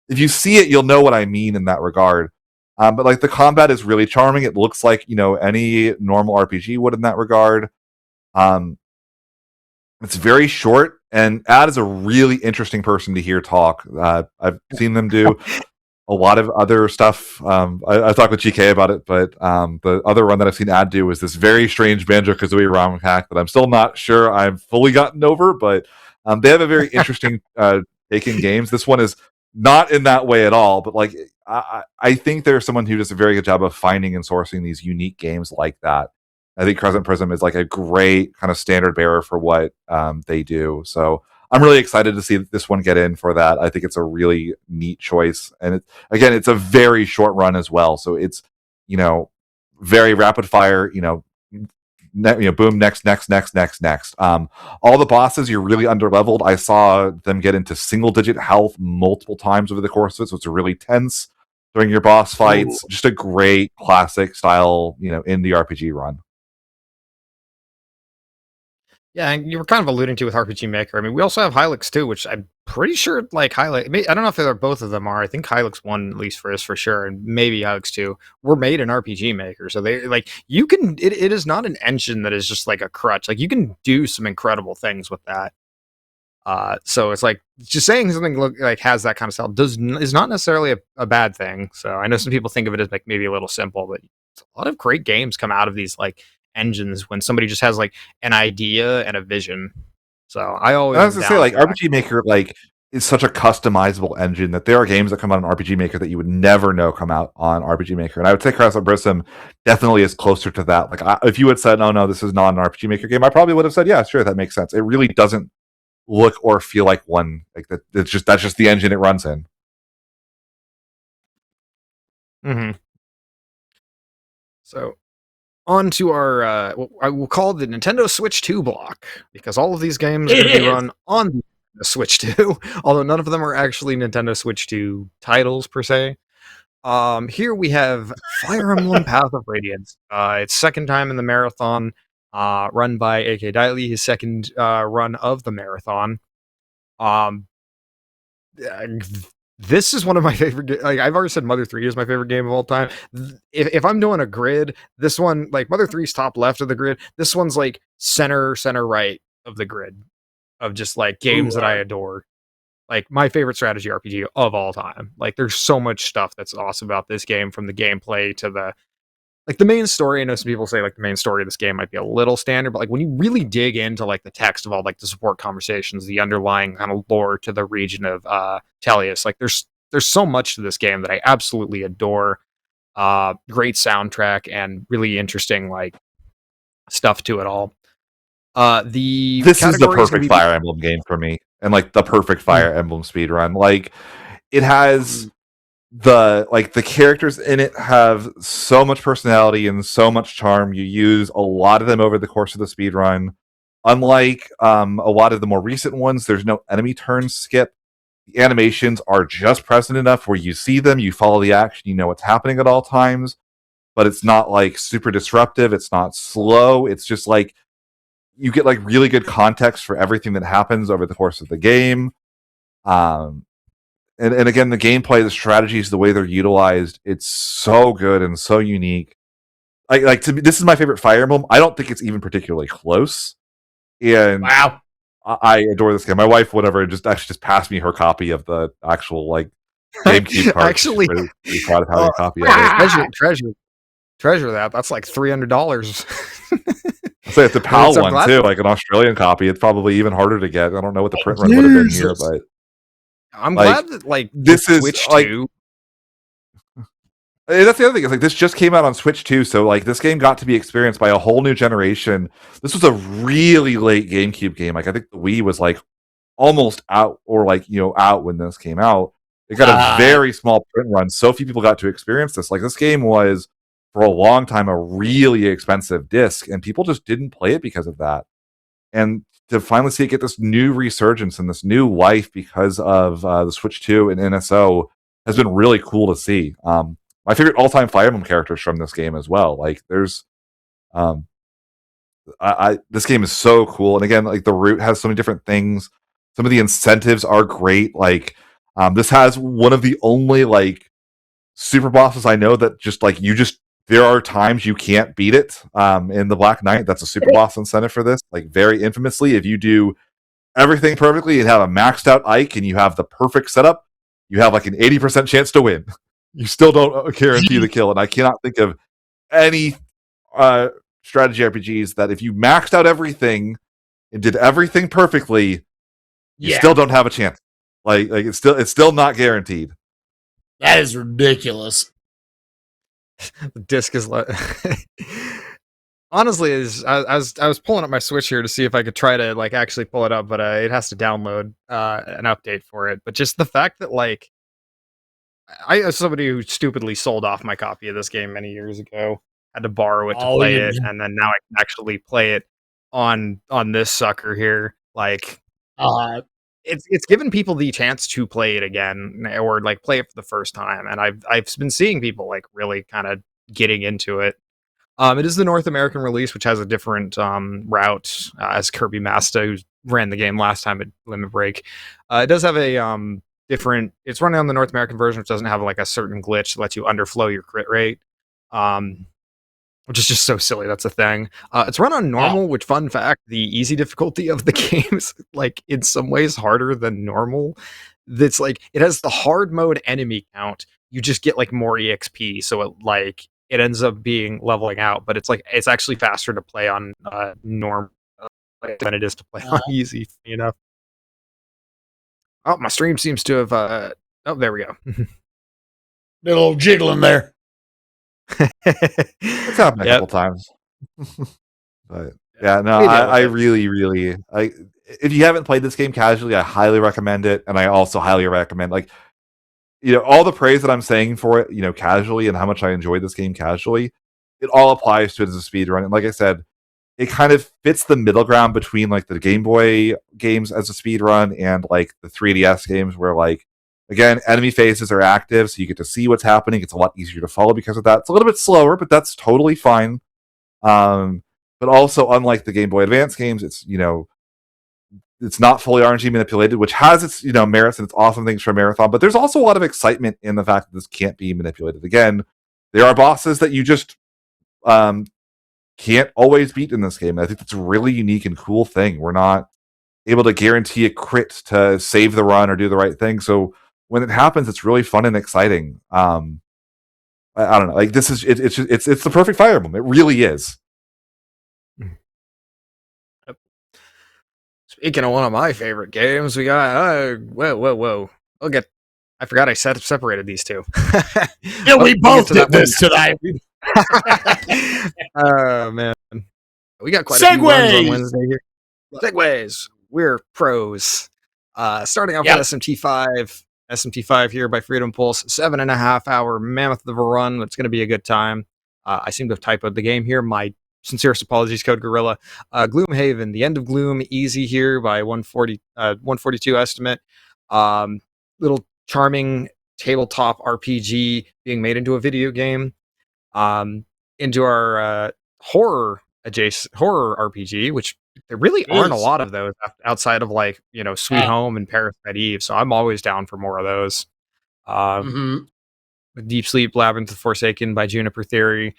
If you see it, you'll know what I mean in that regard. But like, the combat is really charming. It looks like, any normal RPG would in that regard. Um, it's very short, and Ad is a really interesting person to hear talk. I've seen them do a lot of other stuff. I talked with GK about it, but the other one that I've seen Ad do is this very strange Banjo-Kazooie ROM hack that I'm still not sure I've fully gotten over, but they have a very interesting take in games. This one is not in that way at all, but like, I think there's someone who does a very good job of finding and sourcing these unique games like that. I think Crescent Prism is like a great kind of standard bearer for what they do. So I'm really excited to see this one get in for that. I think it's a really neat choice, and it's a very short run as well. So it's very rapid fire. Boom, next. All the bosses, you're really underleveled. I saw them get into single digit health multiple times over the course of it, so it's really tense during your boss fights. Ooh. Just a great classic style, indie RPG run. Yeah, and you were kind of alluding to with RPG Maker. I mean, we also have Hylix too, which I'm pretty sure, like Hylix. I don't know if they're both of them are. I think Hylix 1 at least for sure, and maybe Hylix 2 were made in RPG Maker. So they you can. It is not an engine that is just like a crutch. Like you can do some incredible things with that. So it's like just saying something has that kind of style is not necessarily a bad thing. So I know some people think of it as like maybe a little simple, but a lot of great games come out of these engines when somebody just has an idea and a vision. So I was gonna say RPG Maker is such a customizable engine that there are games that come out on RPG Maker that you would never know come out on RPG Maker, and I would say Crescent Prism definitely is closer to that. If you had said, no, this is not an RPG Maker game, I probably would have said, yeah, sure, that makes sense. It really doesn't look or feel like one. That's just the engine it runs in. Mm-hmm. So on to our what I will call the Nintendo Switch 2 block, because all of these games are going to be run on the Switch 2, although none of them are actually Nintendo Switch 2 titles per se. Here we have Fire Emblem Path of Radiance. It's second time in the marathon, run by AK Diley, his second run of the marathon. This is one of my favorite. I've already said, Mother 3 is my favorite game of all time. If I'm doing a grid, this one, Mother 3's top left of the grid. This one's center right of the grid of just games that I adore. My favorite strategy RPG of all time. There's so much stuff that's awesome about this game, from the gameplay to the main story. I know some people say the main story of this game might be a little standard, but when you really dig into the text of all the support conversations, the underlying kind of lore to the region of Tellius, there's so much to this game that I absolutely adore. Great soundtrack and really interesting stuff to it all. This is the perfect Fire Emblem game for me, and the perfect Fire Emblem speedrun. It has the characters in it have so much personality and so much charm. You use a lot of them over the course of the speedrun. Unlike a lot of the more recent ones, there's no enemy turn skip. The animations are just present enough where you see them, you follow the action, you know what's happening at all times, but it's not super disruptive, it's not slow, it's just you get really good context for everything that happens over the course of the game. And again, the gameplay, the strategies, the way they're utilized, it's so good and so unique. To me, this is my favorite Fire Emblem. I don't think it's even particularly close. And wow, I adore this game. My wife, whatever, just passed me her copy of the actual GameCube card. Actually, pretty proud of having a copy of it. Treasure that. That's $300. I say it's a PAL one too, an Australian copy. It's probably even harder to get. I don't know what the print run would have been here, but I'm glad that this is Switch 2. That's the other thing. Is this just came out on Switch 2, so this game got to be experienced by a whole new generation. This was a really late GameCube game. I think the Wii was almost out, or out when this came out. It got a very small print run. So few people got to experience this. This game was for a long time a really expensive disc, and people just didn't play it because of that. And to finally see it get this new resurgence and this new life because of the Switch 2 and NSO has been really cool to see. My favorite all-time Fire Emblem characters from this game as well. There's, this game is so cool, and again, the route has so many different things. Some of the incentives are great. This has one of the only super bosses I know that there are times you can't beat it. In the Black Knight, that's a super boss incentive for this. Very infamously, if you do everything perfectly and have a maxed out Ike and you have the perfect setup, you have an 80% chance to win. You still don't guarantee the kill, and I cannot think of any strategy RPGs that if you maxed out everything and did everything perfectly, you still don't have a chance. It's still not guaranteed. That is ridiculous. The disc is honestly, I was pulling up my Switch here to see if I could try to like actually pull it up, but it has to download an update for it. But just the fact that like I, as somebody who stupidly sold off my copy of this game many years ago, had to borrow it to Oh, play you it, and then now I can actually play it on this sucker here. Like it's given people the chance to play it again or like play it for the first time, and I've been seeing people like really kind of getting into it. It is the North American release, which has a different route as Kirby Masta, who ran the game last time at Limit Break. It does have a different. It's running on the North American version, which doesn't have like a certain glitch that lets you underflow your crit rate, um, which is just so silly. That's a thing. It's run on normal, which, fun fact, the easy difficulty of the game is like in some ways harder than normal. That's like it has the hard mode enemy count. You just get like more exp, so it ends up being leveling out. But it's like it's actually faster to play on norm than it is to play on easy. You know. Oh, my stream seems to have. Oh, there we go. Little jiggling there. It's happened a couple times. But yeah, no, I really, really, if you haven't played this game casually, I highly recommend it, and I also highly recommend all the praise that I'm saying for it, casually, and how much I enjoyed this game casually. It all applies to it as a speed run, and like I said, it kind of fits the middle ground between like the Game Boy games as a speed run and like the 3DS games, where like again, enemy phases are active, so you get to see what's happening. It's a lot easier to follow because of that. It's a little bit slower, but that's totally fine. But also, unlike the Game Boy Advance games, it's not fully RNG manipulated, which has its merits and its awesome things for a marathon. But there's also a lot of excitement in the fact that this can't be manipulated. Again, there are bosses that you just can't always beat in this game. I think that's a really unique and cool thing. We're not able to guarantee a crit to save the run or do the right thing. So when it happens, it's really fun and exciting. I don't know. Like this is it's the perfect Fire Emblem. It really is. Speaking of one of my favorite games, we got whoa. I forgot I separated these two. Yeah, we both did this tonight. Oh man, we got quite a few runs on Wednesday here. Segways, we're pros. Starting off with SMT5 here by Freedom Pulse, 7.5 hour mammoth of a run. That's going to be a good time. I seem to have typoed the game here. My sincerest apologies, Code Gorilla. Gloomhaven, The End of Gloom, easy here by 142 estimate. Little charming tabletop RPG being made into a video game. Into our horror RPG, which there really aren't a lot of those outside of like Sweet Home and Parasite Eve. So I'm always down for more of those. Deep Sleep, Labyrinth of Forsaken by Juniper Theory.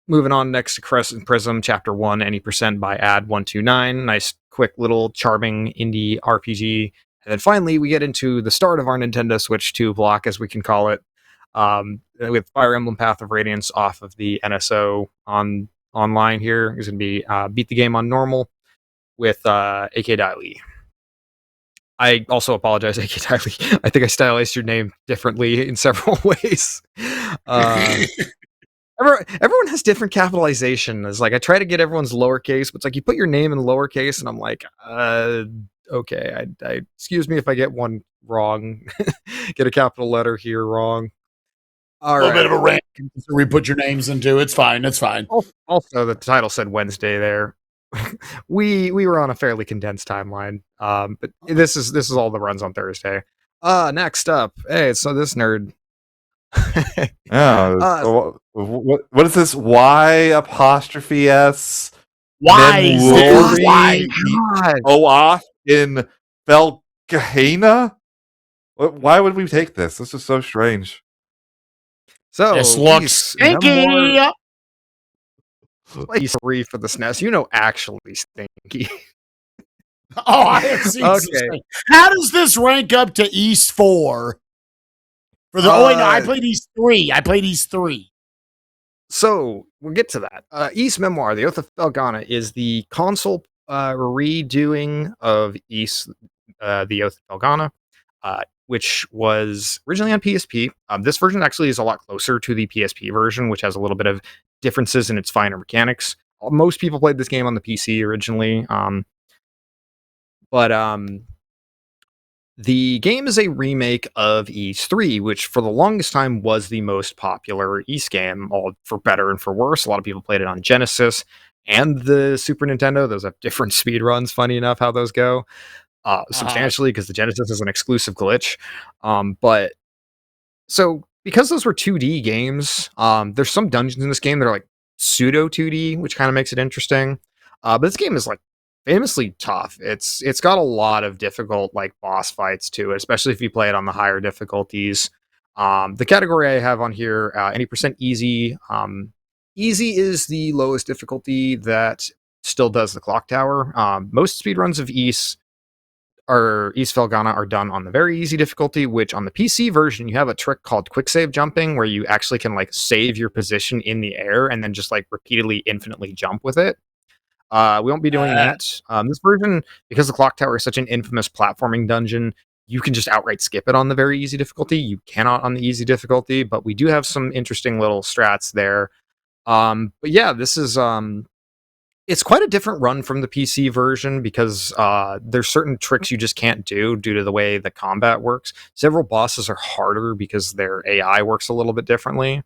Moving on next to Crescent Prism, Chapter 1, Any Percent by Ad129. Nice, quick, little, charming indie RPG. And then finally, we get into the start of our Nintendo Switch 2 block, as we can call it, with Fire Emblem Path of Radiance off of the NSO online here. It's going to be Beat the Game on Normal with AK Diley. I also apologize, AK Diley. I think I stylized your name differently in several ways. Everyone has different capitalization. It's like I try to get everyone's lowercase, but it's like you put your name in lowercase, and I'm like, okay, I excuse me if I get one wrong, get a capital letter here wrong. All right. A little bit of a rant. We put your names into it's fine. It's fine. Also, the title said Wednesday there. we were on a fairly condensed timeline, but this is all the runs on Thursday. Next up, hey, so this nerd. What is this? Y apostrophe S? Why? Oath in Belgahena? Why would we take this? This is so strange. So this looks stinky. Play 3 for the SNES. Actually stinky. Oh, I have seen. Okay. How does this rank up to East 4? For the no, I played East 3. So we'll get to that. East Memoir, The Oath of Felghana, is the console redoing of East, The Oath of Felghana, which was originally on PSP. This version actually is a lot closer to the PSP version, which has a little bit of differences in its finer mechanics. most people played this game on the PC originally. But the game is a remake of Ys 3, which for the longest time was the most popular Ys game, all for better and for worse. A lot of people played it on Genesis and the Super Nintendo. Those have different speed runs, funny enough, how those go. Substantially, because the Genesis is an exclusive glitch. But so because those were 2D games, there's some dungeons in this game that are like pseudo 2D, which kind of makes it interesting. But this game is like famously tough. It's got a lot of difficult like boss fights to it, especially if you play it on the higher difficulties. The category I have on here, any percent easy. Easy is the lowest difficulty that still does the clock tower. Most speedruns of Ys or East Felgana are done on the very easy difficulty, which on the PC version, you have a trick called quick save jumping where you actually can like save your position in the air and then just like repeatedly infinitely jump with it. We won't be doing that. This version, because the clock tower is such an infamous platforming dungeon, you can just outright skip it on the very easy difficulty. You cannot on the easy difficulty, but we do have some interesting little strats there. But yeah, this is it's quite a different run from the PC version because there's certain tricks you just can't do due to the way the combat works. Several bosses are harder because their AI works a little bit differently.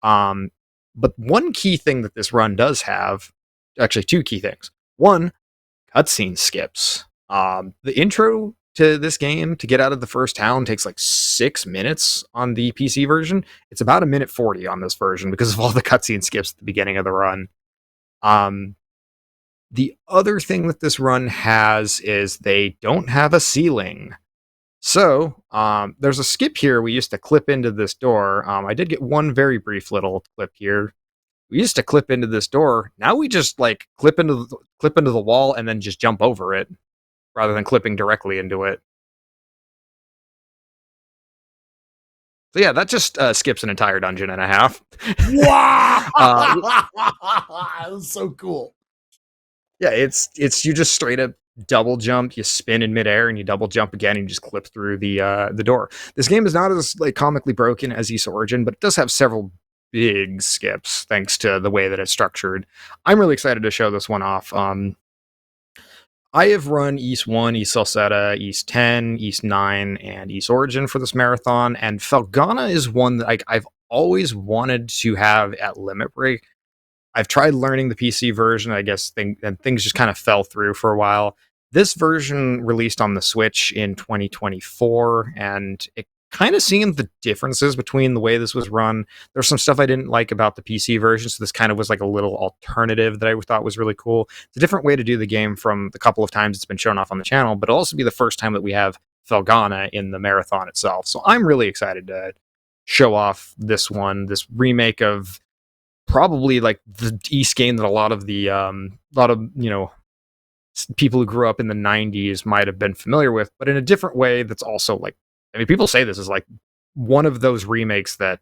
But one key thing that this run does have, actually two key things. One, cutscene skips. The intro to this game to get out of the first town takes like 6 minutes on the PC version. It's about 1:40 on this version because of all the cutscene skips at the beginning of the run. The other thing that this run has is they don't have a ceiling. So, there's a skip here we used to clip into this door. I did get one very brief little clip here. We used to clip into this door. Now we just like clip into the wall and then just jump over it rather than clipping directly into it. So yeah, that just skips an entire dungeon and a half. Wow! That was so cool. Yeah, it's you just straight up double jump, you spin in midair, and you double jump again, and you just clip through the door. This game is not as like comically broken as Ys Origin, but it does have several big skips thanks to the way that it's structured. I'm really excited to show this one off. I have run Ys 1, Ys Salsetta, Ys 10, Ys 9, and Ys Origin for this marathon, and Felgana is one that I've always wanted to have at Limit Break. I've tried learning the PC version, I guess, and things just kind of fell through for a while. This version released on the Switch in 2024, and it kind of seemed the differences between the way this was run. There's some stuff I didn't like about the PC version, so this kind of was like a little alternative that I thought was really cool. It's a different way to do the game from the couple of times it's been shown off on the channel, but it'll also be the first time that we have Felgana in the marathon itself. So I'm really excited to show off this one, this remake of probably like the Ys game that a lot of people who grew up in the 90s might have been familiar with, but in a different way that's also like, I mean, people say this is like one of those remakes that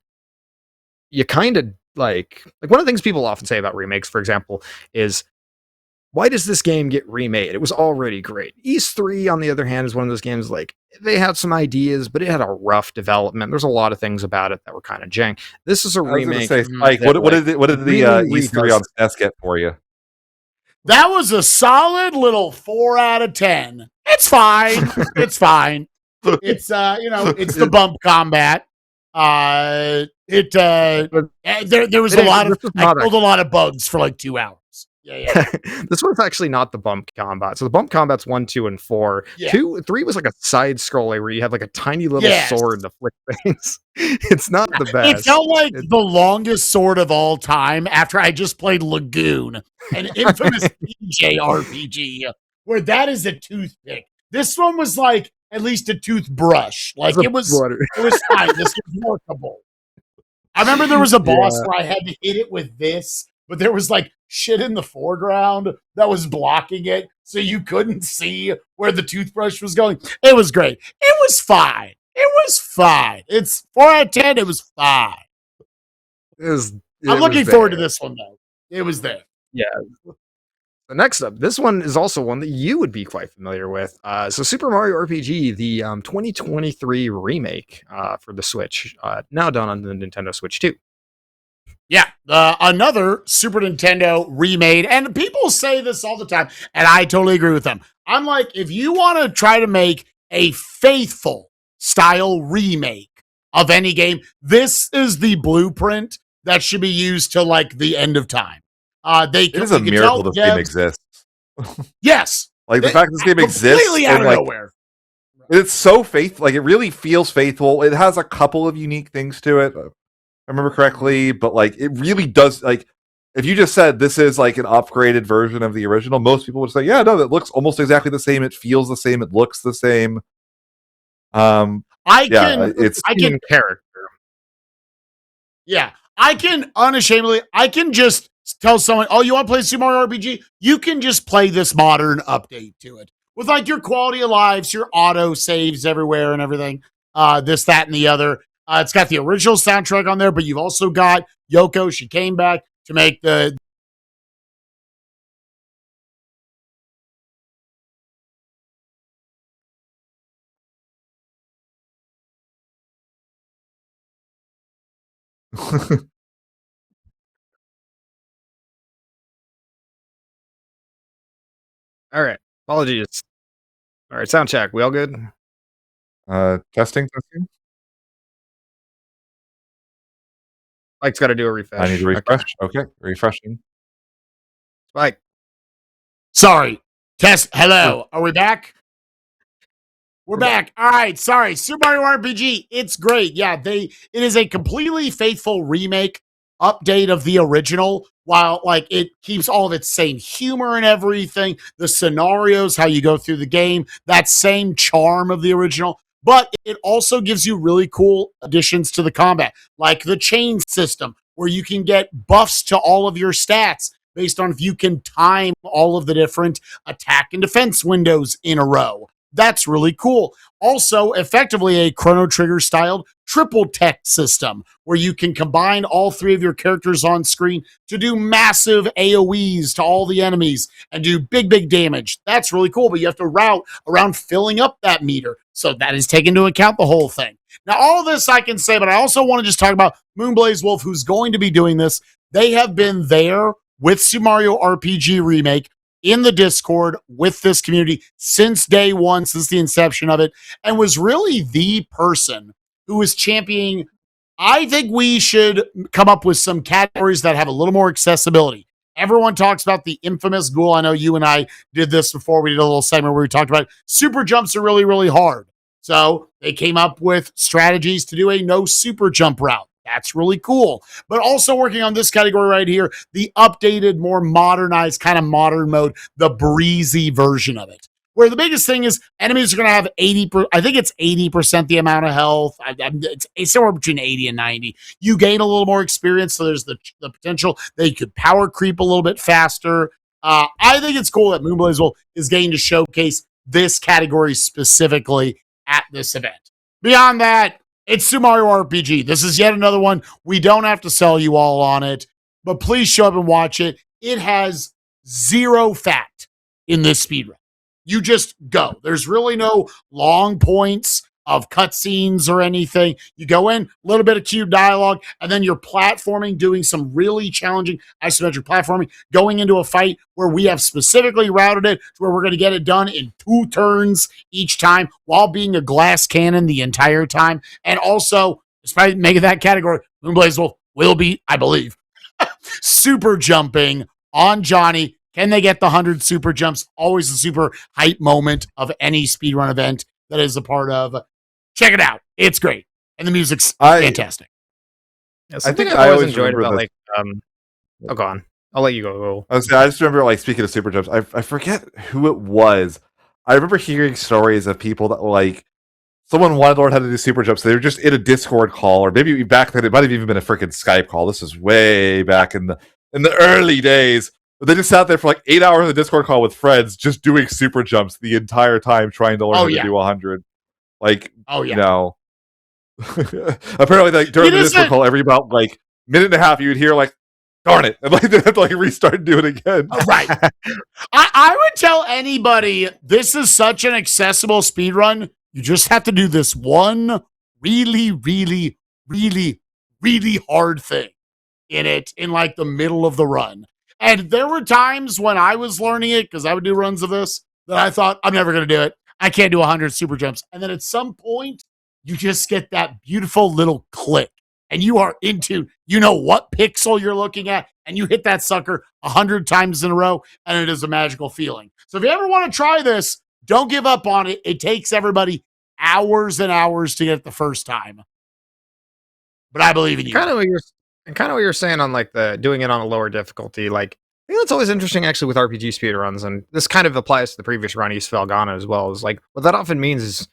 you kind of like one of the things people often say about remakes, for example, is why does this game get remade? It was already great. Ys 3, on the other hand, is one of those games like they had some ideas, but it had a rough development. There's a lot of things about it that were kind of jank. This is a remake. Say, Spike, what did the Ys 3 on SNES get for you? That was a solid little 4 out of 10. It's fine. It's fine. It's it's the bump combat. There was I killed a lot of bugs for like 2 hours. Yeah. This one's actually not the bump combat. So the bump combat's 1, 2, and 4. Yeah. 3 was like a side scroller where you have like a tiny little sword to flick things. It's not the best. It felt like the longest sword of all time after I just played Lagoon, an infamous PJ RPG, where that is a toothpick. This one was like at least a toothbrush. Like it was fine. This was workable. I remember there was a boss where I had to hit it with this, but there was like shit in the foreground that was blocking it, so you couldn't see where the toothbrush was going. It was great. It was fine. It's 4 out of 10. It was fine. I'm looking forward to this one though. It was there. Yeah. So next up, this one is also one that you would be quite familiar with. So Super Mario RPG, the 2023 remake for the Switch, now done on the Nintendo Switch 2. Yeah, another Super Nintendo remade, and people say this all the time, and I totally agree with them. I'm like, if you want to try to make a faithful style remake of any game, this is the blueprint that should be used to like the end of time. It is a miracle this game exists. Yes, like the fact this game exists completely out of nowhere. It's so faithful. Like it really feels faithful. It has a couple of unique things to it. I remember correctly, but like it really does. Like if you just said this is like an upgraded version of the original, most people would say, "Yeah, no, that looks almost exactly the same. It feels the same. It looks the same." It's character. Yeah, I can unashamedly, I can just tell someone, "Oh, you want to play Super Mario RPG? You can just play this modern update to it with like your quality of lives, your auto saves everywhere, and everything. This, that, and the other." It's got the original soundtrack on there, but you've also got Yoko. She came back to make the. All right. Apologies. All right. Sound check. We all good? Testing. Mike's got to do a refresh. I need to refresh. Okay. Refreshing. Spike. Sorry. Test. Hello. Are we back? We're back. All right. Sorry. Super Mario RPG. It's great. Yeah, it is a completely faithful remake, update of the original, while like it keeps all of its same humor and everything, the scenarios, how you go through the game, that same charm of the original. But it also gives you really cool additions to the combat, like the chain system, where you can get buffs to all of your stats based on if you can time all of the different attack and defense windows in a row. That's really cool. Also, effectively a Chrono Trigger styled triple tech system where you can combine all three of your characters on screen to do massive AoEs to all the enemies and do big, big damage. That's really cool, but you have to route around filling up that meter. So that is taken into account the whole thing. Now, all of this I can say, but I also want to just talk about Moonblaze Wolf, who's going to be doing this. They have been there with Super Mario RPG Remake in the Discord with this community since day one, since the inception of it, and was really the person who was championing. I think we should come up with some categories that have a little more accessibility. Everyone talks about the infamous ghoul. I know you and I did this before. We did a little segment where we talked about super jumps are really, really hard. So they came up with strategies to do a no super jump route. That's really cool. But also working on this category right here, the updated, more modernized kind of modern mode, the breezy version of it. Where the biggest thing is enemies are going to have 80%, I think it's 80% the amount of health. It's somewhere between 80 and 90. You gain a little more experience, so there's the potential that you could power creep a little bit faster. I think it's cool that Moonblaze Wolf is getting to showcase this category specifically at this event. Beyond that, it's Super Mario RPG. This is yet another one. We don't have to sell you all on it, but please show up and watch it. It has zero fat in this speedrun. You just go. There's really no long points of cutscenes or anything. You go in, a little bit of cube dialogue, and then you're platforming, doing some really challenging isometric platforming, going into a fight where we have specifically routed it to where we're going to get it done in 2 turns each time while being a glass cannon the entire time. And also, despite making that category, Moonblaze Wolf will be, I believe, super jumping on Johnny. Can they get the 100 super jumps? Always a super hype moment of any speedrun event that is a part of. Check it out. It's great. And the music's fantastic. Yeah, I think I always enjoyed about like oh, go on. I'll let you go. I just remember, like, speaking of super jumps, I forget who it was. I remember hearing stories of people that like someone wanted to learn how to do super jumps. They were just in a Discord call, or maybe back then it might have even been a freaking Skype call. This is way back in the early days. But they just sat there for like 8 hours in a Discord call with friends, just doing super jumps the entire time, trying to learn how to do 100. Like, you know, apparently, like during the Discord call, every about like minute and a half, you would hear like, "Darn it!" and like they have to like restart and do it again. Right. I would tell anybody this is such an accessible speedrun. You just have to do this one really, really, really, really hard thing. in it in like the middle of the run. And there were times when I was learning it, because I would do runs of this, that I thought, I'm never going to do it. I can't do 100 super jumps. And then at some point, you just get that beautiful little click. And you are into, you know what pixel you're looking at, and you hit that sucker 100 times in a row, and it is a magical feeling. So if you ever want to try this, don't give up on it. It takes everybody hours and hours to get it the first time. But I believe in you. Kind of what you're saying on like the doing it on a lower difficulty. Like I think that's always interesting actually with RPG speedruns, and this kind of applies to the previous run, East Felgana, as well. Is like what that often means is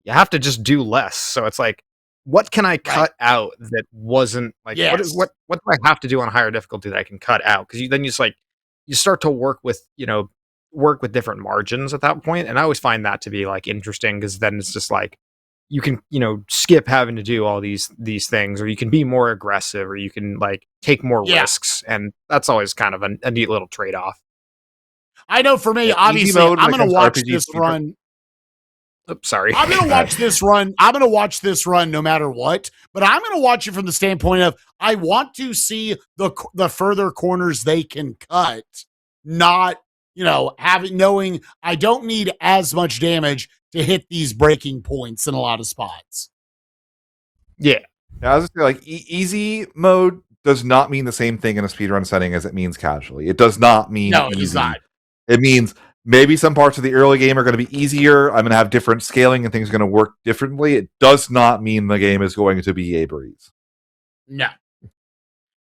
you have to just do less. So it's like, what can I cut out that wasn't like what do I have to do on a higher difficulty that I can cut out? Because then you just like you start to work with different margins at that point, and I always find that to be like interesting because then it's just like you can skip having to do all these things, or you can be more aggressive, or you can like take more risks, and that's always kind of a neat little trade-off. I know for me, obviously, I'm going to watch this run. Oops, sorry. I'm going to watch this run. I'm going to watch this run no matter what, but I'm going to watch it from the standpoint of I want to see the further corners they can cut, not, knowing I don't need as much damage to hit these breaking points in a lot of spots. Yeah. I was just like, easy mode does not mean the same thing in a speedrun setting as it means casually. It does not mean easy. It's not. It means maybe some parts of the early game are going to be easier. I'm going to have different scaling and things are going to work differently. It does not mean the game is going to be a breeze. No.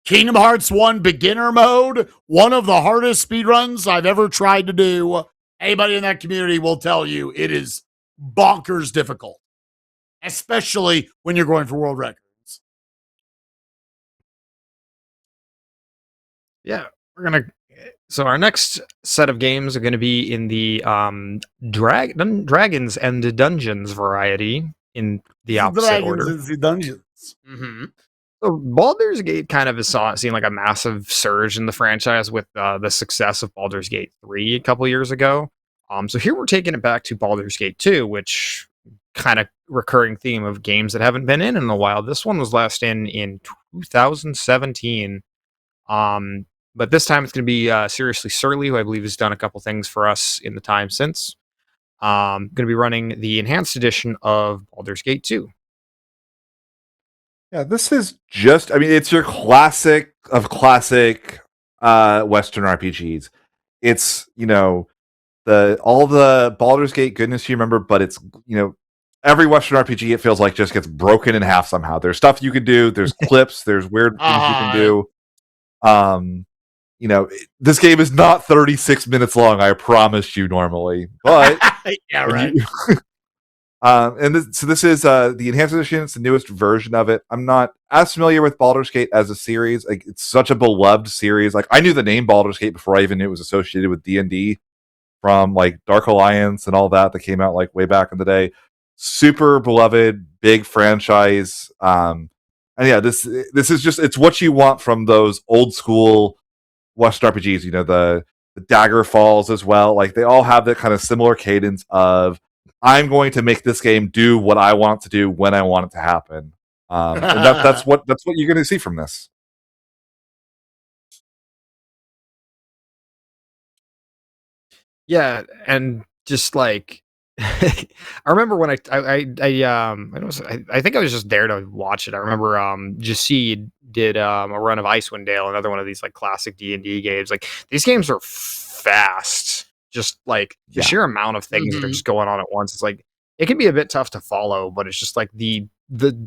Kingdom Hearts 1 beginner mode, one of the hardest speedruns I've ever tried to do. Anybody in that community will tell you it is bonkers difficult, especially when you're going for world records. Yeah, so our next set of games are going to be in the Dragons and the Dungeons variety in the opposite order. Dragons and the Dungeons. Mm-hmm. So Baldur's Gate kind of has seen like a massive surge in the franchise with the success of Baldur's Gate 3 a couple years ago. So here we're taking it back to Baldur's Gate 2, which kind of recurring theme of games that haven't been in a while. This one was last in 2017. But this time it's going to be Seriously Surly, who I believe has done a couple things for us in the time since. Going to be running the enhanced edition of Baldur's Gate 2. Yeah, this is just, it's your classic of classic Western RPGs. It's, all the Baldur's Gate goodness you remember, but it's, every Western RPG, it feels like just gets broken in half somehow. There's stuff you can do, there's clips, there's weird things you can do. This game is not 36 minutes long, I promise you normally. But yeah, right. So this is the enhanced edition. It's the newest version of it. I'm not as familiar with Baldur's Gate as a series. Like, it's such a beloved series. Like, I knew the name Baldur's Gate before I even knew it was associated with D&D from like Dark Alliance and all that came out like way back in the day. Super beloved, big franchise. And yeah, this is just, it's what you want from those old school Western RPGs. The Dagger Falls as well. Like, they all have that kind of similar cadence of, I'm going to make this game do what I want to do when I want it to happen. And that's what you're going to see from this. Yeah, and just like I remember when I think I was just there to watch it. I remember Jacid did a run of Icewind Dale, another one of these like classic D&D games. Like, these games are fast. Just like the sheer amount of things that are just going on at once. It's like it can be a bit tough to follow, but it's just like the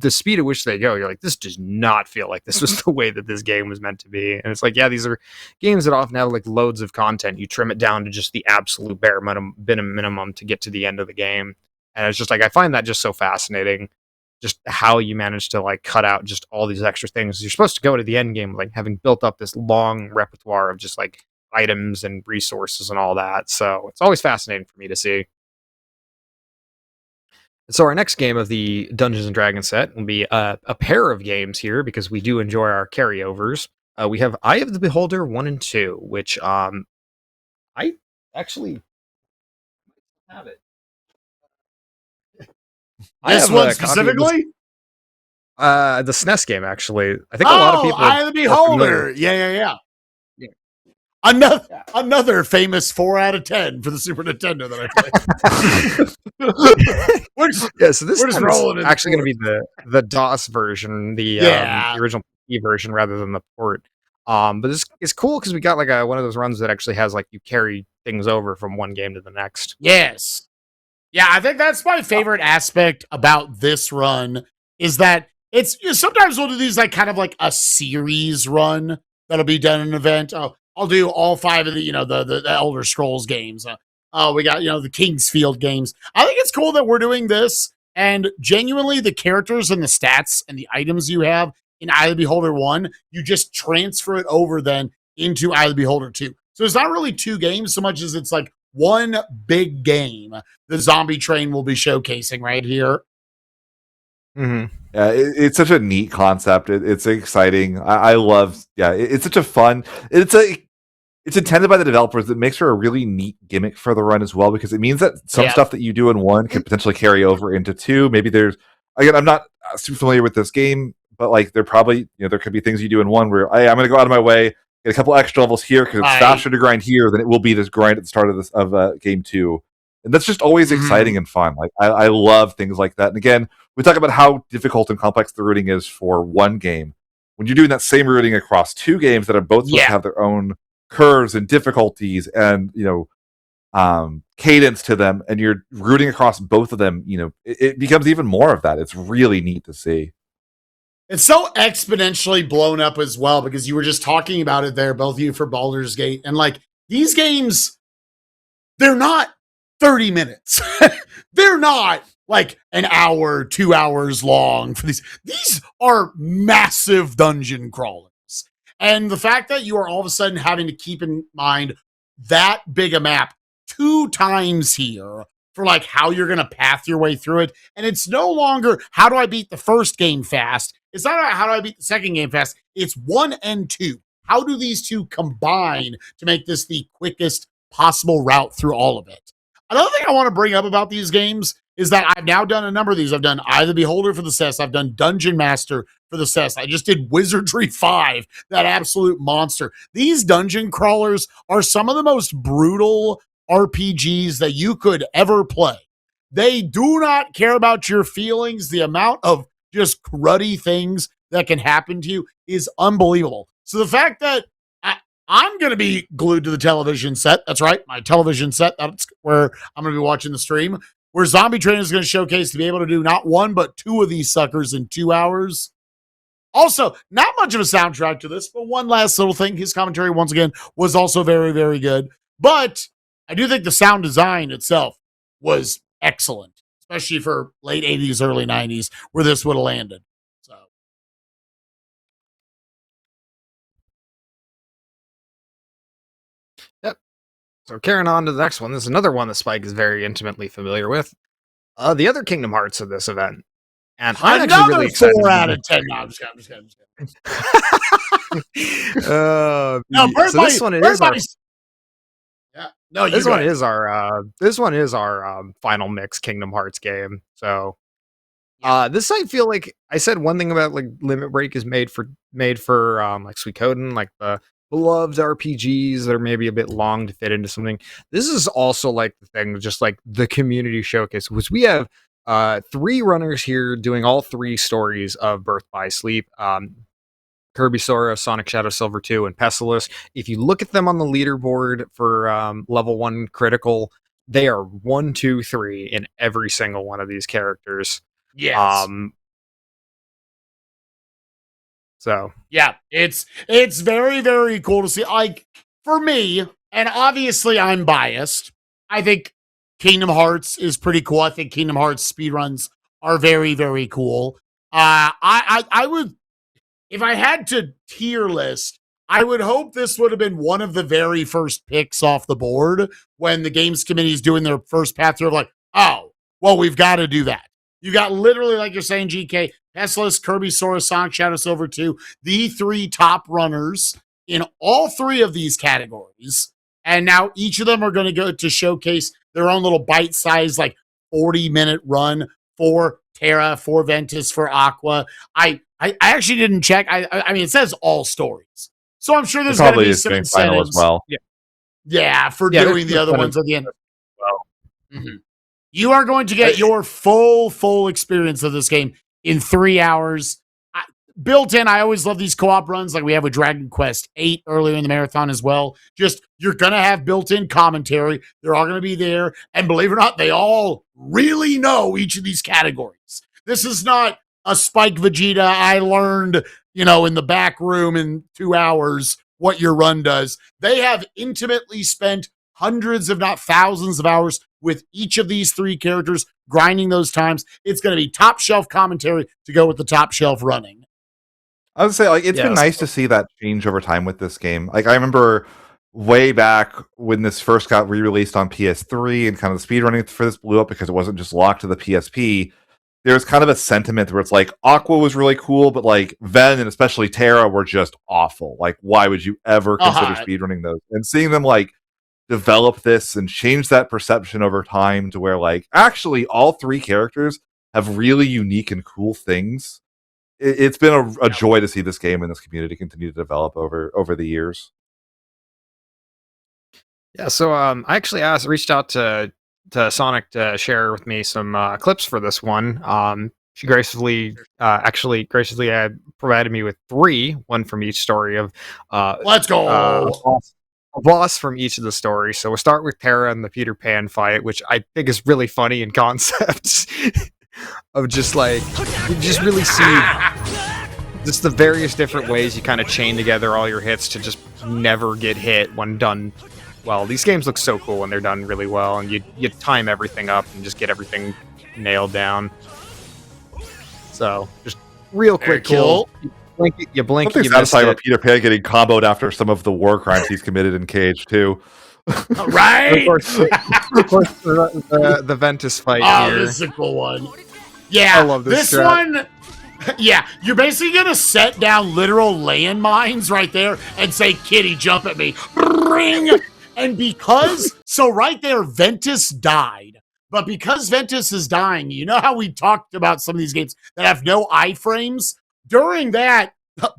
speed at which they go. You're like, this does not feel like this was the way that this game was meant to be. And it's like, yeah, these are games that often have like loads of content. You trim it down to just the absolute bare minimum to get to the end of the game. And it's just like, I find that just so fascinating. Just how you manage to like cut out just all these extra things. You're supposed to go to the end game like having built up this long repertoire of just like items and resources and all that. So it's always fascinating for me to see. So our next game of the Dungeons and Dragons set will be a pair of games here because we do enjoy our carryovers. We have Eye of the Beholder 1 and 2, which I actually have it. This one specifically? The SNES game, actually. I think a lot of people Eye of the Beholder. Yeah. Another famous 4 out of 10 for the Super Nintendo that I played. So this is actually going to be the DOS version, the original PC version, rather than the port. But this is cool because we got like one of those runs that actually has like you carry things over from one game to the next. Yes. Yeah, I think that's my favorite aspect about this run is that it's sometimes we'll do these like kind of like a series run that'll be done in an event. I'll do all 5 of the the Elder Scrolls games. We got the Kingsfield games. I think it's cool that we're doing this, and genuinely the characters and the stats and the items you have in Eye of the Beholder 1, you just transfer it over then into Eye of the Beholder 2. So it's not really 2 games so much as it's like one big game the Zombie Train will be showcasing right here. Mm-hmm. Yeah, it's such a neat concept. It's exciting. I love. Yeah, it's such a fun. It's intended by the developers. It makes for a really neat gimmick for the run as well, because it means that some stuff that you do in 1 can potentially carry over into 2. Maybe there's, again, I'm not super familiar with this game, but like there probably there could be things you do in 1 where I'm going to go out of my way, get a couple extra levels here because it's faster to grind here than it will be to grind at the start of game 2. And that's just always exciting and fun. Like I love things like that. And again, we talk about how difficult and complex the routing is for 1 game. When you're doing that same routing across 2 games that are both supposed to have their own curves and difficulties and cadence to them, and you're rooting across both of them, it becomes even more of that. It's really neat to see. It's so exponentially blown up as well, because you were just talking about it there, both of you, for Baldur's Gate. And like these games, they're not 30 minutes. They're not like an hour, 2 hours long for these. These are massive dungeon crawlers. And the fact that you are all of a sudden having to keep in mind that big a map 2 times here for like how you're going to path your way through it. And it's no longer, how do I beat the first game fast? It's not about how do I beat the second game fast. It's 1 and 2. How do these 2 combine to make this the quickest possible route through all of it? Another thing I want to bring up about these games is that I've now done a number of these. I've done Eye of the Beholder for the SES. I've done Dungeon Master for the SES. I just did Wizardry 5, that absolute monster. These dungeon crawlers are some of the most brutal RPGs that you could ever play. They do not care about your feelings. The amount of just cruddy things that can happen to you is unbelievable. So the fact that I'm going to be glued to the television set. That's right, my television set. That's where I'm going to be watching the stream, where Zombie Train is going to showcase to be able to do not 1, but 2 of these suckers in 2 hours. Also, not much of a soundtrack to this, but one last little thing. His commentary, once again, was also very, very good. But I do think the sound design itself was excellent, especially for late 80s, early 90s, where this would have landed. So. Yep. So carrying on to the next one, this is another one that Spike is very intimately familiar with. The other Kingdom Hearts of this event. And I'm actually really excited. 4 out of 10. No, I'm just kidding. So this one is our. Yeah. No, this one is our. This one is our final mix Kingdom Hearts game. So, this I feel like I said one thing about like Limit Break is made for like Suikoden, like the beloved RPGs that are maybe a bit long to fit into something. This is also like the thing, just like the community showcase, which we have 3 runners here doing all 3 stories of Birth by Sleep. Kirby Sora, Sonic Shadow Silver 2, and Pestilus. If you look at them on the leaderboard for level 1 critical, they are 1, 2, 3 in every single one of these characters. Yes. So yeah, it's very, very cool to see. Like for me, and obviously I'm biased, I think Kingdom Hearts is pretty cool. I think Kingdom Hearts speedruns are very, very cool. I would, if I had to tier list, I would hope this would have been one of the very first picks off the board when the games committee is doing their first path through of like, oh, well, we've got to do that. You got literally, like you're saying, GK, Pestilus, Kirby, Sora, Sonic, Shadow Silver 2, the 3 top runners in all 3 of these categories. And now each of them are going to go to showcase their own little bite-sized, like 40-minute run for Terra, for Ventus, for Aqua. I actually didn't check. I mean, it says all stories, so I'm sure there's going to be some incentives. As well. Yeah, for doing the other ones at the end. Well, You are going to get your full experience of this game in 3 hours. Built in, I always love these co-op runs like we have with Dragon Quest 8 earlier in the marathon as well. Just, you're going to have built-in commentary. They're all going to be there. And believe it or not, they all really know each of these categories. This is not a Spike Vegeta, I learned, in the back room in 2 hours what your run does. They have intimately spent hundreds, if not thousands of hours with each of these 3 characters, grinding those times. It's going to be top shelf commentary to go with the top shelf running. I would say, it's been nice to see that change over time with this game. Like, I remember way back when this first got re-released on PS3 and kind of the speedrunning for this blew up because it wasn't just locked to the PSP. There was kind of a sentiment where it's like, Aqua was really cool, but like Ven and especially Terra were just awful. Like, why would you ever consider speedrunning those? And seeing them like develop this and change that perception over time to where like actually all 3 characters have really unique and cool things. It's been a joy to see this game and this community continue to develop over the years. Yeah, so I actually reached out to Sonic to share with me some clips for this one. She graciously provided me with 3, one from each story of let's go. A boss from each of the stories. So we'll start with Terra and the Peter Pan fight, which I think is really funny in concept. Of just like, you just really see just the various different ways you kind of chain together all your hits to just never get hit when done well. These games look so cool when they're done really well, and you time everything up and just get everything nailed down. So just real quick kill. You blink. Something satisfying with Peter Pan getting comboed after some of the war crimes he's committed in Cage too. Right. Of course, the Ventus fight here. This is a cool one. Yeah, I love this one. Yeah, you're basically gonna set down literal landmines right there and say, "Kitty, jump at me." Ring. And so right there, Ventus died. But because Ventus is dying, you know how we talked about some of these games that have no iframes? During that,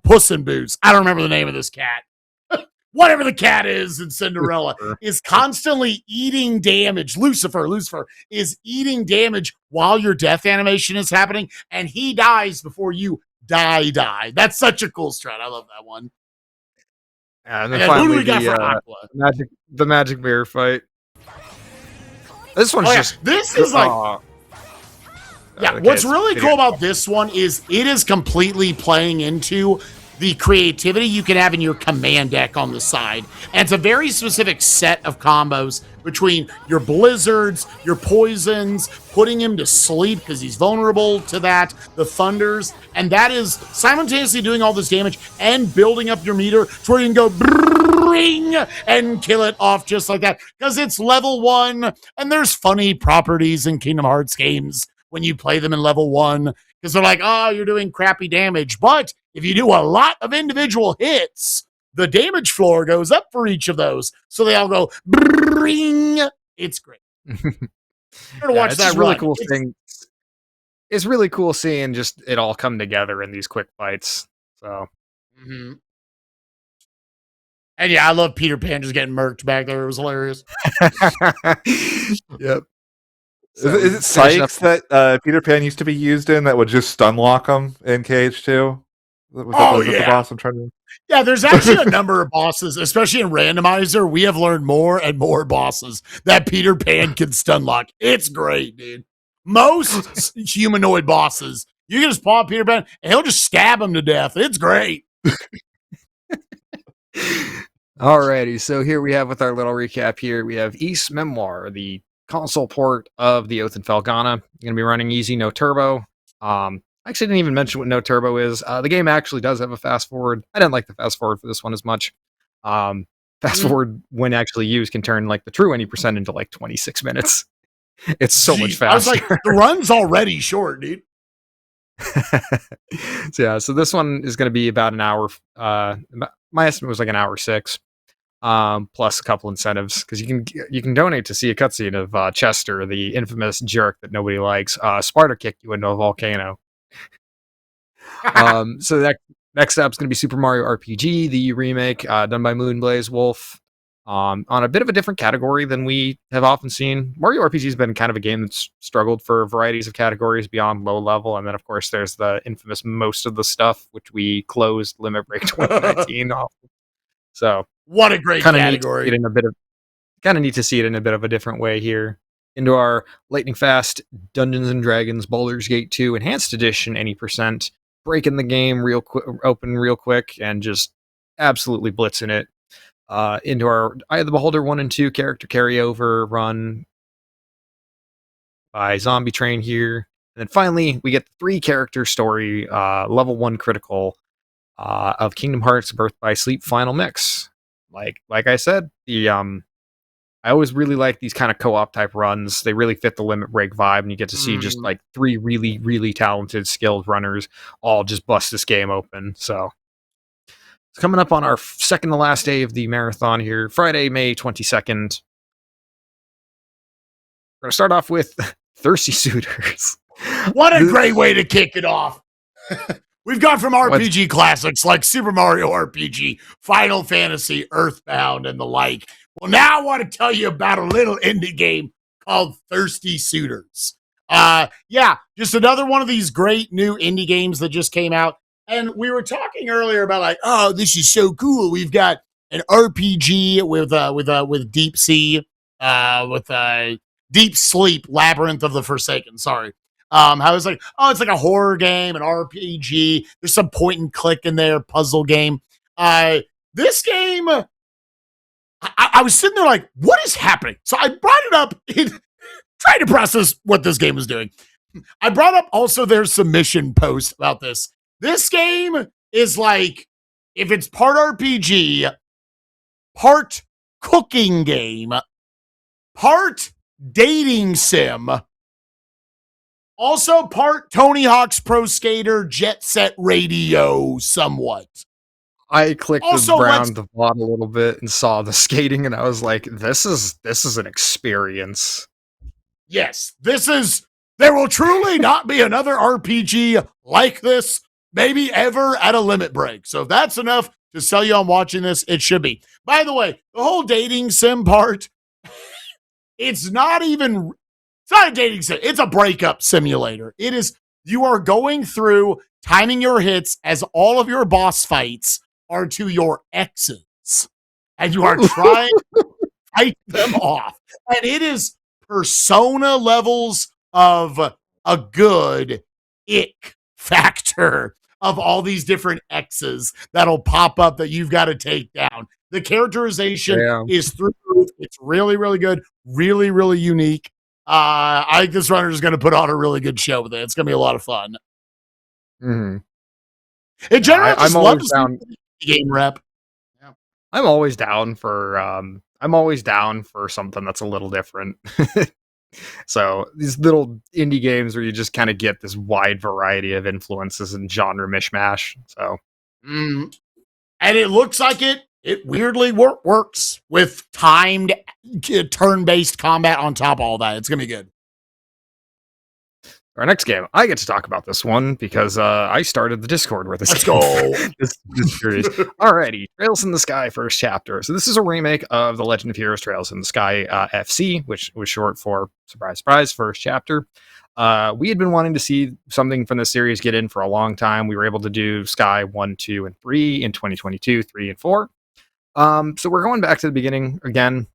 Puss in Boots, I don't remember the name of this cat. Whatever the cat is in Cinderella, is constantly eating damage. Lucifer is eating damage while your death animation is happening, and he dies before you die. That's such a cool strat. I love that one. And then finally, who do we got for Aqua? The magic mirror fight. This one's this is like... what's really cool about this one is it is completely playing into the creativity you can have in your command deck on the side. And it's a very specific set of combos between your blizzards, your poisons, putting him to sleep because he's vulnerable to that, the thunders, and that is simultaneously doing all this damage and building up your meter to where you can go bring and kill it off just like that because it's level 1 and there's funny properties in Kingdom Hearts games when you play them in level 1 because they're like, oh, you're doing crappy damage. But if you do a lot of individual hits, the damage floor goes up for each of those. So they all go, bring. It's great. Watch that really cool thing. It's really cool seeing just it all come together in these quick fights. So, and yeah, I love Peter Pan just getting murked back there. It was hilarious. Yep. So, is it Sykes that Peter Pan used to be used in that would just stun lock him in Cage too? Was that the boss I'm trying to... Yeah, there's actually a number of bosses, especially in Randomizer. We have learned more and more bosses that Peter Pan can stun lock. It's great, dude. Most humanoid bosses, you can just paw Peter Pan and he'll just stab him to death. It's great. Alrighty, so here we have with our little recap here, we have East Memoir, the console port of the Oath and Felghana. Going to be running easy, no turbo. I actually didn't even mention what no turbo is. The game actually does have a fast forward. I didn't like the fast forward for this one as much. Fast forward, when actually used, can turn like the true 20% into like 26 minutes. It's so much faster. I was like, the run's already short, dude. So this one is going to be about an hour. My estimate was like an hour 6. plus a couple incentives because you can donate to see a cutscene of Chester, the infamous jerk that nobody likes, Sparta kick you into a volcano. So that next up is going to be Super Mario RPG, the remake done by Moonblaze Wolf, on a bit of a different category than we have often seen. Mario RPG has been kind of a game that's struggled for varieties of categories beyond low level, and then of course there's the infamous most of the stuff, which we closed Limit Break 2019 off. So what a great category! Kind of need to see it in a bit of a different way here. Into our lightning fast Dungeons and Dragons Baldur's Gate 2 Enhanced Edition, any percent, breaking the game open real quick and just absolutely blitzing it. Into our Eye of the Beholder 1 and 2 character carryover run by Zombie Train here. And then finally, we get the 3 character story, level 1 critical of Kingdom Hearts Birth by Sleep Final Mix. Like I said, I always really like these kind of co-op type runs. They really fit the Limit Break vibe, and you get to see just like 3 really, really talented, skilled runners all just bust this game open. So it's coming up on our second to last day of the marathon here, Friday, May 22nd. We're going to start off with Thirsty Suitors. What a great way to kick it off. We've gone from RPG classics like Super Mario RPG, Final Fantasy, Earthbound, and the like. Well, now I want to tell you about a little indie game called Thirsty Suitors. Just another one of these great new indie games that just came out. And we were talking earlier about like, oh, this is so cool. We've got an RPG with Deep Sea, Deep Sleep, Labyrinth of the Forsaken. Sorry. I was like, oh, it's like a horror game, an RPG. There's some point and click in there, puzzle game. This game, I was sitting there like, what is happening? So I brought it up in trying to process what this game was doing. I brought up also their submission post about this. This game is like, if it's part RPG, part cooking game, part dating sim, also part Tony Hawk's Pro Skater Jet Set Radio somewhat. I clicked around the plot a little bit and saw the skating, and I was like, this is an experience. Yes, there will truly not be another RPG like this, maybe ever, at a Limit Break. So if that's enough to sell you on watching this, it should be. By the way, the whole dating sim part, it's not a dating sim. It's a breakup simulator. It is, you are going through timing your hits as all of your boss fights are to your exes. And you are trying to fight them off. And it is Persona levels of a good ick factor of all these different X's that'll pop up that you've got to take down. The characterization is through. It's really, really good. Really, really unique. I think this runner is going to put on a really good show with it. It's going to be a lot of fun. Mm-hmm. In general, I just love to see the game rep. Yeah. I'm always down for something that's a little different. So these little indie games where you just kind of get this wide variety of influences and genre mishmash. So, and it looks like it weirdly works with timed turn-based combat on top of all that. It's gonna be good. Our next game, I get to talk about this one because I started the Discord where this Let's go. this series. Alrighty, Trails in the Sky first chapter. So this is a remake of The Legend of Heroes Trails in the Sky FC, which was short for, surprise, surprise, first chapter. We had been wanting to see something from this series get in for a long time. We were able to do Sky 1, 2, and 3 in 2022, 3 and 4. So we're going back to the beginning again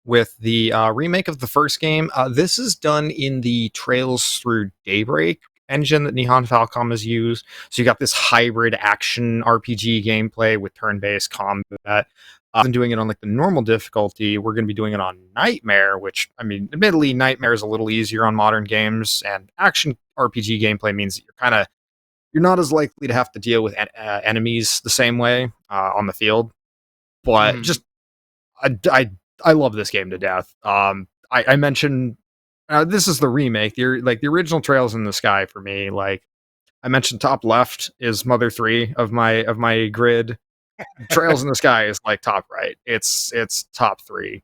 with the remake of the first game. This is done in the Trails Through Daybreak engine that Nihon Falcom has used. So you got this hybrid action RPG gameplay with turn-based combat. Than doing it on like the normal difficulty, we're going to be doing it on Nightmare, which, I mean, admittedly, Nightmare is a little easier on modern games, and action RPG gameplay means that you're not as likely to have to deal with enemies the same way on the field. But just, I love this game to death. I mentioned this is the remake. The original Trails in the Sky for me. Like I mentioned, top left is Mother 3 of my grid. Trails in the Sky is like top right. It's top 3.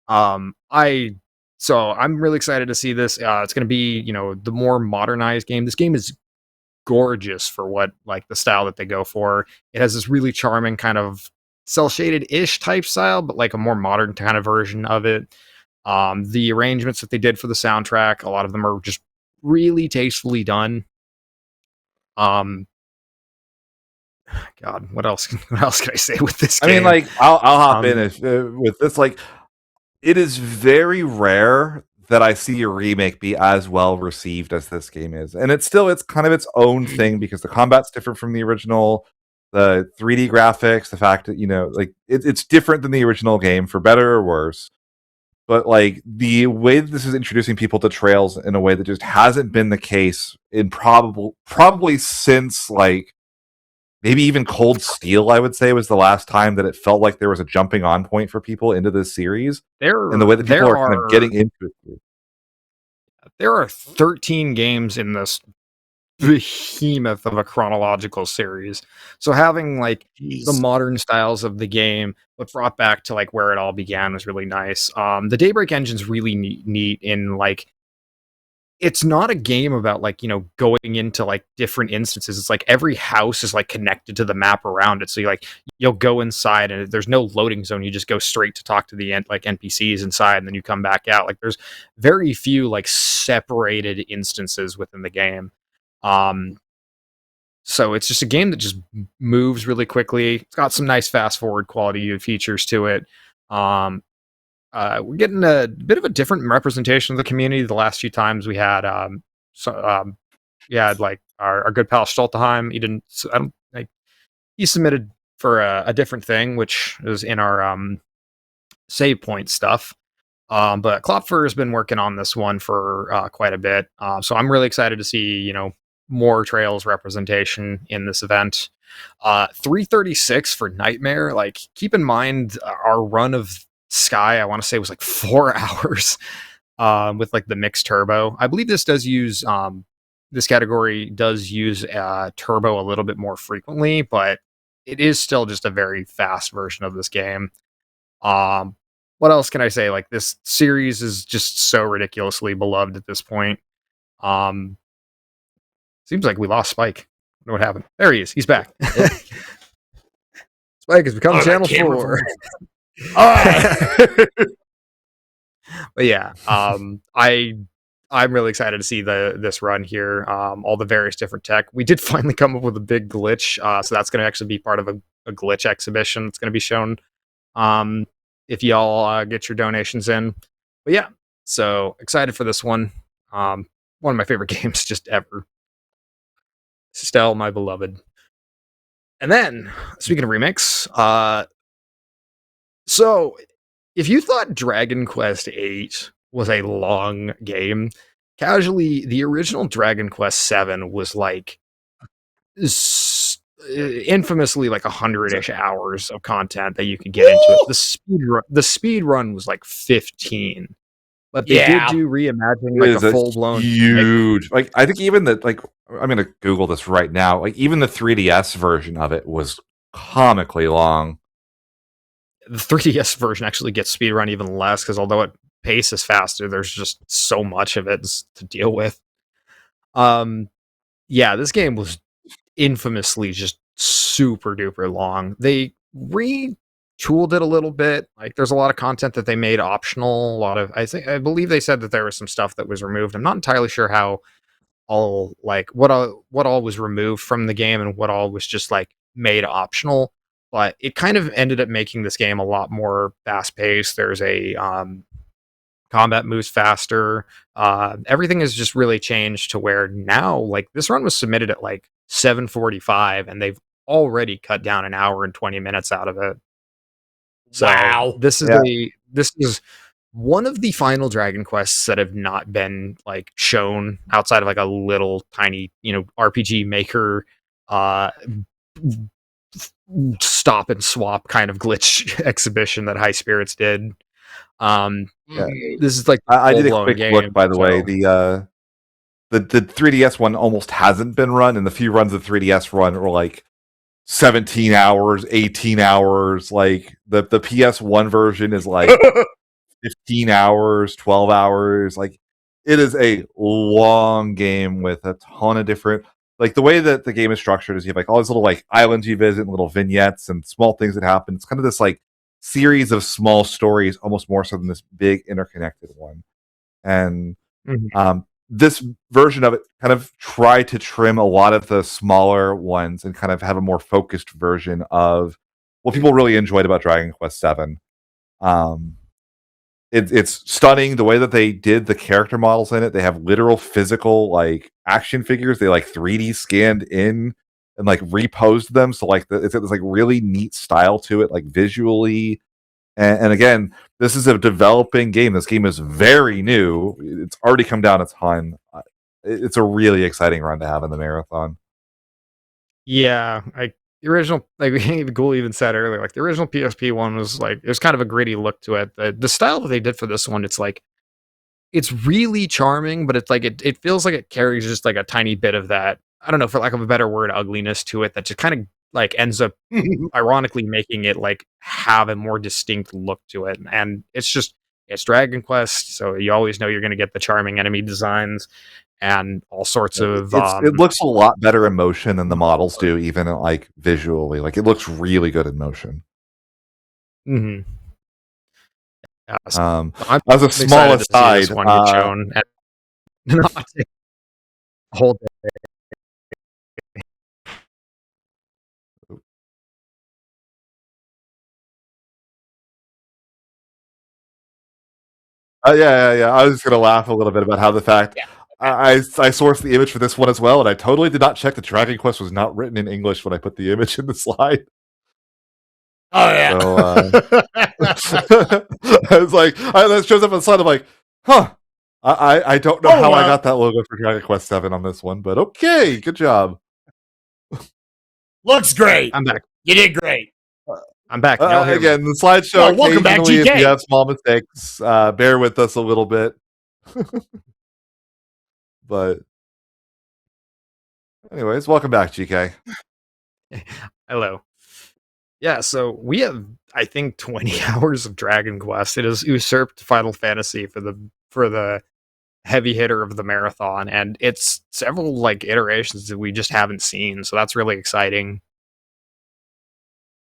I'm really excited to see this. It's going to be, the more modernized game. This game is gorgeous for what like the style that they go for. It has this really charming kind of cell shaded ish type style, but like a more modern kind of version of it. The arrangements that they did for the soundtrack, a lot of them are just really tastefully done. God, what else? What else can I say with this game? I mean, like, I'll hop in with this. Like, it is very rare that I see a remake be as well received as this game is, and it's kind of its own thing because the combat's different from the original, the 3D graphics, the fact that like it's different than the original game for better or worse. But like the way that this is introducing people to Trails in a way that just hasn't been the case in probably since like maybe even Cold Steel, I would say, was the last time that it felt like there was a jumping on point for people into this series. And the way that people are kind of getting into it. There are 13 games in this behemoth of a chronological series. So having like the modern styles of the game, but brought back to like where it all began was really nice. The Daybreak engine's really neat in like, it's not a game about like, going into like different instances. It's like every house is like connected to the map around it. So you'll go inside and there's no loading zone. You just go straight to talk to the NPCs inside and then you come back out. Like there's very few like separated instances within the game. So it's just a game that just moves really quickly. It's got some nice fast forward quality features to it. We're getting a bit of a different representation of the community. The last few times we had, like our good pal Stolteheim. He submitted for a different thing, which is in our save point stuff. But Klopfer has been working on this one for quite a bit. So I'm really excited to see, more Trails representation in this event. 336 for Nightmare. Like, keep in mind our run of Sky, I want to say, was like 4 hours with like the mixed turbo. I believe this does use this category does use turbo a little bit more frequently, but it is still just a very fast version of this game. What else can I say? Like, this series is just so ridiculously beloved at this point. Seems like we lost Spike. I don't know what happened. There he is. He's back. Spike has become channel 4. But yeah, I'm really excited to see this run here. All the various different tech. We did finally come up with a big glitch, so that's going to actually be part of a glitch exhibition. It's going to be shown if y'all get your donations in. But yeah, so excited for this one. One of my favorite games just ever. Stell, my beloved. And then, speaking of remakes, so if you thought Dragon Quest VIII was a long game, casually, the original Dragon Quest VII was like infamously like 100-ish hours of content that you could get into it. The speed run was like 15. But they did do reimagining like a full-blown huge. Like, I think even the I'm gonna Google this right now. Like, even the 3DS version of it was comically long. The 3DS version actually gets speedrun even less because although it paces faster, there's just so much of it to deal with. Yeah, this game was infamously just super duper long. They retooled it a little bit. Like, there's a lot of content that they made optional. I believe they said that there was some stuff that was removed. I'm not entirely sure how what all was removed from the game and what all was just like made optional. But it kind of ended up making this game a lot more fast paced. There's a combat moves faster. Everything has just really changed to where now, like, this run was submitted at like 7:45, and they've already cut down an hour and 20 minutes out of it. So wow, this is one of the final Dragon Quests that have not been like shown outside of like a little tiny, RPG maker stop and swap kind of glitch exhibition that High Spirits did. This is like I did a quick look, by the way. The 3DS one almost hasn't been run, and the few runs of 3DS run were like 17 hours, 18 hours. Like the PS1 version is like 15 hours, 12 hours. Like it is a long game with a ton of different, like the way that the game is structured is you have like all these little like islands you visit and little vignettes and small things that happen. It's kind of this like series of small stories, almost more so than this big interconnected one. And this version of it kind of tried to trim a lot of the smaller ones and kind of have a more focused version of what people really enjoyed about Dragon Quest VII. It's stunning the way that they did the character models in it. They have literal physical like action figures. They like 3D scanned in and like reposed them. So like it's this like really neat style to it, like visually. And again, this is a developing game. This game is very new. It's already come down a ton. It's a really exciting run to have in the marathon. Yeah, like the original, like Ghoul even said earlier, like the original PSP one was like there's kind of a gritty look to it. The style that they did for this one, it's like it's really charming, but it's like it feels like it carries just like a tiny bit of that. I don't know, for lack of a better word, ugliness to it that just kind of like ends up ironically making it like have a more distinct look to it. And it's Dragon Quest, so you always know you're going to get the charming enemy designs and all sorts of it looks a lot better in motion than the models do, even like visually. Like it looks really good in motion. Yeah, so as a small aside, this one get shown and not whole day. Yeah. I was just gonna laugh a little bit about how the fact I sourced the image for this one as well, and I totally did not check that Dragon Quest was not written in English when I put the image in the slide. Oh yeah. So, I was like, that shows up on the slide. I'm like, huh. I don't know how I got that logo for Dragon Quest VII on this one, but okay, good job. Looks great. I'm back. You did great. I'm back. Again, the slideshow. Welcome back, GK. If you have small mistakes, bear with us a little bit. But, anyways, welcome back, GK. Hello. Yeah, so we have, I think, 20 hours of Dragon Quest. It has usurped Final Fantasy for the heavy hitter of the marathon, and it's several like iterations that we just haven't seen. So that's really exciting.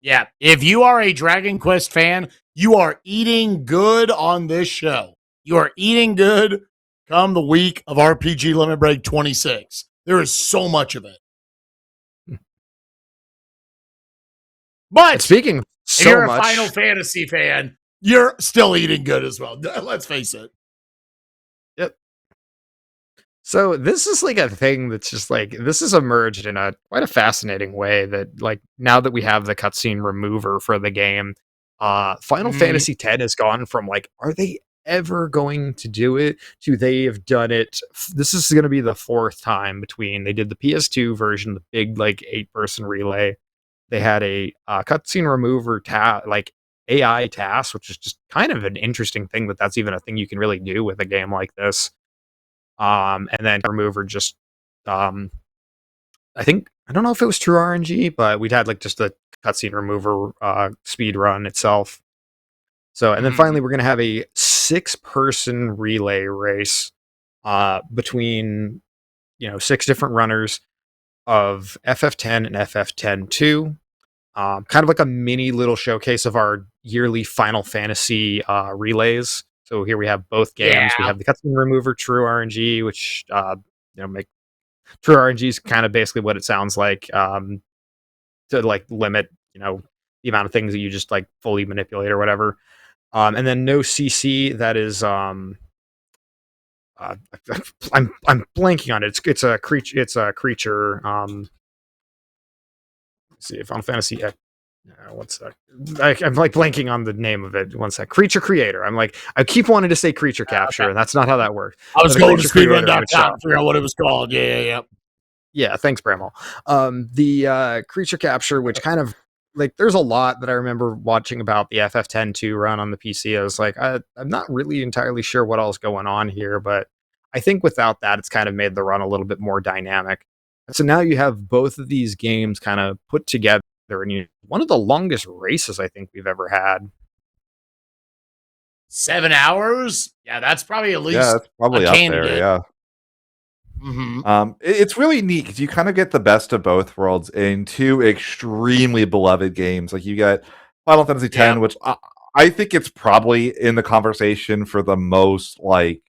Yeah, if you are a Dragon Quest fan, you are eating good on this show. You are eating good come the week of RPG Limit Break 26. There is so much of it. But speaking if you're a Final Fantasy fan, you're still eating good as well. Let's face it. Yep. So this is like a thing that's just like this has emerged in a quite a fascinating way that like now that we have the cutscene remover for the game, Final Fantasy X has gone from like, are they ever going to do it to they have done it. This is going to be the fourth time between they did the PS2 version, the big like 8-person relay. They had a cutscene remover like AI task, which is just kind of an interesting thing that's even a thing you can really do with a game like this. And then remover just I don't know if it was true RNG, but we'd had like just a cutscene remover speed run itself. So, and then finally we're gonna have a 6-person relay race between 6 different runners of FF10 and FF10-2. Kind of like a mini little showcase of our yearly Final Fantasy relays. So here we have both games. Yeah. We have the cutscene remover, True RNG, which make True RNG is kind of basically what it sounds like, to like limit the amount of things that you just like fully manipulate or whatever. And then no CC, that is I'm blanking on it. It's a creature. It's a creature. Let's see, Final Fantasy. One sec. I'm like blanking on the name of it. One sec. Creature Creator. I keep wanting to say Creature Capture, okay. And that's not how that works. I was going to speedrun.com to figure out what it was called. Yeah. Yeah, thanks, Bramall. The Creature Capture, which kind of like there's a lot that I remember watching about the FF10-2 run on the PC. I was like, I'm not really entirely sure what all's going on here, but I think without that, it's kind of made the run a little bit more dynamic. So now you have both of these games kind of put together, and one of the longest races I think we've ever had. 7 hours? Yeah, that's probably at Yeah, least that's probably a up there. candidate. Yeah. It's really neat because you kind of get the best of both worlds in two extremely beloved games. Like you get Final Fantasy X, which I think it's probably in the conversation for the most like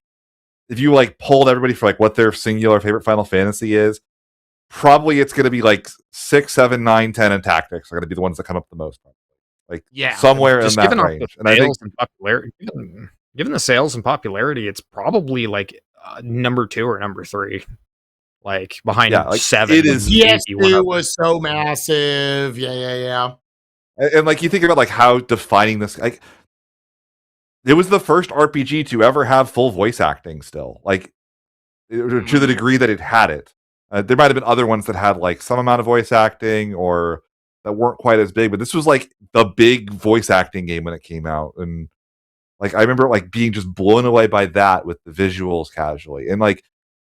if you like polled everybody for like what their singular favorite Final Fantasy is, probably it's going to be like 6, 7, 9, 10, and Tactics are going to be the ones that come up the most. Like somewhere in that range. And I think and popularity, given the sales and popularity, it's probably like number 2 or number 3. Like behind like 7. It is. PS2 was so massive. Yeah. And like you think about like how defining this like it was the first RPG to ever have full voice acting still. Like to the degree that it had it. There might have been other ones that had like some amount of voice acting or that weren't quite as big, but this was like the big voice acting game when it came out. And like I remember like being just blown away by that with the visuals casually. And like,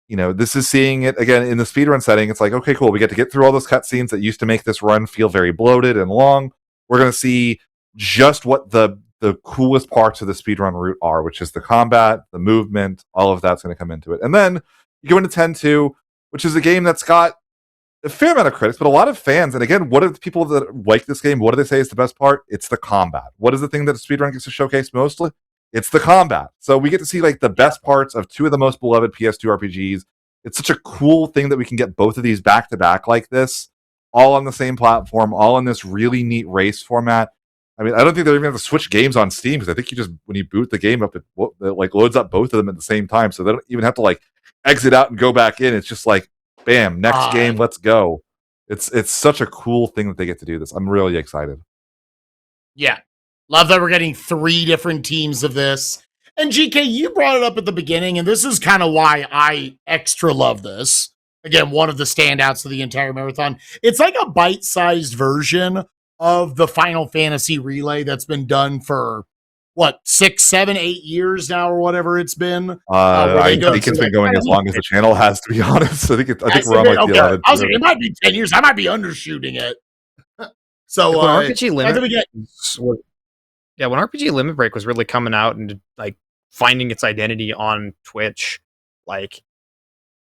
this is seeing it again in the speedrun setting. It's like, okay, cool. We get to get through all those cutscenes that used to make this run feel very bloated and long. We're gonna see just what the coolest parts of the speedrun route are, which is the combat, the movement, all of that's gonna come into it. And then you go into 10-2, which is a game that's got a fair amount of critics, but a lot of fans. And again, what are the people that like this game? What do they say is the best part? It's the combat. What is the thing that speedrun gets to showcase mostly? It's the combat. So we get to see like the best parts of two of the most beloved PS2 RPGs. It's such a cool thing that we can get both of these back to back like this, all on the same platform, all in this really neat race format. I mean, I don't think they're even have to switch games on Steam because I think you just when you boot the game up, it like loads up both of them at the same time, so they don't even have to like exit out and go back in. It's just like, bam, next game, let's go. It's such a cool thing that they get to do this. I'm really excited. Yeah, love that we're getting 3 different teams of this. And GK, you brought it up at the beginning, and this is kind of why I extra love this. Again, one of the standouts of the entire marathon. It's like a bite-sized version of the Final Fantasy Relay that's been done for, 6, 7, 8 years now, or whatever it's been. I think it's been going as long as the channel has, to be honest. I think we're on like the 11th. I was like, it might be 10 years. I might be undershooting it. So when RPG Limit Break was really coming out and like finding its identity on Twitch, like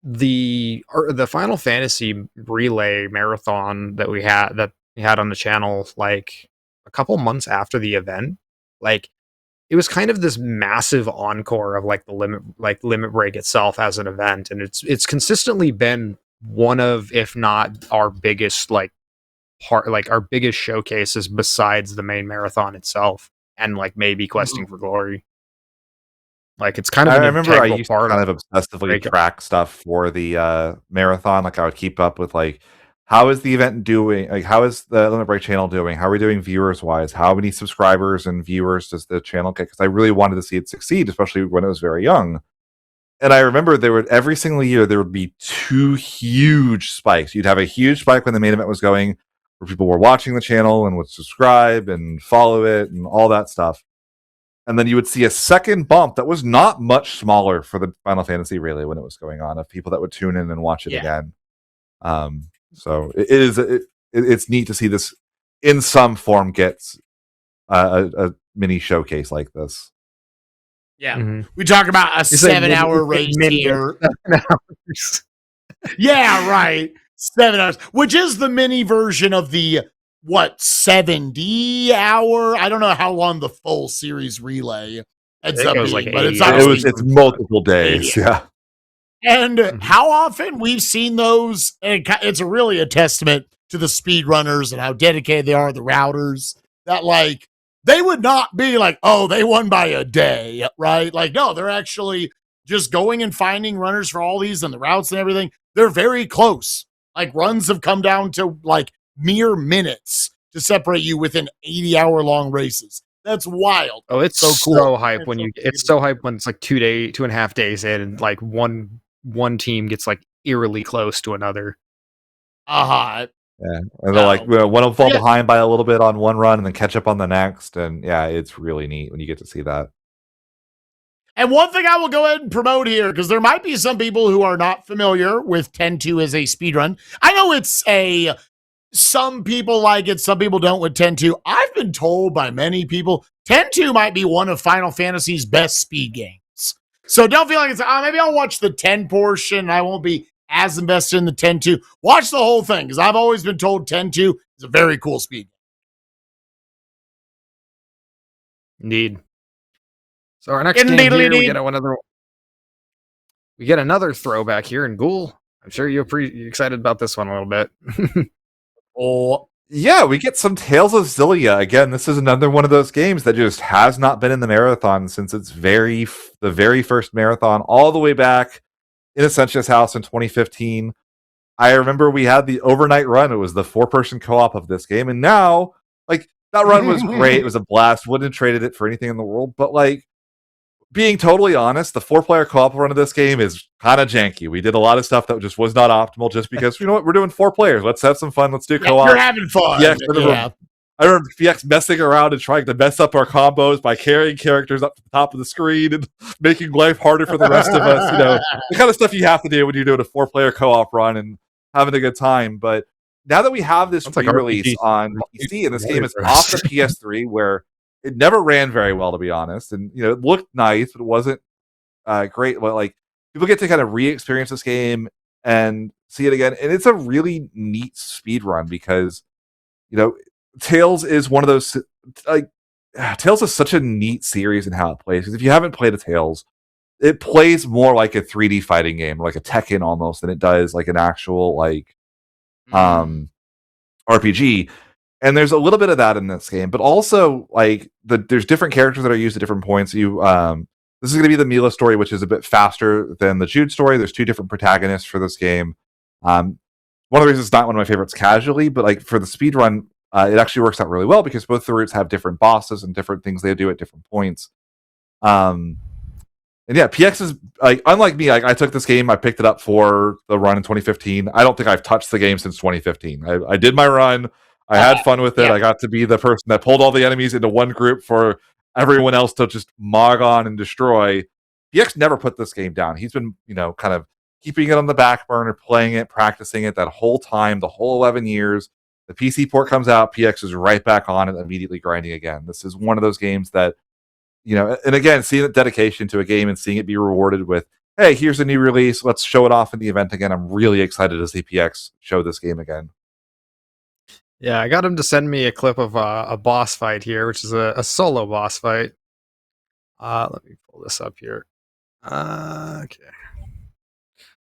the Final Fantasy Relay marathon that we had on the channel, like a couple months after the event, like it was kind of this massive encore of like the Limit Break itself as an event, and it's consistently been one of, if not our biggest our biggest showcases besides the main marathon itself, and like maybe Questing for Glory. Like it's kind of. I remember I used to kind of obsessively track stuff for the marathon. Like I would keep up with like how is the event doing? Like how is the Limit Break channel doing? How are we doing viewers wise? How many subscribers and viewers does the channel get? Because I really wanted to see it succeed, especially when it was very young. And I remember every single year there would be 2 huge spikes. You'd have a huge spike when the main event was going, where people were watching the channel and would subscribe and follow it and all that stuff. And then you would see a second bump that was not much smaller for the Final Fantasy Relay when it was going on, of people that would tune in and watch it again. So it's neat to see this in some form gets a mini showcase like this. Yeah, we talk about a 7-hour race here. Yeah, right. 7 hours, which is the mini version of the 70 hour. I don't know how long the full series Relay ends up being, like but it's multiple days. Yeah. And how often we've seen those, and it's really a testament to the speedrunners and how dedicated they are, the routers, that like they would not be like, oh, they won by a day, right? Like, no, they're actually just going and finding runners for all these and the routes and everything. They're very close. Like runs have come down to like mere minutes to separate you within 80-hour-long races. That's wild. Oh, it's so cool. So hype it's so hype when it's like 2.5 days in, and like one team gets like eerily close to another. Yeah, and they're like one will fall behind by a little bit on one run and then catch up on the next, and yeah, it's really neat when you get to see that. And one thing I will go ahead and promote here, because there might be some people who are not familiar with 10-2 as a speedrun. I know some people like it, some people don't with 10-2. I've been told by many people 10-2 might be one of Final Fantasy's best speed games. So don't feel like it's, maybe I'll watch the 10 portion. I won't be as invested in the 10-2. Watch the whole thing, because I've always been told 10-2 is a very cool speed game. Indeed. So our next game here, we get another throwback here in Ghoul. I'm sure you're excited about this one a little bit. Oh, yeah, we get some Tales of Xillia. Again, this is another one of those games that just has not been in the marathon since its the very first marathon, all the way back in Essentia's house in 2015. I remember we had the overnight run. It was the 4-person co-op of this game. And now, like, that run was great. It was a blast. Wouldn't have traded it for anything in the world. But, like, being totally honest, the 4-player co-op run of this game is kind of janky. We did a lot of stuff that just was not optimal just because, you know what, we're doing 4 players. Let's have some fun. Let's do co-op. You're having fun. I remember VX messing around and trying to mess up our combos by carrying characters up to the top of the screen and making life harder for the rest of us. You know, the kind of stuff you have to do when you're doing a 4-player co-op run and having a good time. But now that we have this re-release on PC, and this game is off the PS3, where it never ran very well, to be honest. And, you know, it looked nice, but it wasn't great. But, like, people get to kind of re-experience this game and see it again. And it's a really neat speed run because, you know, Tales is one of those, like, Tales is such a neat series in how it plays. Because if you haven't played a Tales, it plays more like a 3D fighting game, like a Tekken almost, than it does like an actual, like, RPG. And there's a little bit of that in this game, but also, like, there's different characters that are used at different points. This is going to be the Mila story, which is a bit faster than the Jude story. There's 2 different protagonists for this game. One of the reasons it's not one of my favorites casually, but, like, for the speed run, it actually works out really well because both the routes have different bosses and different things they do at different points. And yeah, PX is, like, unlike me, I took this game, I picked it up for the run in 2015. I don't think I've touched the game since 2015. I did my run. I had fun with it. Yeah. I got to be the person that pulled all the enemies into one group for everyone else to just mog on and destroy. PX never put this game down. He's been, you know, kind of keeping it on the back burner, playing it, practicing it that whole time, the whole 11 years. The PC port comes out, PX is right back on it, immediately grinding again. This is one of those games that, you know, and again, seeing the dedication to a game and seeing it be rewarded with, hey, here's a new release, let's show it off in the event again. I'm really excited to see PX show this game again. Yeah, I got him to send me a clip of a boss fight here, which is a solo boss fight. Let me pull this up here. Okay.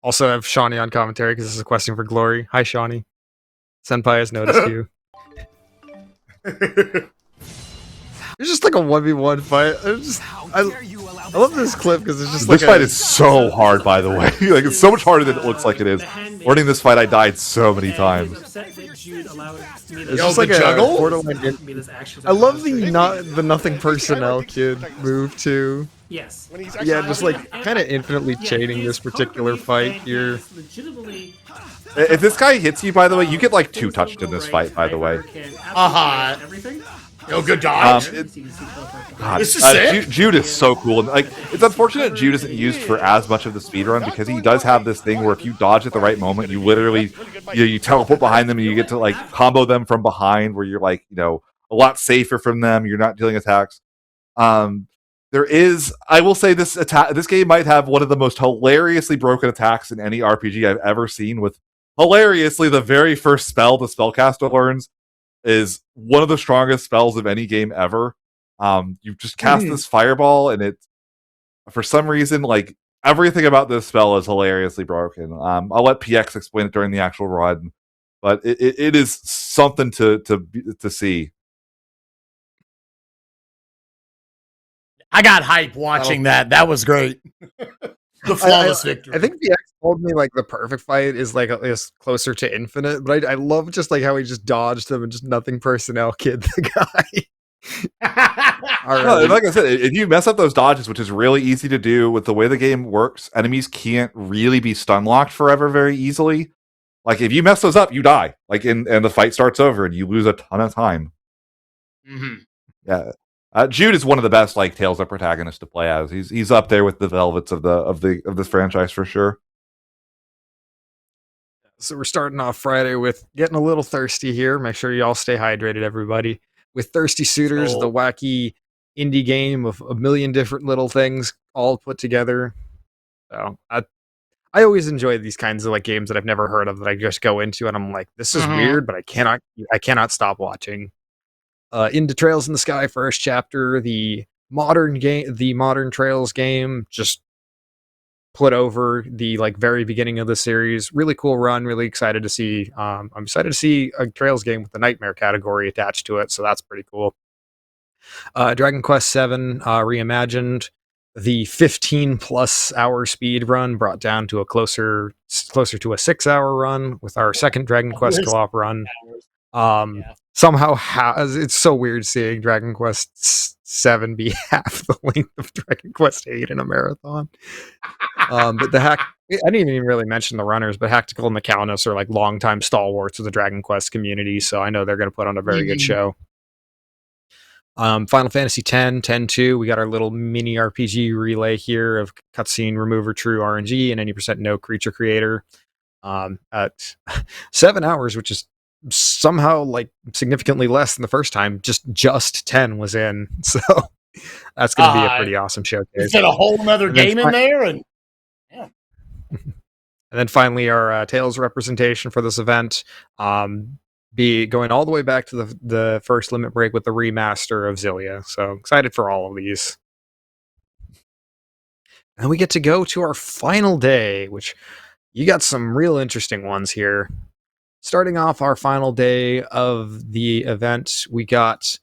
Also, I have Shawnee on commentary because this is a question for Glory. Hi, Shawnee. Senpai has noticed you. It's just like a 1v1 fight. I love this clip because it's just this fight is so hard, by the way. Like, it's so much harder than it looks like it is. Learning this fight, I died so many times. It's just like a juggle. I love the nothing personnel kid move too. Yes. Yeah, just like kind of infinitely chaining this particular fight here. If this guy hits you, by the way, you get like 2 touched in this fight, by the way. Yo, good dodge. This is sick. Jude is so cool. And, like, it's unfortunate Jude isn't used for as much of the speedrun because he does have this thing where if you dodge at the right moment, you literally you teleport behind them and you get to, like, combo them from behind where you're, like, you know, a lot safer from them. You're not dealing attacks. There is, I will say, this game might have one of the most hilariously broken attacks in any RPG I've ever seen. With hilariously, the very first spell the spellcaster learns is one of the strongest spells of any game ever. You just cast this fireball, and it, for some reason, like, everything about this spell is hilariously broken. I'll let PX explain it during the actual run, but it is something to see. I got hype watching that. That was great. The flawless victory. I think PX told me like the perfect fight is like is closer to infinite, but I love just like how he just dodged him and just nothing personnel kid the guy. No, like I said, if you mess up those dodges, which is really easy to do with the way the game works, enemies can't really be stun locked forever very easily. Like, if you mess those up, you die. Like, and the fight starts over and you lose a ton of time. Mm-hmm. Yeah. Jude is one of the best like Tales of protagonists to play as. He's up there with the Velvets of this franchise for sure. So we're starting off Friday with getting a little thirsty here. Make sure you all stay hydrated, everybody. With Thirsty Suitors, the wacky indie game of a million different little things all put together. So I always enjoy these kinds of like games that I've never heard of that I just go into and I'm like, this is weird, but I cannot stop watching. Into Trails in the Sky first chapter, the modern Trails game, just put over the like very beginning of the series. Really cool run. Really excited to see. I'm excited to see a Trails game with the Nightmare category attached to it. So that's pretty cool. Dragon Quest VII reimagined. The 15 plus hour speed run brought down to a closer to a 6-hour run with our second Dragon Quest co-op run. Somehow it's so weird seeing Dragon Quest 7 be half the length of Dragon Quest 8 in a marathon. But I didn't even really mention the runners, but Hactical and the Countess are like longtime stalwarts of the Dragon Quest community, so I know they're going to put on a very good show. Final Fantasy X, 10-2, we got our little mini RPG relay here of cutscene remover, true RNG, and 90% no creature creator. At 7 hours, which is somehow like significantly less than the first time, just 10 was in. So that's going to be a pretty awesome showcase. Get a whole nother game in there, and yeah. And then finally, our Tales representation for this event. Be going all the way back to the first Limit Break with the remaster of Xillia. So excited for all of these. And we get to go to our final day, which you got some real interesting ones here. Starting off our final day of the event, we got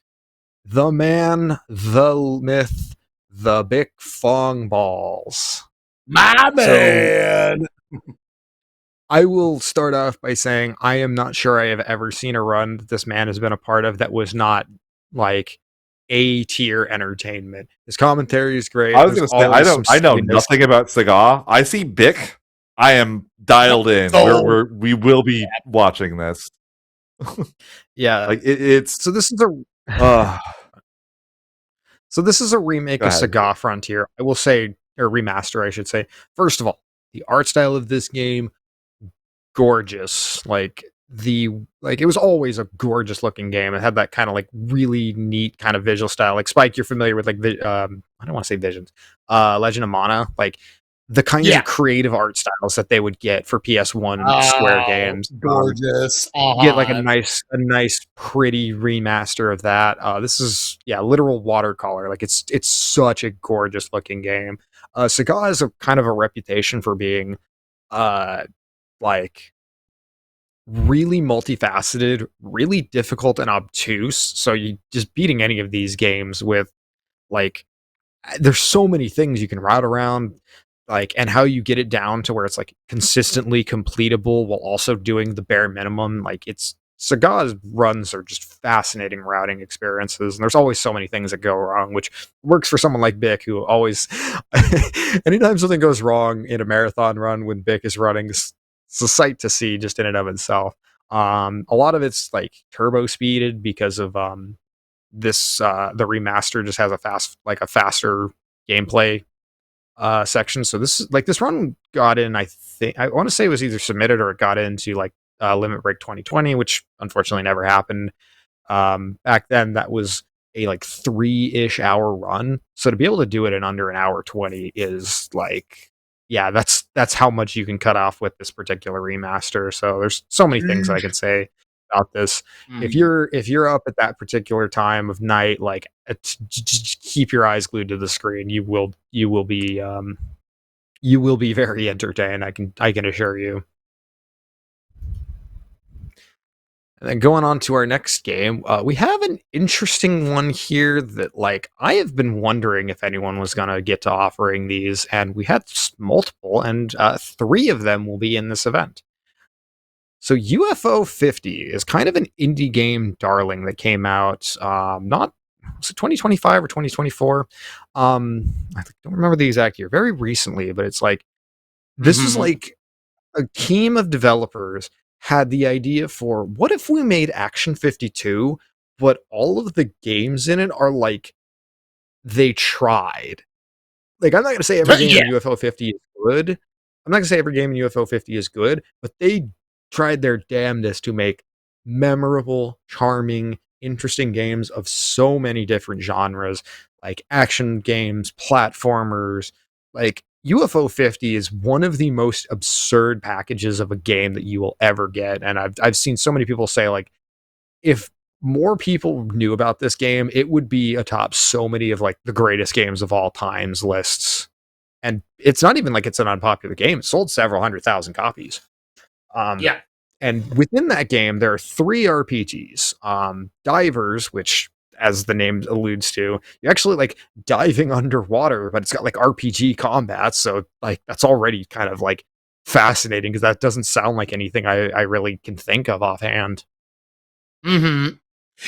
the man, the myth, the Big Fong Balls. My man! I will start off by saying I am not sure I have ever seen a run that this man has been a part of that was not like A-tier entertainment. His commentary is great. I was going to say I know nothing about Saga. I see Bick. I am dialed in. We will be watching this. Yeah, like it's so this is a remake of Saga Frontier. I will say, or remaster, I should say. First of all, the art style of this game, gorgeous. It was always a gorgeous looking game. It had that kind of like really neat kind of visual style. Like Spike, you're familiar with like I don't want to say Visions, Legend of Mana, like the kinds of creative art styles that they would get for PS1 Square games. Gorgeous. Get like a nice pretty remaster of that. This is literal watercolor. Like it's such a gorgeous looking game. Saga has a kind of a reputation for being like really multifaceted, really difficult and obtuse. So you just beating any of these games with like there's so many things you can route around, like, and how you get it down to where it's like consistently completable while also doing the bare minimum. Like Saga's runs are just fascinating routing experiences, and there's always so many things that go wrong, which works for someone like Bick, who always anytime something goes wrong in a marathon run when Bick is running, it's a sight to see just in and of itself. A lot of it's like turbo speeded because of this the remaster just has a faster gameplay section. So this run got in, I think I want to say it was either submitted or it got into like Limit Break 2020, which unfortunately never happened. Back then that was a like 3-ish hour run. So to be able to do it in under an hour 20 is like, that's how much you can cut off with this particular remaster. So there's so many things I can say about this. If you're up at that particular time of night, like just keep your eyes glued to the screen. You will be very entertained. I can assure you. And then going on to our next game, we have an interesting one here that, like, I have been wondering if anyone was going to get to offering these, and we had multiple, and 3 of them will be in this event. So UFO 50 is kind of an indie game darling that came out, not was it 2025 or 2024? I don't remember the exact year. Very recently, but it's like this is like a team of developers had the idea for what if we made Action 52, but all of the games in it are like they tried. Like, I'm not gonna say every game in UFO 50 is good. I'm not gonna say every game in UFO 50 is good, but they tried their damnedest to make memorable, charming, interesting games of so many different genres, like action games, platformers. Like, UFO 50 is one of the most absurd packages of a game that you will ever get, and I've seen so many people say, like, if more people knew about this game, it would be atop so many of like the greatest games of all times lists. And it's not even like it's an unpopular game. It sold several 100,000 copies. Yeah. And within that game, there are 3 RPGs. Divers, which, as the name alludes to, you're actually like diving underwater, but it's got like RPG combat. So like that's already kind of like fascinating because that doesn't sound like anything I really can think of offhand. Mm-hmm.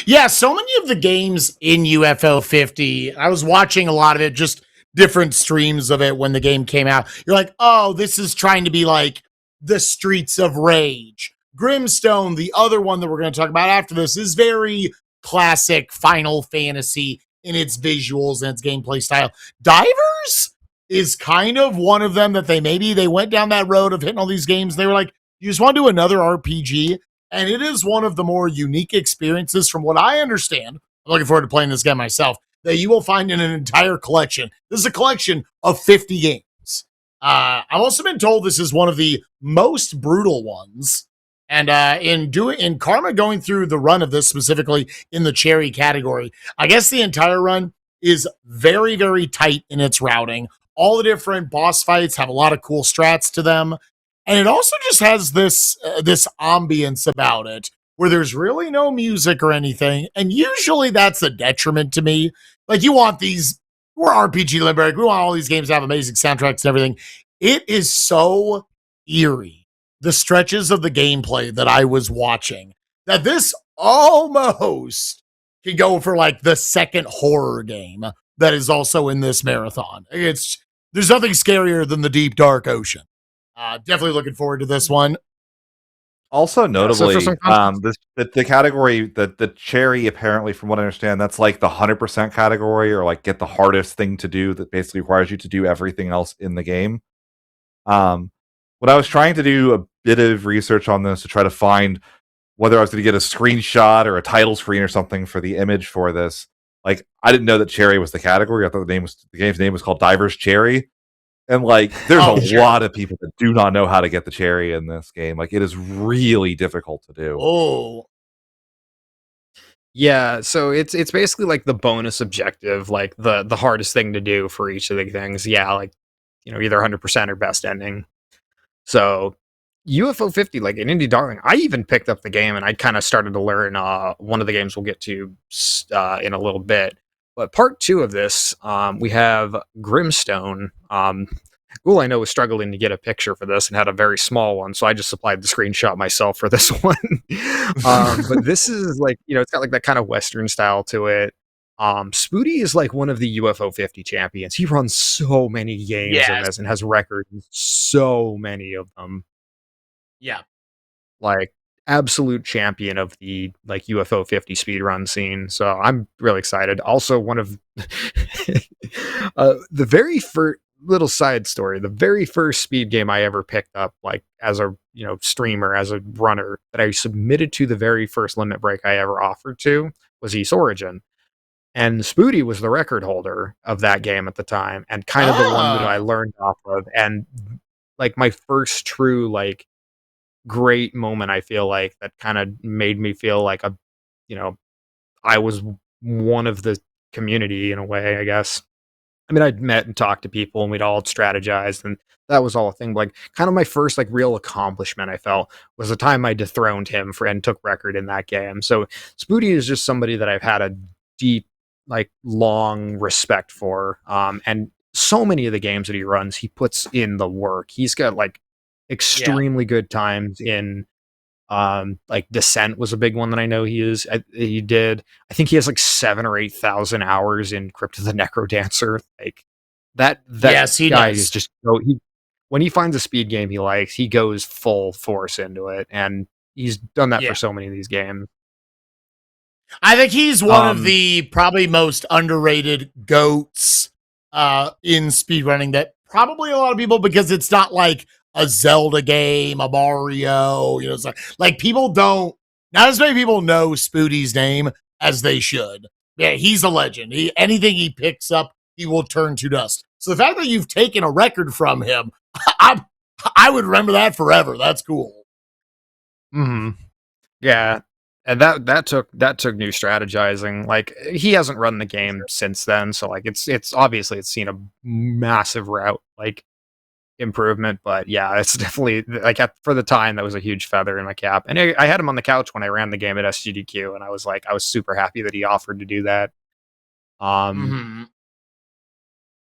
Yeah, so many of the games in UFO 50, I was watching a lot of it, just different streams of it when the game came out. You're like, oh, this is trying to be like the Streets of Rage. Grimstone, the other one that we're going to talk about after this, is very classic Final Fantasy in its visuals and its gameplay style. Divers is kind of one of them that they went down that road of hitting all these games. They were like, you just want to do another RPG? And it is one of the more unique experiences, from what I understand. I'm looking forward to playing this game myself, that you will find in an entire collection. This is a collection of 50 games. I've also been told this is one of the most brutal ones. And in Karma going through the run of this, specifically in the cherry category, I guess the entire run is very, very tight in its routing. All the different boss fights have a lot of cool strats to them. And it also just has this ambience about it where there's really no music or anything, and usually that's a detriment to me. Like, you want these, we're RPG Limerick, we want all these games to have amazing soundtracks and everything. It is so eerie, the stretches of the gameplay that I was watching, that this almost could go for like the second horror game that is also in this marathon. There's nothing scarier than the deep dark ocean. Definitely looking forward to this one. Also notably, the category, the cherry, apparently, from what I understand, that's like the 100% category, or like get the hardest thing to do, that basically requires you to do everything else in the game. When I was trying to do a bit of research on this to try to find whether I was going to get a screenshot or a title screen or something for the image for this, like, I didn't know that cherry was the category. I thought the game's name was called Divers Cherry. And like, there's a lot of people that do not know how to get the cherry in this game. Like, it is really difficult to do. Oh, yeah. So it's basically like the bonus objective, like the hardest thing to do for each of the things. Yeah, like, either 100% or best ending. So UFO 50, like an indie darling. I even picked up the game and I kind of started to learn one of the games we'll get to in a little bit. But part 2 of this, we have Grimstone. Google, I know, was struggling to get a picture for this and had a very small one, so I just supplied the screenshot myself for this one. But this is like, it's got like that kind of Western style to it. Spooty is like one of the UFO 50 champions. He runs so many games in this and has records, so many of them. Yeah. Like, absolute champion of the like UFO 50 speedrun scene. So I'm really excited. Also, one of the very first little side story, the very first speed game I ever picked up, like as a streamer, as a runner, that I submitted to the very first limit break I ever offered to, was East Origin. And Spooty was the record holder of that game at the time, and kind of the one that I learned off of. And like my first true like great moment, I feel like, that kind of made me feel like I was one of the community in a way, I guess. I mean, I'd met and talked to people and we'd all strategized, and that was all a thing. But like, kind of my first like real accomplishment, I felt, was the time I dethroned him and took record in that game. So Spooty is just somebody that I've had a deep, like, long respect for. And so many of the games that he runs, he puts in the work. He's got like extremely good times in like Descent was a big one that I know he did. I think he has like 7 or 8,000 hours in Crypt of the Necrodancer. Like that yes, he guy does. is just when he finds a speed game he likes, he goes full force into it, and he's done that for so many of these games. I think he's one of the probably most underrated goats in speedrunning that probably a lot of people, because it's not like a Zelda game, a Mario, you know, it's like people don't, not as many people know Spoody's name as they should. Yeah, he's a legend. Anything he picks up, he will turn to dust. So the fact that you've taken a record from him, I would remember that forever. That's cool. Yeah. And that took new strategizing. Like, he hasn't run the game since then, so like it's obviously it's seen a massive route like improvement, but yeah, it's definitely like for the time that was a huge feather in my cap. And I had him on the couch when I ran the game at SGDQ, and I was super happy that he offered to do that.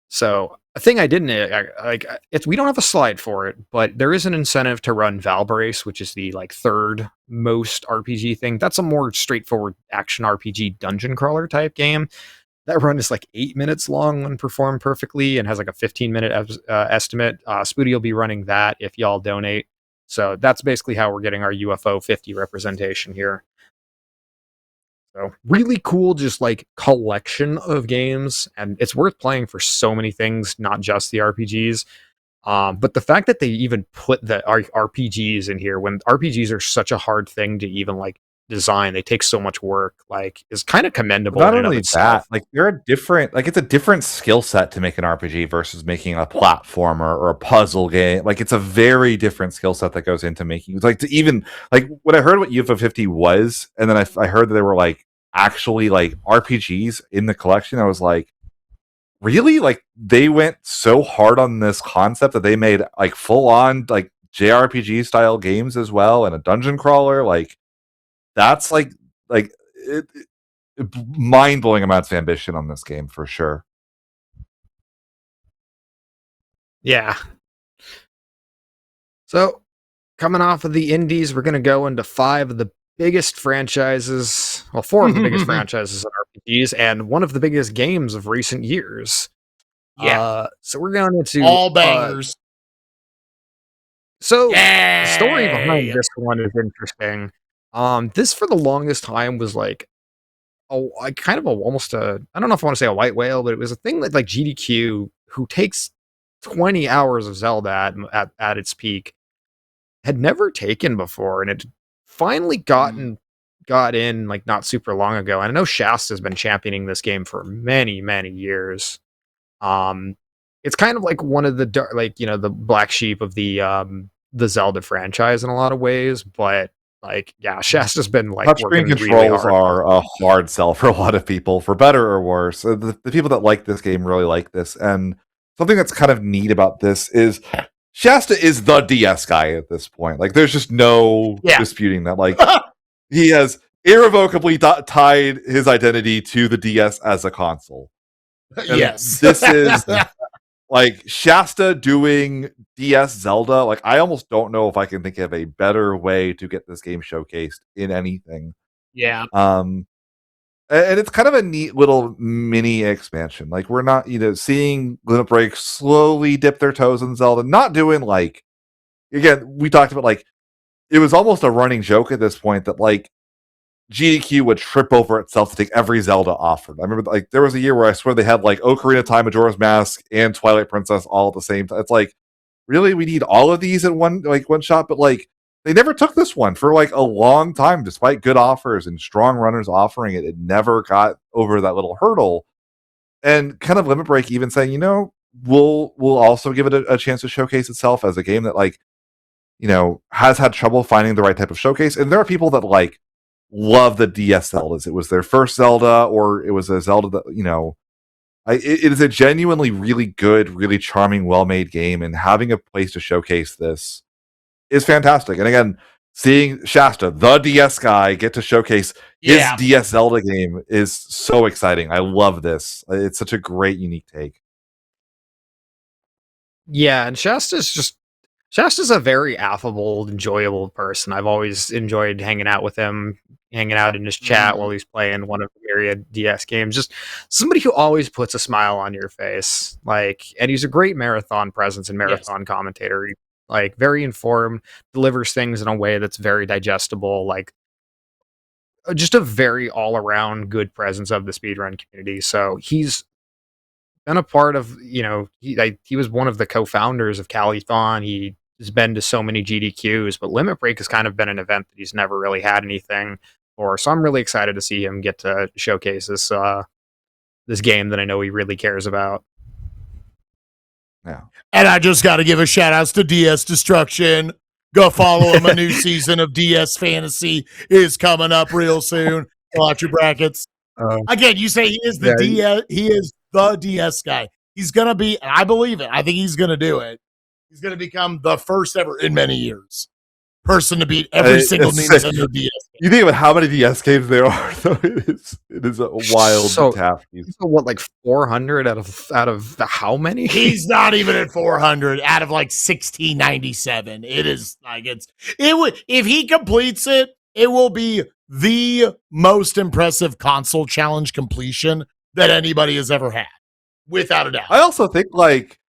So a thing I didn't like, it's, we don't have a slide for it, but there is an incentive to run Valbrace, which is the like third most RPG thing. That's a more straightforward action RPG dungeon crawler type game. That run is like 8 minutes long when performed perfectly, and has like a 15-minute estimate. Spoody will be running that if y'all donate. So that's basically how we're getting our UFO 50 representation here. So really cool, just like collection of games, and it's worth playing for so many things, not just the RPGs. But the fact that they even put the RPGs in here, when RPGs are such a hard thing to even like design, they take so much work, like, is kind of commendable. Not only that, like, they're a different, like, it's a different skill set to make an RPG versus making a platformer or a puzzle game. Like, it's a very different skill set that goes into making, like, to even like when I heard what UFO 50 was, and then I heard that they were like actually like RPGs in the collection, I was like, really? Like, they went so hard on this concept that they made like full on like JRPG style games as well, and a dungeon crawler. Like, that's like it, mind-blowing amounts of ambition on this game for sure. Yeah. So coming off of the indies, we're going to go into 5 of the biggest franchises, well, 4 of the biggest franchises in RPGs, and one of the biggest games of recent years. Yeah. So we're going into all bangers. So the story behind this one is interesting. This for the longest time was like kind of almost a, I don't know if I want to say a white whale, but it was a thing that like GDQ, who takes 20 hours of Zelda at its peak, had never taken before, and it finally got in like not super long ago. And I know Shasta's been championing this game for many years. It's kind of like one of the like, you know, the black sheep of the Zelda franchise in a lot of ways, but like, yeah, Shasta's been like touchscreen controls really are a hard sell for a lot of people, for better or worse. The people that like this game really like this, and something that's kind of neat about this is Shasta is the DS guy at this point. Like, there's just no disputing that. Like, he has irrevocably tied his identity to the DS as a console. And yes, this is like Shasta doing DS Zelda. Like, I almost don't know if I can think of a better way to get this game showcased in anything. Yeah. And it's kind of a neat little mini expansion. Like, we're not, you know, seeing Limit Break slowly dip their toes in Zelda, not doing like, again, we talked about like, it was almost a running joke at this point that like GDQ would trip over itself to take every Zelda offered. I remember like there was a year where I swear they had like Ocarina of Time, Majora's Mask, and Twilight Princess all at the same time. It's like, really, we need all of these in one shot, but like they never took this one for like a long time, despite good offers and strong runners offering it. It never got over that little hurdle. And kind of Limit Break even saying, you know, we'll also give it a chance to showcase itself as a game that, like, you know, has had trouble finding the right type of showcase. And there are people that like love the DS Zeldas. It was their first Zelda, or it was a Zelda that, you know, it is a genuinely really good, really charming, well-made game, and having a place to showcase this is fantastic. And again, seeing Shasta, the DS guy, get to showcase his DS Zelda game is so exciting. I love this. It's such a great, unique take. Yeah, and Shasta's a very affable, enjoyable person. I've always enjoyed hanging out with him, hanging out in his chat while he's playing one of the myriad DS games. Just somebody who always puts a smile on your face. Like, and he's a great marathon presence and marathon commentator. He, like, very informed, delivers things in a way that's very digestible. Like, just a very all around good presence of the speedrun community. So he's been a part of, he was one of the co-founders of Calithon. He has been to so many GDQs, but Limit Break has kind of been an event that he's never really had anything for. So I'm really excited to see him get to showcase this game that I know he really cares about. Yeah. And I just got to give a shout outs to DS Destruction. Go follow him. A new season of DS Fantasy is coming up real soon. Fill out your brackets. Again, you say he is the DS. He is the DS guy. He's gonna be, and I believe it. I think he's gonna do it. He's gonna become the first ever in many years person to beat every single Nintendo DS game. You think about how many DS games there are, though. It is a wild task. So what, like 400 out of how many? He's not even at 400 out of like 1697. It is like it would, if he completes it, it will be the most impressive console challenge completion that anybody has ever had, without a doubt. I also think, like,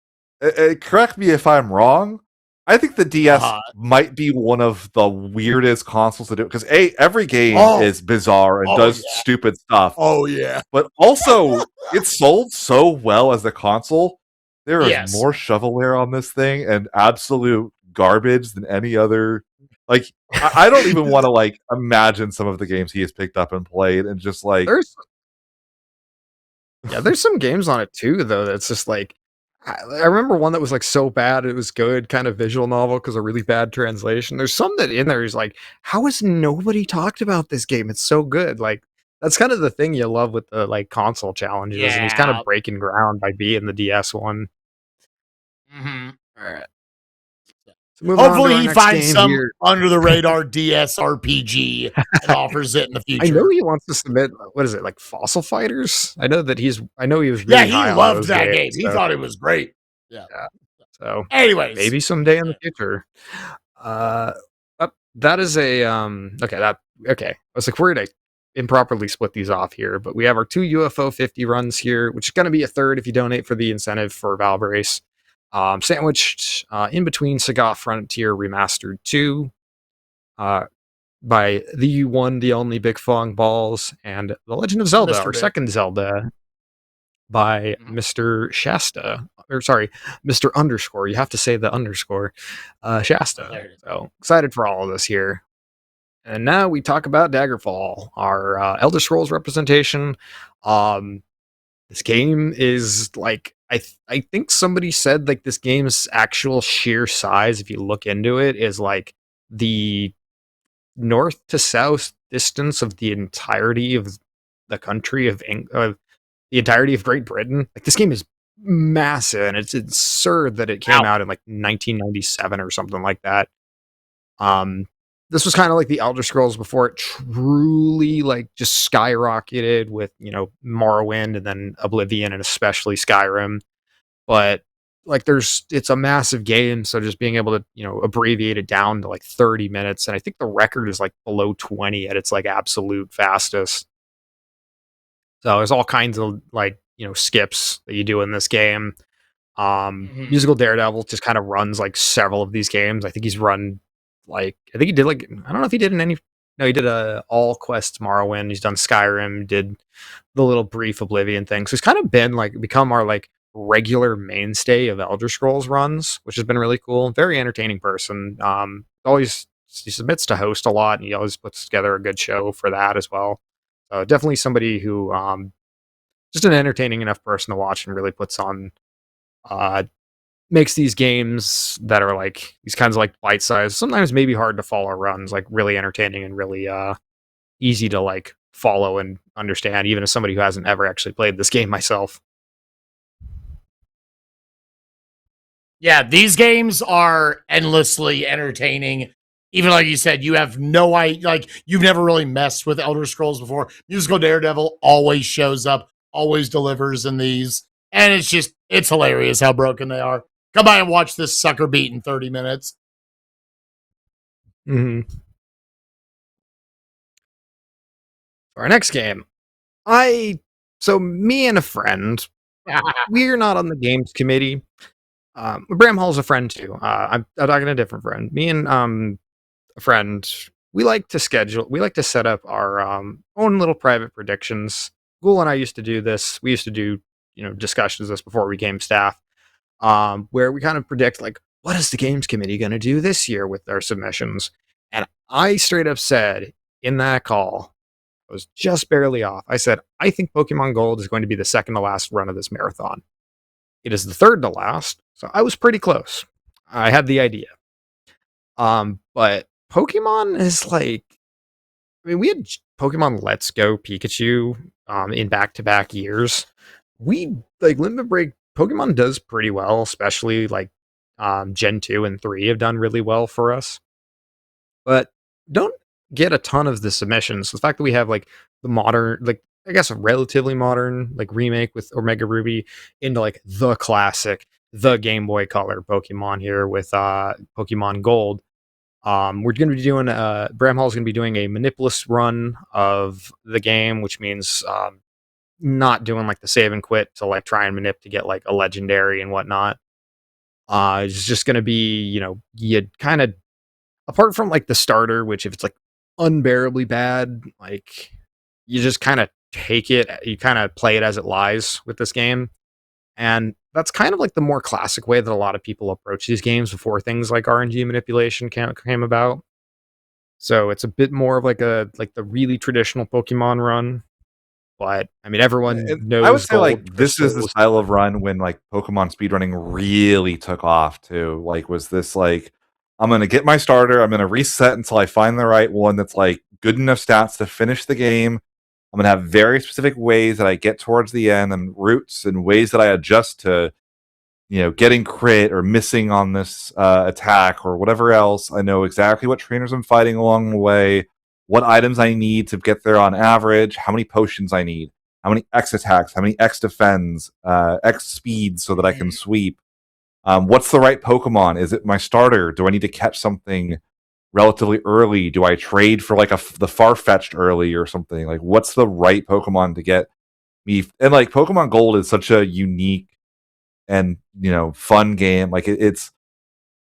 correct me if I'm wrong, I think the DS might be one of the weirdest consoles to do, because every game is bizarre and does stupid stuff. Oh yeah, but also it sold so well as a console. There is more shovelware on this thing and absolute garbage than any other. Like, I don't even want to like imagine some of the games he has picked up and played, and just like there's some games on it too, though. That's just like, I remember one that was like so bad it was good, kind of visual novel because a really bad translation. There's some that in there is like, how has nobody talked about this game? It's so good. Like, that's kind of the thing you love with the like console challenges, and he's kind of breaking ground by being the DS one. Mm-hmm. All right. So hopefully he finds some under the radar DS RPG and offers it in the future. I know he wants to submit, what is it, like Fossil Fighters? I know he was really high he loved that game. He thought it was great. Yeah. So anyways, maybe someday in the future. That is a okay. I was like worried I improperly split these off here, but we have our 2 UFO 50 runs here, which is going to be a third if you donate for the incentive for Valve Race. Sandwiched in between Saga Frontier Remastered 2 by the one, the only Big Fong Balls, and The Legend of Zelda, our second Zelda, by Mr. Shasta. Or sorry, Mr. Underscore. You have to say the underscore. Shasta. So excited for all of this here. And now we talk about Daggerfall, our Elder Scrolls representation. This game is like, I think somebody said like this game's actual sheer size, if you look into it, is like the north to south distance of the entirety of the country of the entirety of Great Britain. Like, this game is massive, and it's absurd that it came out in like 1997 or something like that. This was kind of like the Elder Scrolls before it truly like just skyrocketed with, Morrowind and then Oblivion and especially Skyrim. But like it's a massive game, so just being able to, abbreviate it down to like 30 minutes, and I think the record is like below 20 at its like absolute fastest. So there's all kinds of like, skips that you do in this game. Musical Daredevil just kind of runs like several of these games. I think he's run like, I think he did like, I don't know if he did he did all quests Morrowind. He's done Skyrim, did the little brief Oblivion thing. So he's kind of been like, become our like regular mainstay of Elder Scrolls runs, which has been really cool. Very entertaining person. He submits to host a lot, and he always puts together a good show for that as well. Definitely somebody who, just an entertaining enough person to watch and really puts on, makes these games that are like these kinds of like bite-sized, sometimes maybe hard to follow runs, like really entertaining and really easy to like follow and understand, even as somebody who hasn't ever actually played this game myself. Yeah, these games are endlessly entertaining. Even like you said, you have no idea, like you've never really messed with Elder Scrolls before. Musical Daredevil always shows up, always delivers in these, and it's hilarious how broken they are. Come by and watch this sucker beat in 30 minutes. For our next game, me and a friend, we're not on the games committee. Bram Hall's a friend too. I'm talking to a different friend. Me and a friend we like to set up our own little private predictions. Ghoul and I used to do this. We used to do, discussions of this before we became staff, where we kind of predict, like, what is the games committee going to do this year with their submissions? And I straight up said in that call, I was just barely off. I said, I think Pokemon Gold is going to be the second to last run of this marathon. It is the third to last, so I was pretty close. I had the idea. But Pokemon is like, I mean, we had Pokemon Let's Go Pikachu in back-to-back years. We like Limit Break. Pokemon does pretty well, especially like Gen 2 and 3 have done really well for us. But don't get a ton of the submissions. The fact that we have like the modern, like I guess a relatively modern like remake with Omega Ruby into like the classic, the Game Boy Color Pokemon here with Pokemon Gold. We're going to be doing Bramhall's going to be doing a Manipulus run of the game, which means not doing like the save and quit to like try and manip to get like a legendary and whatnot. It's just going to be, you kind of, apart from like the starter, which if it's like unbearably bad, like you just kind of take it, you kind of play it as it lies with this game. And that's kind of like the more classic way that a lot of people approach these games before things like RNG manipulation came about. So it's a bit more of like the really traditional Pokemon run. But I mean, everyone knows. I would say like Gold, this is the style of run when like Pokemon speedrunning really took off too. Like, was this like, I'm gonna get my starter, I'm gonna reset until I find the right one that's like good enough stats to finish the game. I'm gonna have very specific ways that I get towards the end and routes and ways that I adjust to, getting crit or missing on this attack or whatever else. I know exactly what trainers I'm fighting along the way, what items I need to get there on average, how many potions I need, how many X attacks, how many X defends, X speeds so that I can sweep. What's the right Pokemon? Is it my starter? Do I need to catch something relatively early? Do I trade for like the Farfetch'd early or something? Like, what's the right Pokemon to get me? And like Pokemon Gold is such a unique and fun game. Like it's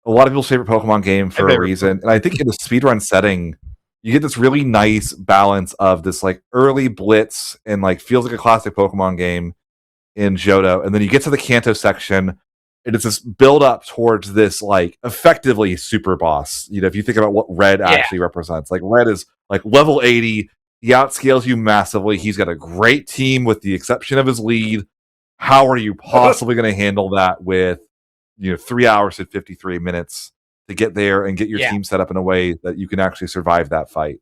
a lot of people's favorite Pokemon game for a reason. And I think in the speedrun setting, you get this really nice balance of this like early blitz and like feels like a classic Pokemon game in Johto, and then you get to the Kanto section, and it's this build up towards this like effectively super boss. If you think about what Red actually represents, like Red is like level 80, he outscales you massively. He's got a great team with the exception of his lead. How are you possibly going to handle that with 3 hours and 53 minutes to get there and get your team set up in a way that you can actually survive that fight?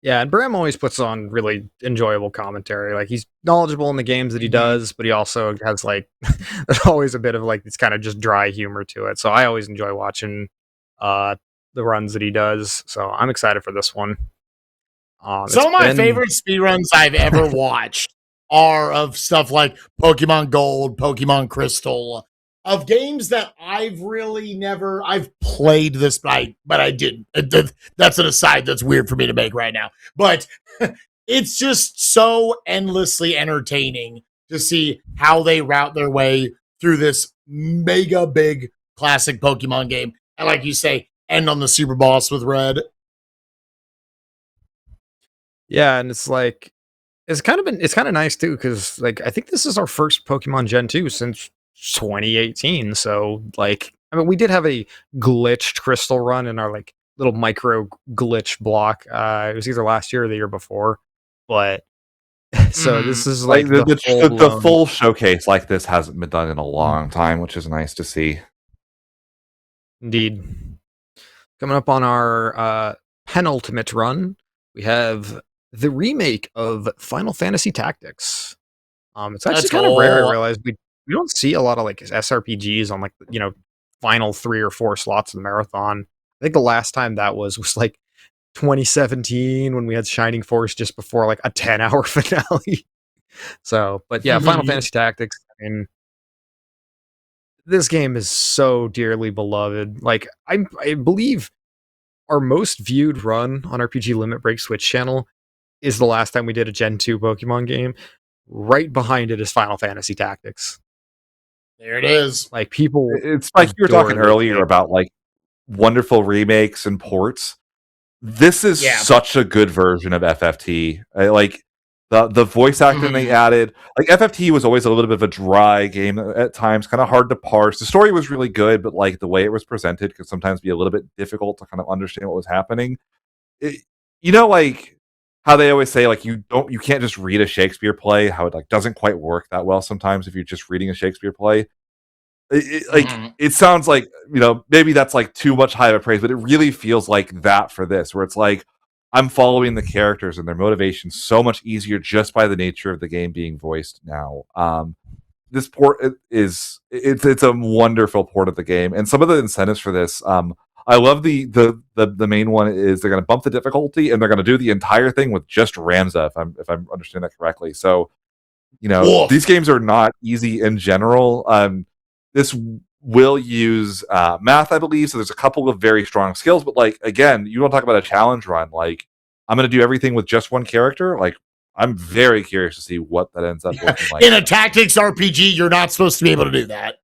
Yeah, and Bram always puts on really enjoyable commentary. Like, he's knowledgeable in the games that he does, but he also has like there's always a bit of like this kind of just dry humor to it. So I always enjoy watching the runs that he does. So I'm excited for this one. Some of my favorite speedruns I've ever watched are of stuff like Pokemon Gold, Pokemon Crystal, of games that I've played this, but I didn't. That's an aside that's weird for me to make right now. But it's just so endlessly entertaining to see how they route their way through this mega big classic Pokemon game. And like you say, end on the super boss with Red. Yeah, and it's like it's kind of nice too, because like I think this is our first Pokemon Gen 2 since 2018. So like, I mean, we did have a glitched crystal run in our like little micro glitch block. It was either last year or the year before, but so this is like the full showcase like this hasn't been done in a long time, which is nice to see. Indeed. Coming up on our penultimate run, we have the remake of Final Fantasy Tactics. It's actually kind of rare. I realize we don't see a lot of like SRPGs on like final 3 or 4 slots of the marathon. I think the last time that was like 2017 when we had Shining Force just before like a 10-hour finale. So, but yeah, Final Fantasy Tactics. I mean, this game is so dearly beloved. Like I believe our most viewed run on RPG Limit Break Switch channel is the last time we did a Gen 2 Pokemon game. Right behind it is Final Fantasy Tactics. There it is. Like, people, it's like you were talking earlier about like wonderful remakes and ports. This is such a good version of FFT. Like the voice acting they added. Like FFT was always a little bit of a dry game at times, kind of hard to parse. The story was really good, but like the way it was presented could sometimes be a little bit difficult to kind of understand what was happening. Like how they always say, like you can't just read a Shakespeare play. How it like doesn't quite work that well sometimes if you're just reading a Shakespeare play. It sounds like, maybe that's like too much high of a praise, but it really feels like that for this, where it's like I'm following the characters and their motivations so much easier just by the nature of the game being voiced now. This port it's a wonderful port of the game, and some of the incentives for this. I love the main one is they're going to bump the difficulty and they're going to do the entire thing with just Ramza, if I'm understanding that correctly. So, these games are not easy in general. This will use math, I believe. So there's a couple of very strong skills, but like again, you want to talk about a challenge run. Like I'm going to do everything with just one character. Like I'm very curious to see what that ends up looking like. In a tactics RPG, you're not supposed to be able to do that.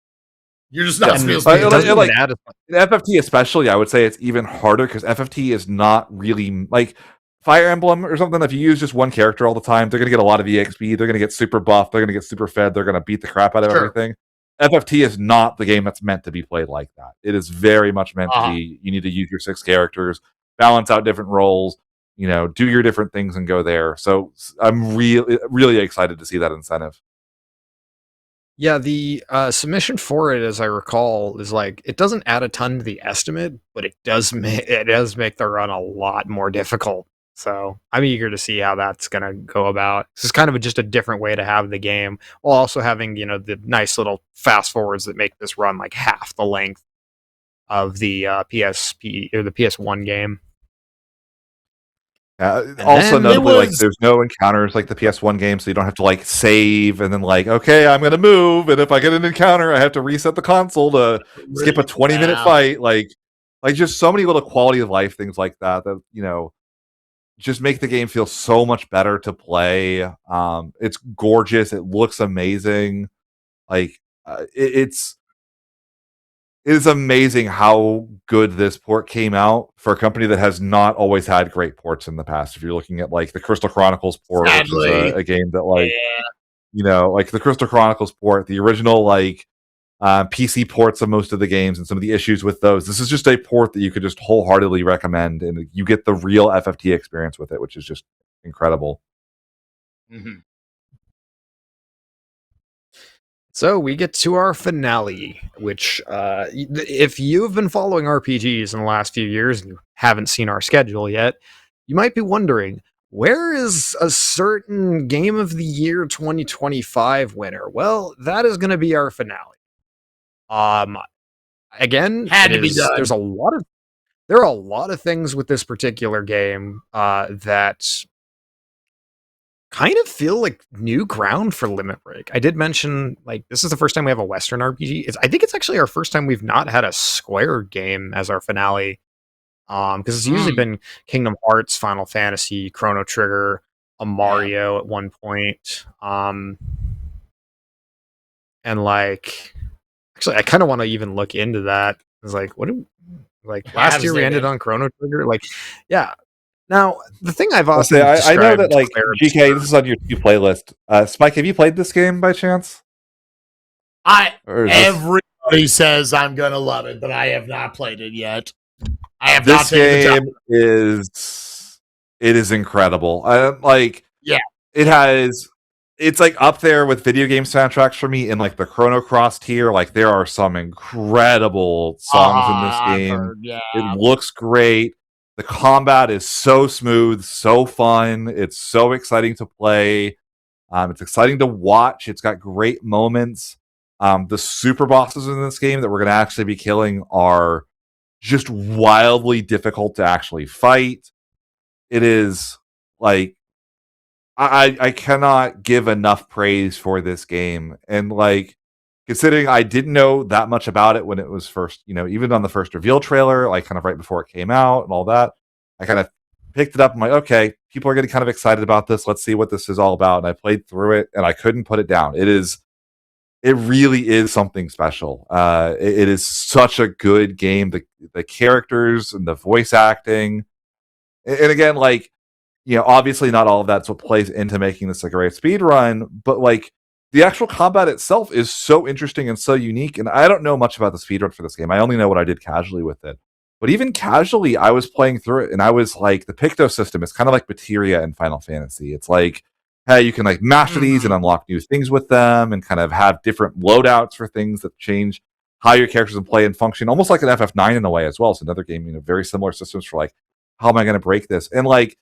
You're just not supposed to be able to do that. In FFT especially, I would say it's even harder because FFT is not really like Fire Emblem or something. If you use just one character all the time, they're going to get a lot of EXP. They're going to get super buff. They're going to get super fed. They're going to beat the crap out of everything. FFT is not the game that's meant to be played like that. It is very much meant to be, you need to use your 6 characters, balance out different roles, do your different things and go there. So I'm really excited to see that incentive. Yeah, the submission for it, as I recall, is like it doesn't add a ton to the estimate, but it does make the run a lot more difficult. So I'm eager to see how that's going to go about. This is kind of just a different way to have the game, while also having the nice little fast forwards that make this run like half the length of the PSP or the PS1 game. Also, notably, like there's no encounters like the PS1 game, so you don't have to like save and then like, okay, I'm gonna move, and if I get an encounter, I have to reset the console to skip a 20-minute fight. Like just so many little quality of life things like that just make the game feel so much better to play. It's gorgeous. It looks amazing. Like it is amazing how good this port came out for a company that has not always had great ports in the past. If you're looking at like the Crystal Chronicles port, Sadly. which is a game that like, like the Crystal Chronicles port, the original like PC ports of most of the games and some of the issues with those. This is just a port that you could just wholeheartedly recommend, and you get the real FFT experience with it, which is just incredible. Mm-hmm. So we get to our finale, which if you've been following RPGs in the last few years and you haven't seen our schedule yet, you might be wondering, where is a certain Game of the Year 2025 winner? Well, that is going to be our finale. Again, had to be done. There are a lot of things with this particular game that kind of feel like new ground for Limit Break. I did mention, like, this is the first time we have a Western RPG. I think it's actually our first time we've not had a Square game as our finale. Because it's usually been Kingdom Hearts, Final Fantasy, Chrono Trigger, a Mario at one point. And like, actually, I kind of want to even look into that. It's like, last year we ended on Chrono Trigger. Like, yeah. Now, the thing I've often I know that like GK, this is on your 2 playlist. Spike, have you played this game by chance? Everybody says I'm gonna love it, but I have not played it yet. I have this not taken game the time. It is incredible. It's like up there with video game soundtracks for me in like the Chrono Cross tier. Like there are some incredible songs in this game. It looks great. The combat is so smooth, so fun. It's so exciting to play. It's exciting to watch. It's got great moments. The super bosses in this game that we're going to actually be killing are just wildly difficult to actually fight. It is like I cannot give enough praise for this game. And like considering I didn't know that much about it when it was first, even on the first reveal trailer, like kind of right before it came out and all that, I kind of picked it up. I'm like, okay, people are getting kind of excited about this. Let's see what this is all about. And I played through it and I couldn't put it down. It is it really is something special. It is such a good game. The characters and the voice acting, and again, like, obviously not all of that's what plays into making this a great speed run, but like the actual combat itself is so interesting and so unique. And I don't know much about the speed run for this game. I only know what I did casually with it. But even casually, I was playing through it and I was like, the Picto system is kind of like Materia in Final Fantasy. It's like, hey, you can like master these and unlock new things with them and kind of have different loadouts for things that change how your characters can play and function, almost like an FF9 in a way as well. It's another game, very similar systems for like, how am I going to break this? And like,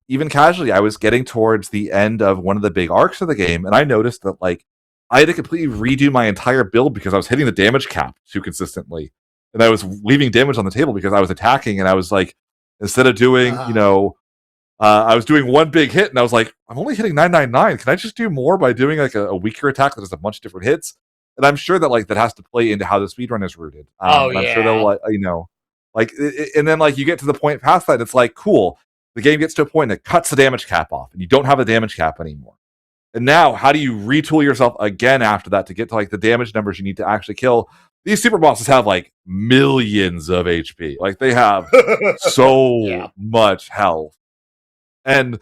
even casually, I was getting towards the end of one of the big arcs of the game, and I noticed that like I had to completely redo my entire build because I was hitting the damage cap too consistently, and I was leaving damage on the table because I was attacking, and I was like, instead of doing, I was doing one big hit, and I was like, I'm only hitting 999. Can I just do more by doing like a weaker attack that has a bunch of different hits? And I'm sure that like that has to play into how the speedrun is rooted. And I'm sure they'll and then like you get to the point past that, it's like cool. The game gets to a point that cuts the damage cap off, and you don't have a damage cap anymore. And now, how do you retool yourself again after that to get to like the damage numbers you need to actually kill? These super bosses have like millions of HP. Like they have so much health. And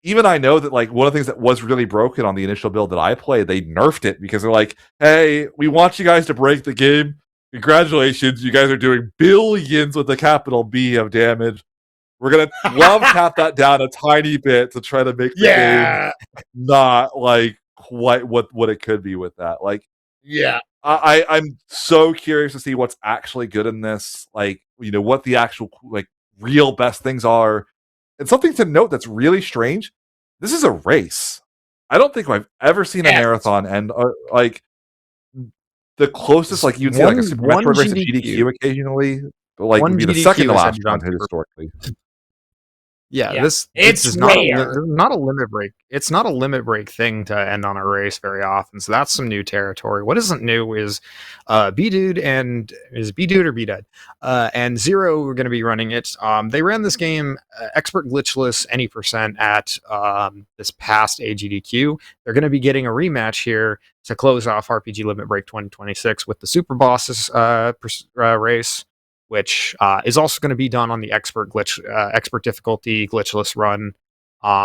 even I know that like one of the things that was really broken on the initial build that I played, they nerfed it because they're like, hey, we want you guys to break the game. Congratulations, you guys are doing billions with a capital B of damage. We're gonna love cap that down a tiny bit to try to make the game not like quite what it could be with that. Like, I'm so curious to see what's actually good in this. Like, what the actual like real best things are. And something to note that's really strange. This is a race. I don't think I've ever seen a marathon and like the closest like you'd see like a Super Metroid race at GDQ occasionally, but like would be the second to last one historically. Yeah, this is not a limit break. It's not a limit break thing to end on a race very often. So that's some new territory. What isn't new is B-Dude and is B-Dude or B-Dud and Zero are going to be running it. They ran this game expert glitchless any percent at this past AGDQ. They're going to be getting a rematch here to close off RPG Limit Break 2026 with the Super Bosses race, which is also going to be done on the expert difficulty glitchless run,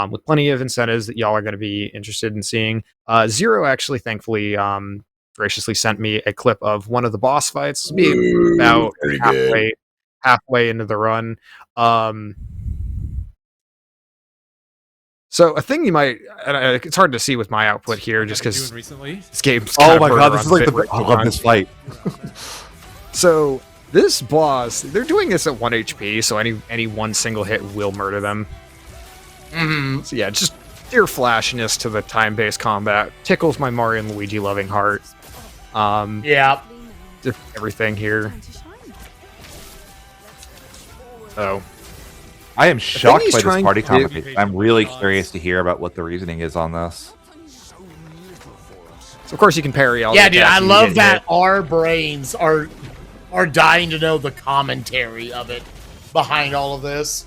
with plenty of incentives that y'all are going to be interested in seeing. Zero actually, thankfully, graciously sent me a clip of one of the boss fights. Be about halfway into the run. So a thing you might, it's hard to see with my output here, just because this game's oh my god, this is like I love this fight. So this boss, they're doing this at 1 HP, so any one single hit will murder them. So yeah, just pure flashiness to the time-based combat. Tickles my Mario and Luigi loving heart. Everything here. So I am shocked by this party combat. I'm really curious to hear about what the reasoning is on this. So of course you can parry all. Yeah, dude, I love that our brains are dying to know the commentary of it behind all of this.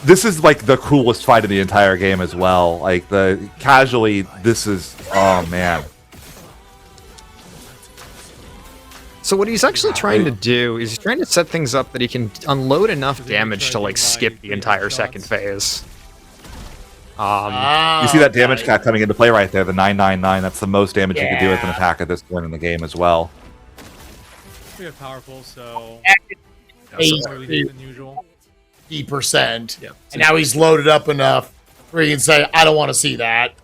This is like the coolest fight in the entire game as well. Like this is, oh man. So what he's actually trying to do is he's trying to set things up that he can unload enough damage to like skip the entire second phase. You see that damage cap coming into play right there, the 999. That's the most damage you can do with an attack at this point in the game as well. Pretty powerful, so 80%. Yeah. And now he's loaded up enough where he can say, I don't want to see that.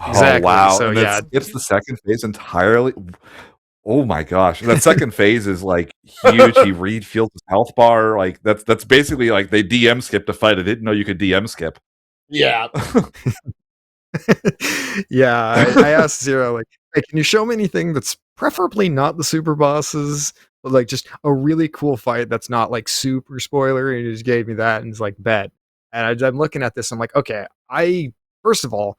Exactly. Oh, wow. So yeah, it's the second phase entirely. Oh my gosh. That second phase is like huge. He refills his health bar. Like that's basically like they DM skipped a fight. I didn't know you could DM skip. Yeah. Yeah. I asked Zero, like, hey, can you show me anything that's preferably not the super bosses, but like just a really cool fight that's not like super spoiler? And he just gave me that and it's like, bet. And I'm looking at this, I'm like, okay, first of all,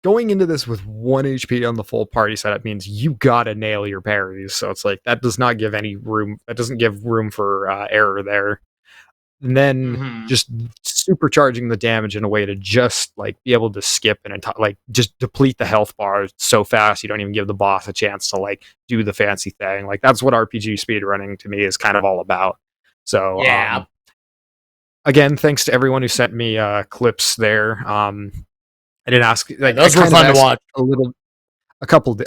going into this with 1 HP on the full party setup means you gotta nail your parries. So it's like that does not give any room. That doesn't give room for error there. and then just supercharging the damage in a way to just like be able to skip and like just deplete the health bar so fast you don't even give the boss a chance to like do the fancy thing. Like that's what RPG speedrunning to me is kind of all about. So again, thanks to everyone who sent me clips there. I didn't ask, like, those were fun to watch.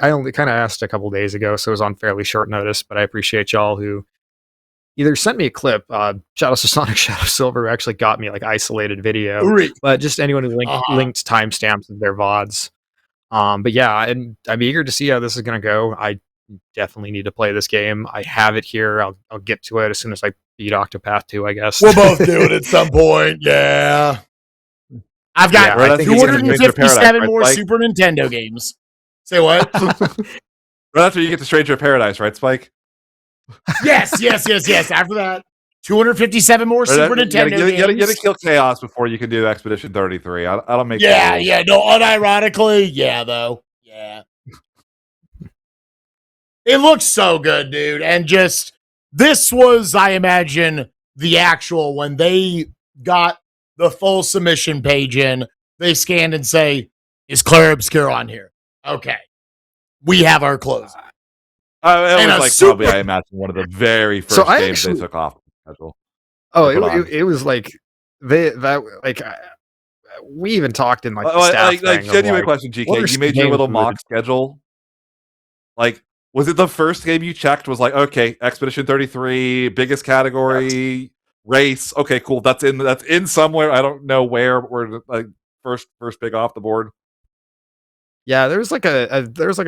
I only kind of asked a couple days ago, so it was on fairly short notice, but I appreciate y'all who either sent me a clip, Shadows of Sonic, Shadow Silver actually got me like isolated video, but just anyone who linked timestamps of their VODs. But yeah, and I'm eager to see how this is going to go. I definitely need to play this game. I have it here. I'll get to it as soon as I beat Octopath 2, I guess. We'll both do it at some point. Yeah. I've got 257 more Super Nintendo games. Say what? Well, that's where you get to Stranger of Paradise, right, Spike? Yes. After that, 257 more Super Nintendo games. You gotta kill Chaos before you can do Expedition 33. I don't make no, unironically, though. Yeah. It looks so good, dude. And just, this was, I imagine, the actual, when they got the full submission page in, they scanned and say, is Claire Obscure on here? Okay. We have our close. It was like probably, I imagine, one of the very first games they took off the schedule. Oh, it was like we even talked in like the staff like genuine question, GK. You made your little mock schedule. Like, was it the first game you checked? Was like, okay, Expedition 33, biggest category, race. Okay, cool. That's in somewhere. I don't know where. We're like first big off the board. Yeah, there was like a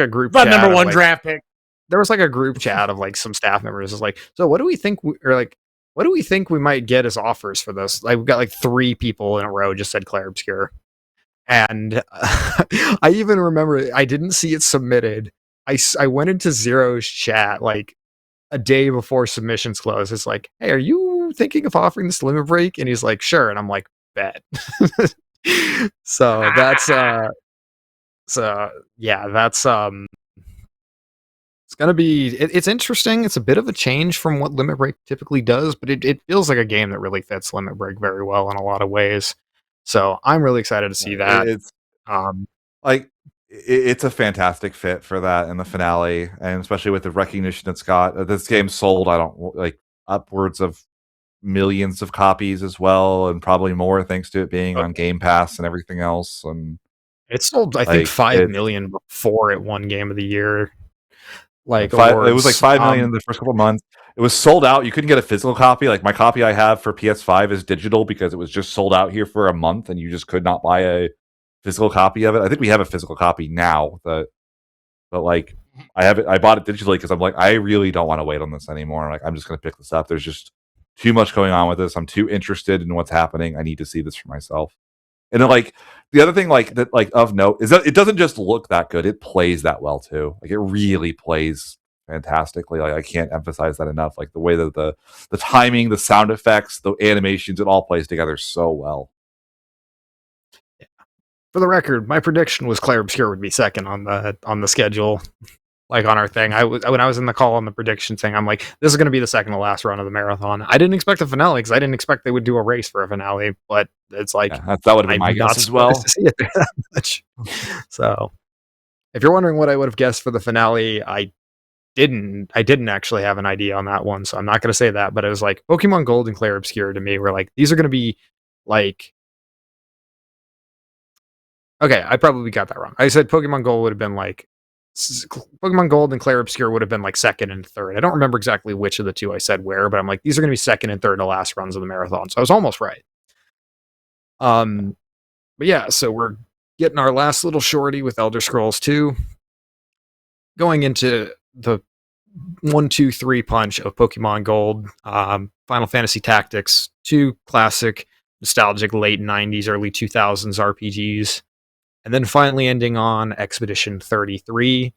group chat. Number one draft pick. There was like a group chat of like some staff members. It's like, so what do we think? What do we think we might get as offers for this? Like, we've got like 3 people in a row just said Claire Obscure, and I even remember I didn't see it submitted. I went into Zero's chat like a day before submissions closed. It's like, hey, are you thinking of offering this Limit Break? And he's like, sure. And I'm like, bet. So that's it's gonna be it's interesting. It's a bit of a change from what Limit Break typically does, but it feels like a game that really fits Limit Break very well in a lot of ways. So I'm really excited to see that. It's it's a fantastic fit for that in the finale, and especially with the recognition it's got. This game sold, I don't like, upwards of millions of copies as well, and probably more thanks to it being on Game Pass and everything else. And it sold, I think, 5 million before it won Game of the Year. Like, it was like 5 million in the first couple of months. It was sold out. You couldn't get a physical copy. Like, my copy I have for PS5 is digital because it was just sold out here for a month, and you just could not buy a physical copy of it. I think we have a physical copy now, but like, I bought it digitally because I'm like, I really don't want to wait on this anymore. Like, I'm just going to pick this up. There's just too much going on with this. I'm too interested in what's happening. I need to see this for myself. And then, like, the other thing, like, that, like, of note is that it doesn't just look that good. It plays that well too. Like, it really plays fantastically. Like, I can't emphasize that enough. Like, the way that the timing, the sound effects, the animations, it all plays together so well. For the record, my prediction was Claire Obscure would be second on the schedule, like on our thing. When I was in the call on the prediction thing, I'm like, this is going to be the second to last run of the marathon. I didn't expect a finale because I didn't expect they would do a race for a finale, but it's like, that would have been my guess as well. To see it there that much. So, if you're wondering what I would have guessed for the finale, I didn't actually have an idea on that one, so I'm not going to say that. But it was like Pokemon Gold and Claire Obscure to me were like, these are going to be like. Okay, I probably got that wrong. I said Pokemon Gold would have been like Pokemon Gold and Claire Obscure would have been like second and third. I don't remember exactly which of the two I said where, but I'm like, these are going to be second and third to last runs of the marathon. So I was almost right. But yeah, so we're getting our last little shorty with Elder Scrolls 2, going into the 1, 2, 3 punch of Pokemon Gold, Final Fantasy Tactics, 2 classic, nostalgic late 90s, early 2000s RPGs. And then finally ending on Expedition 33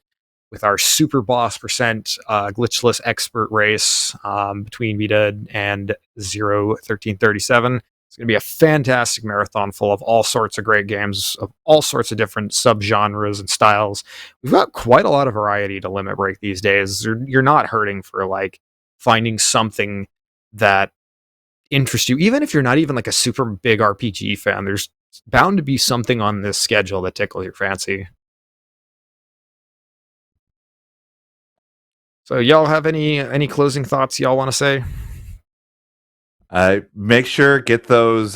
with our super boss percent glitchless expert race between Vita and 01337. It's going to be a fantastic marathon full of all sorts of great games of all sorts of different subgenres and styles. We've got quite a lot of variety to Limit Break these days. You're not hurting for like finding something that interest you, even if you're not even like a super big RPG fan, there's bound to be something on this schedule that tickles your fancy. So y'all have any closing thoughts y'all want to say? Make sure get those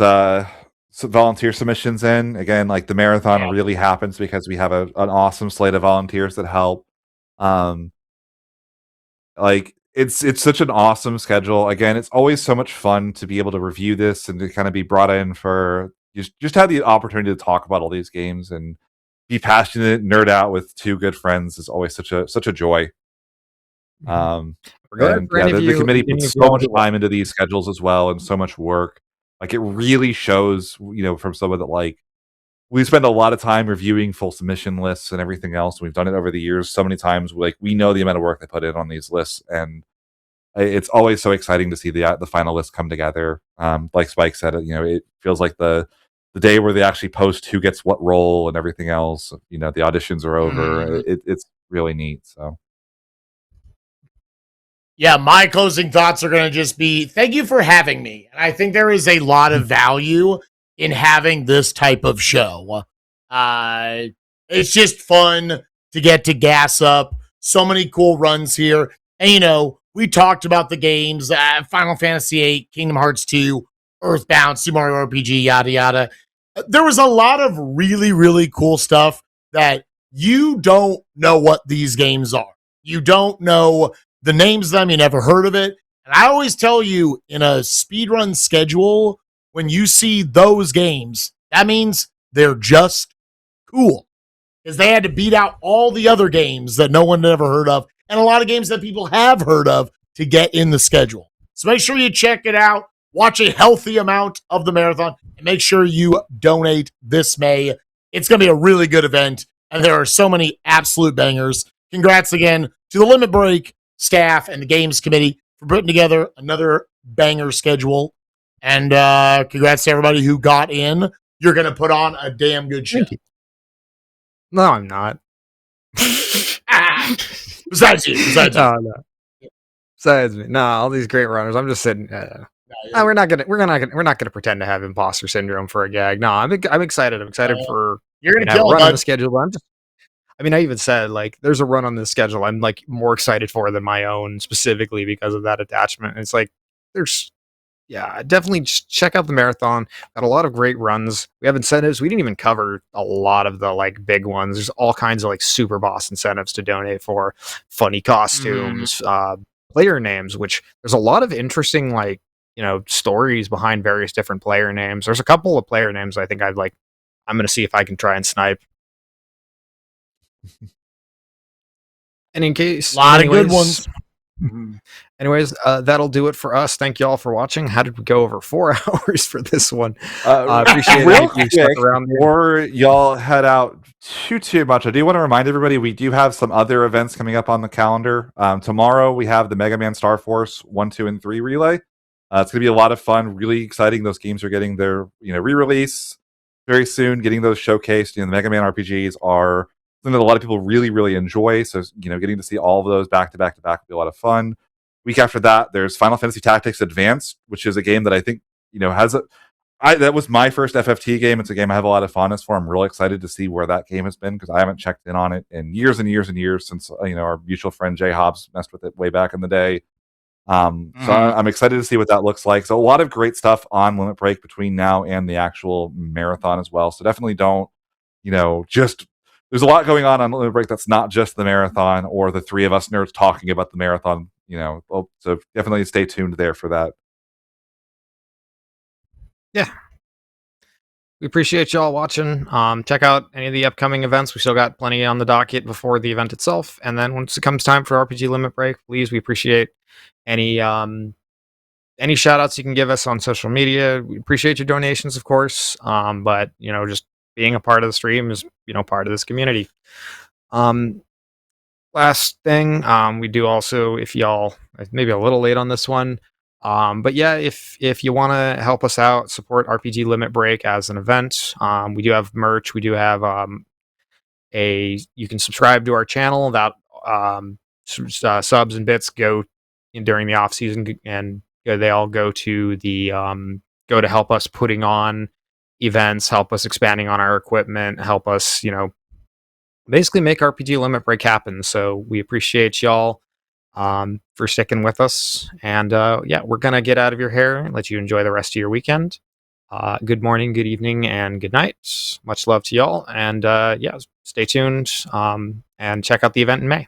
volunteer submissions in. Again, like the marathon really happens because we have an awesome slate of volunteers that help. Like it's such an awesome schedule. Again, it's always so much fun to be able to review this and to kind of be brought in for just have the opportunity to talk about all these games and be passionate, nerd out with two good friends is always such a joy. And yeah, the committee puts so much time into these schedules as well, and so much work. Like it really shows, from someone that like we spend a lot of time reviewing full submission lists and everything else. We've done it over the years so many times. Like we know the amount of work they put in on these lists, and it's always so exciting to see the final list come together. Like Spike said, it feels like the day where they actually post who gets what role and everything else. The auditions are over. It's really neat. So. Yeah, my closing thoughts are going to just be thank you for having me. And I think there is a lot of value in having this type of show. It's just fun to get to gas up. So many cool runs here. And, we talked about the games, Final Fantasy VIII, Kingdom Hearts 2, Earthbound, Super Mario RPG, yada, yada. There was a lot of really, really cool stuff that you don't know what these games are. You don't know the names of them, you never heard of it. And I always tell you in a speedrun schedule, when you see those games, that means they're just cool. Because they had to beat out all the other games that no one had ever heard of, and a lot of games that people have heard of to get in the schedule. So make sure you check it out. Watch a healthy amount of the marathon, and make sure you donate this May. It's going to be a really good event, and there are so many absolute bangers. Congrats again to the Limit Break staff and the games committee for putting together another banger schedule. And congrats to everybody who got in. You're going to put on a damn good show. No, I'm not. Besides you. No. Besides me. No, all these great runners. I'm just sitting. We're not gonna pretend to have imposter syndrome for a gag. No, I'm excited. I'm excited for you're gonna kill a run on the schedule. I even said like there's a run on this schedule I'm like more excited for than my own specifically because of that attachment. And it's like definitely just check out the marathon. Got a lot of great runs. We have incentives. We didn't even cover a lot of the like big ones. There's all kinds of like super boss incentives to donate for, funny costumes, player names, which there's a lot of interesting like stories behind various different player names. There's a couple of player names I think I'm gonna see if I can try and snipe. And in case a lot of good ones. Anyways, that'll do it for us. Thank you all for watching. How did we go over 4 hours for this one? Appreciate it. If you stuck around or y'all head out too much. I do want to remind everybody we do have some other events coming up on the calendar. Tomorrow we have the Mega Man Star Force 1, 2, and 3 relay. It's going to be a lot of fun. Really exciting. Those games are getting their re-release very soon. Getting those showcased. The Mega Man RPGs are something that a lot of people really, really enjoy. So, getting to see all of those back to back to back will be a lot of fun. Week after that, there's Final Fantasy Tactics Advanced, which is a game that I think, that was my first FFT game. It's a game I have a lot of fondness for. I'm really excited to see where that game has been because I haven't checked in on it in years and years and years since, our mutual friend Jay Hobbs messed with it way back in the day. So I'm excited to see what that looks like. So a lot of great stuff on Limit Break between now and the actual marathon as well. So definitely don't, there's a lot going on Limit Break that's not just the marathon or the three of us nerds talking about the marathon, so definitely stay tuned there for that. Yeah. We appreciate y'all watching. Check out any of the upcoming events. We still got plenty on the docket before the event itself. And then once it comes time for RPG Limit Break, please, we appreciate any shout outs you can give us on social media. We appreciate your donations, of course. But just being a part of the stream is, part of this community. Last thing, we do also, if y'all maybe a little late on this one, but yeah, if you want to help us out, support RPG Limit Break as an event, we do have merch. We do have you can subscribe to our channel. That subs and bits go during the off season and they all go to the go to help us putting on events, help us expanding on our equipment, help us, basically make RPG Limit Break happen. So we appreciate y'all for sticking with us. And yeah, we're going to get out of your hair and let you enjoy the rest of your weekend. Good morning, good evening, and good night. Much love to y'all. And yeah, stay tuned and check out the event in May.